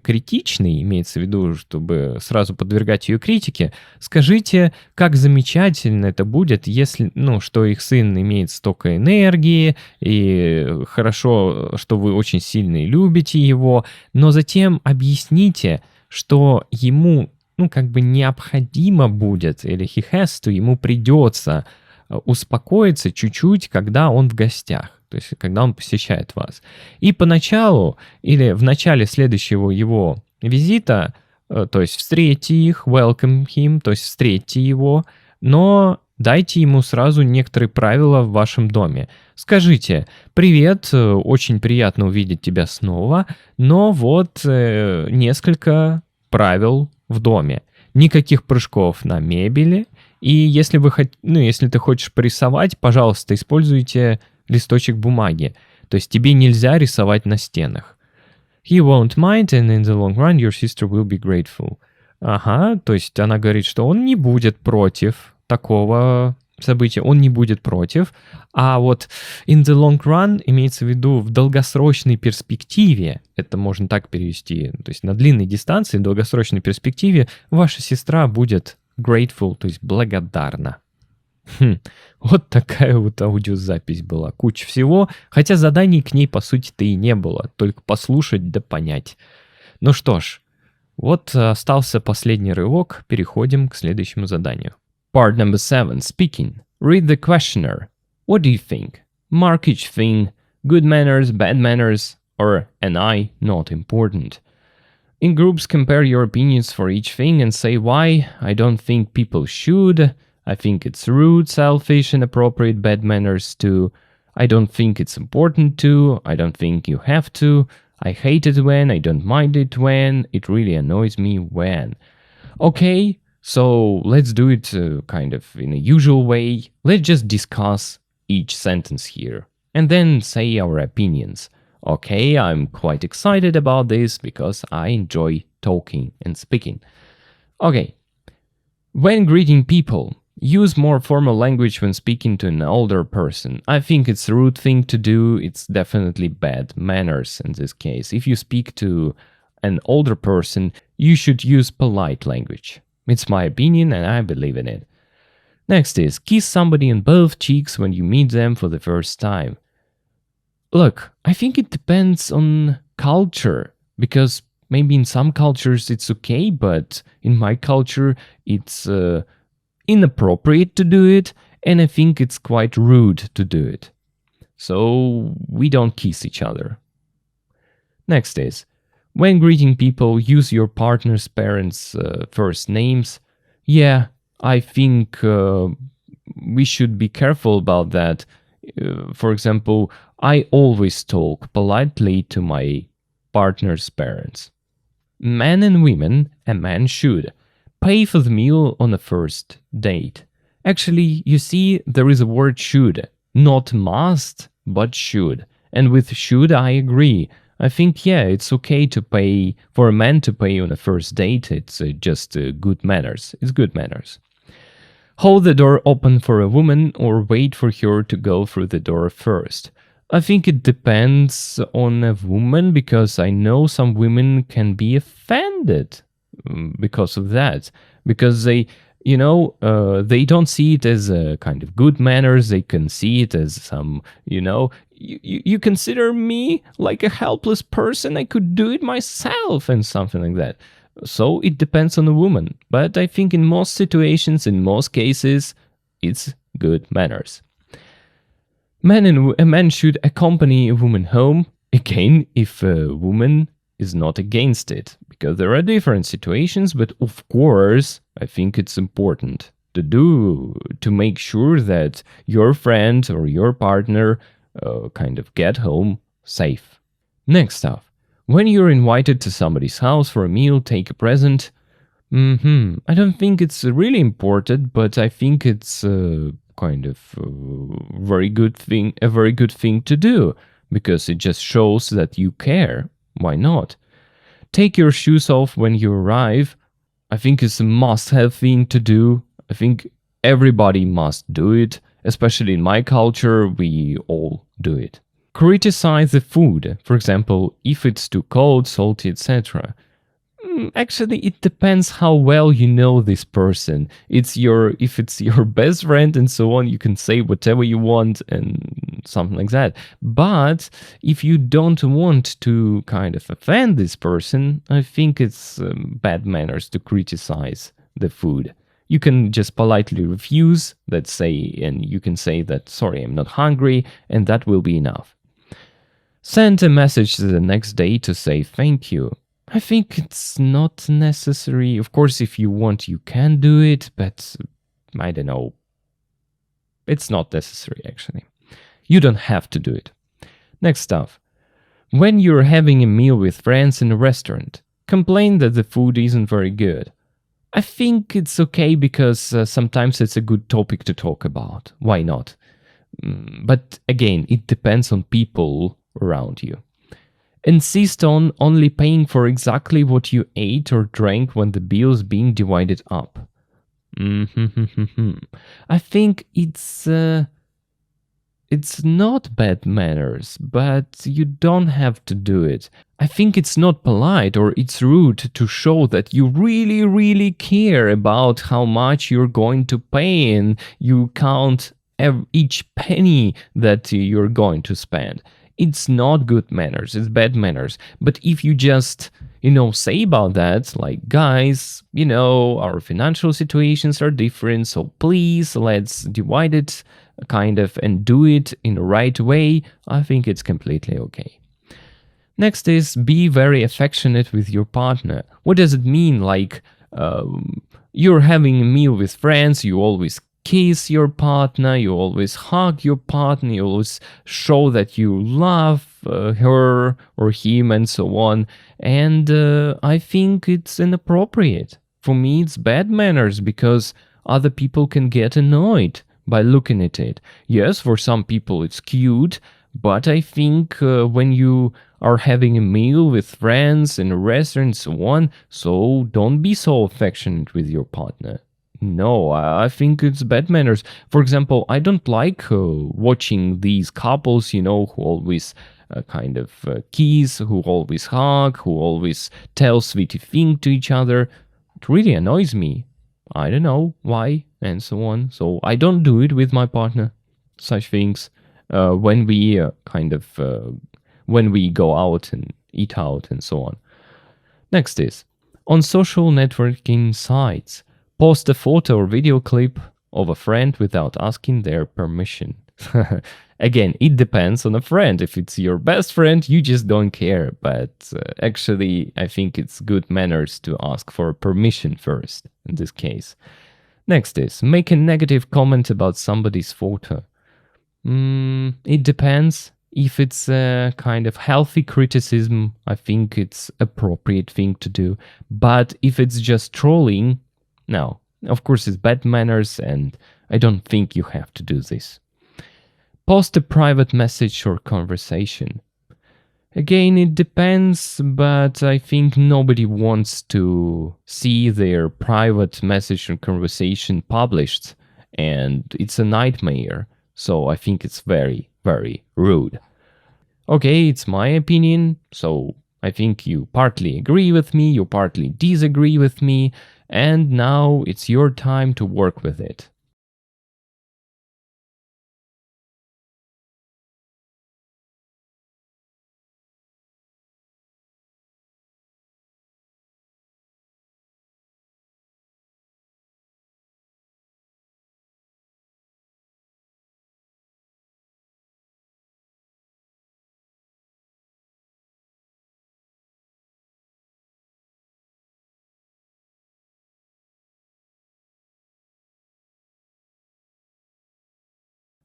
критичной, имеется в виду, чтобы сразу подвергать ее критике, скажите, как замечательно это будет, если, что их сын имеет столько энергии, и хорошо, что вы очень сильно любите его, но затем объясните, что ему, необходимо будет, или ему придется успокоиться чуть-чуть, когда он в гостях. То есть, когда он посещает вас. И поначалу, или в начале следующего его визита, то есть встретьте их, welcome him, то есть встретьте его, но дайте ему сразу некоторые правила в вашем доме. Скажите: «Привет, очень приятно увидеть тебя снова, но вот несколько правил в доме. Никаких прыжков на мебели, и если ты хочешь порисовать, пожалуйста, используйте листочек бумаги. То есть тебе нельзя рисовать на стенах. He won't mind, and in the long run your sister will be grateful». Ага, то есть она говорит, что он не будет против такого события, он не будет против. А вот in the long run имеется в виду в долгосрочной перспективе, это можно так перевести, то есть на длинной дистанции, в долгосрочной перспективе ваша сестра будет grateful, то есть благодарна. Вот такая вот аудиозапись была. Куча всего, хотя заданий к ней, по сути-то, и не было. Только послушать да понять. Ну что ж, вот остался последний рывок. Переходим к следующему заданию. Part number 7. Speaking. Read the questionnaire. What do you think? Mark each thing. Good manners, bad manners, or an I not important. In groups, compare your opinions for each thing and say why. I don't think people should. I think it's rude, selfish, inappropriate, bad manners too. I don't think it's important to. I don't think you have to. I hate it when. I don't mind it when. It really annoys me when. Okay, so let's do it kind of in a usual way. Let's just discuss each sentence here and then say our opinions. Okay, I'm quite excited about this because I enjoy talking and speaking. Okay. When greeting people, use more formal language when speaking to an older person. I think it's a rude thing to do. It's definitely bad manners in this case. If you speak to an older person, you should use polite language. It's my opinion and I believe in it. Next is, kiss somebody on both cheeks when you meet them for the first time. Look, I think it depends on culture, because maybe in some cultures it's okay, but in my culture it's inappropriate to do it, and I think it's quite rude to do it. So we don't kiss each other. Next is, when greeting people, use your partner's parents' first names. Yeah, I think we should be careful about that. For example, I always talk politely to my partner's parents. Men and women, a man should pay for the meal on a first date. Actually, you see, there is a word should, not must, but should. And with should, I agree. I think, yeah, it's okay to pay, for a man to pay on a first date. It's just good manners. It's good manners. Hold the door open for a woman or wait for her to go through the door first. I think it depends on a woman, because I know some women can be offended because of that. Because they, they don't see it as a kind of good manners. They can see it as some, you consider me like a helpless person. I could do it myself and something like that. So it depends on the woman. But I think in most situations, in most cases, it's good manners. A man should accompany a woman home, again, if a woman is not against it. Because there are different situations, but of course, I think it's important to make sure that your friend or your partner kind of get home safe. Next up, when you're invited to somebody's house for a meal, take a present. I don't think it's really important, but I think it's kind of a very good thing to do, because it just shows that you care. Why not? Take your shoes off when you arrive. I think it's a must-have thing to do. I think everybody must do it. Especially in my culture, we all do it. Criticize the food. For example, if it's too cold, salty, etc. Actually, it depends how well you know this person. If it's your best friend and so on, you can say whatever you want and something like that. But if you don't want to kind of offend this person, I think it's bad manners to criticize the food. You can just politely refuse, and you can say that, sorry, I'm not hungry, and that will be enough. Send a message the next day to say thank you. I think it's not necessary. Of course, if you want, you can do it, but I don't know. It's not necessary, actually. You don't have to do it. Next stuff. When you're having a meal with friends in a restaurant, complain that the food isn't very good. I think it's okay because sometimes it's a good topic to talk about. Why not? But again, it depends on people around you. Insist on only paying for exactly what you ate or drank when the bill is being divided up. I think it's not bad manners, but you don't have to do it. I think it's not polite or it's rude to show that you really, really care about how much you're going to pay and you count each penny that you're going to spend. It's not good manners, it's bad manners. But if you just, say about that, like, guys, our financial situations are different, so please, let's divide it kind of and do it in the right way, I think it's completely okay. Next is be very affectionate with your partner. What does it mean? Like, you're having a meal with friends, you always kiss your partner, you always hug your partner, you always show that you love her or him and so on. And I think it's inappropriate. For me, it's bad manners because other people can get annoyed by looking at it. Yes, for some people it's cute, But I think when you are having a meal with friends in a restaurant and so on, so don't be so affectionate with your partner. No, I think it's bad manners. For example, I don't like watching these couples, who always kind of kiss, who always hug, who always tell sweetie things to each other. It really annoys me. I don't know why, and so on. So I don't do it with my partner, such things. When we when we go out and eat out and so on. Next is, on social networking sites, post a photo or video clip of a friend without asking their permission. Again, it depends on a friend. If it's your best friend, you just don't care. But actually, I think it's good manners to ask for permission first in this case. Next is, make a negative comment about somebody's photo. It depends. If it's a kind of healthy criticism, I think it's appropriate thing to do. But if it's just trolling, no. Of course, it's bad manners, and I don't think you have to do this. Post a private message or conversation. Again, it depends, but I think nobody wants to see their private message or conversation published, and it's a nightmare. So I think it's very, very rude. Okay, it's my opinion, so I think you partly agree with me, you partly disagree with me, and now it's your time to work with it.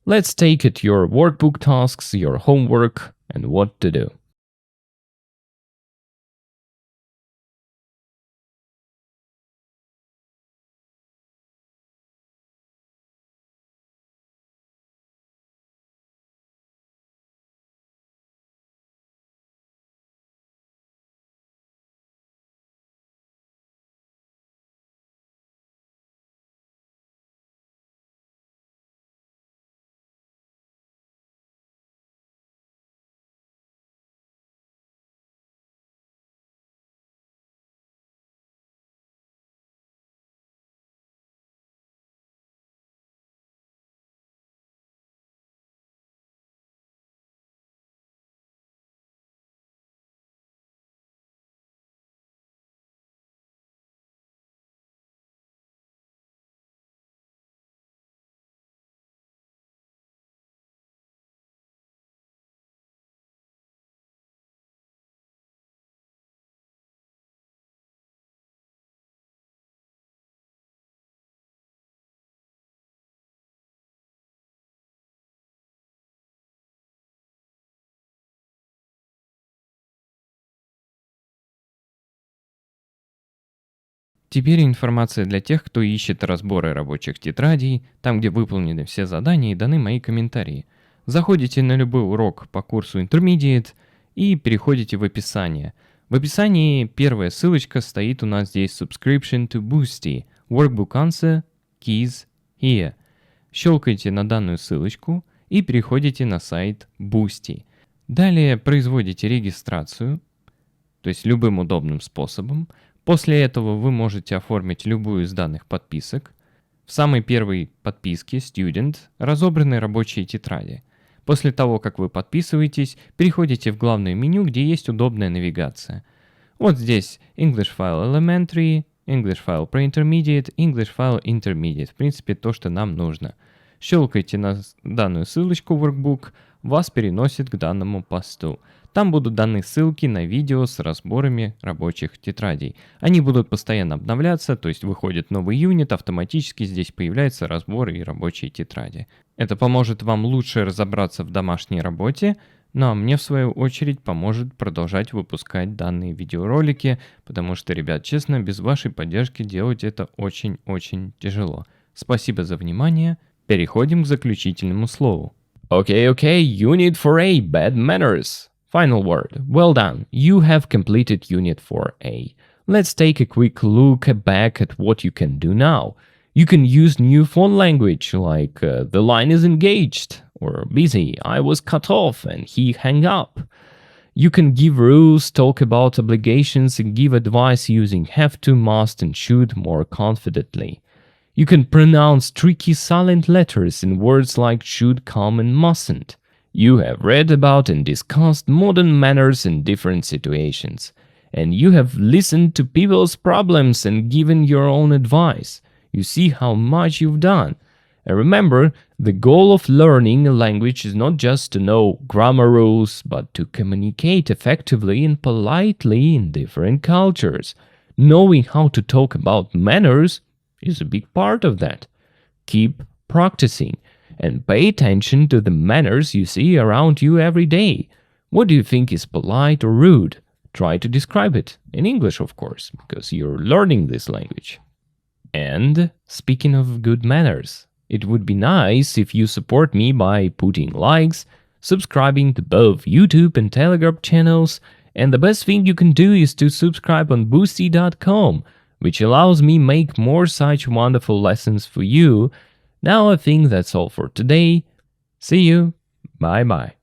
Let's take it your workbook tasks, your homework, and what to do. Теперь информация для тех, кто ищет разборы рабочих тетрадей, там, где выполнены все задания и даны мои комментарии. Заходите на любой урок по курсу Intermediate и переходите в описание. В описании первая ссылочка стоит у нас здесь Subscription to Boosty, Workbook Answer, Keys Here. Щелкайте на данную ссылочку и переходите на сайт Boosty. Далее производите регистрацию, то есть любым удобным способом. После этого вы можете оформить любую из данных подписок. В самой первой подписке Student разобраны рабочие тетради. После того, как вы подписываетесь, переходите в главное меню, где есть удобная навигация. Вот здесь English File Elementary, English File Pre-Intermediate, English File Intermediate. В принципе, то, что нам нужно. Щелкайте на данную ссылочку в Workbook, вас переносит к данному посту. Там будут даны ссылки на видео с разборами рабочих тетрадей. Они будут постоянно обновляться, то есть выходит новый юнит, автоматически здесь появляются разборы и рабочие тетради. Это поможет вам лучше разобраться в домашней работе, ну а мне в свою очередь поможет продолжать выпускать данные видеоролики, потому что, ребят, честно, без вашей поддержки делать это очень-очень тяжело. Спасибо за внимание. Переходим к заключительному слову. Okay, Unit 4A, bad manners. Final word. Well done. You have completed Unit 4A. Let's take a quick look back at what you can do now. You can use new phone language like the line is engaged or busy, I was cut off and he hung up. You can give rules, talk about obligations, and give advice using have to, must, and should more confidently. You can pronounce tricky silent letters in words like should, come, and mustn't. You have read about and discussed modern manners in different situations. And you have listened to people's problems and given your own advice. You see how much you've done. And remember, the goal of learning a language is not just to know grammar rules, but to communicate effectively and politely in different cultures. Knowing how to talk about manners is a big part of that. Keep practicing and pay attention to the manners you see around you every day. What do you think is polite or rude? Try to describe it, in English of course, because you're learning this language. And speaking of good manners, it would be nice if you support me by putting likes, subscribing to both YouTube and Telegram channels, and the best thing you can do is to subscribe on boosty.com, which allows me make more such wonderful lessons for you. Now I think that's all for today. See you. Bye bye.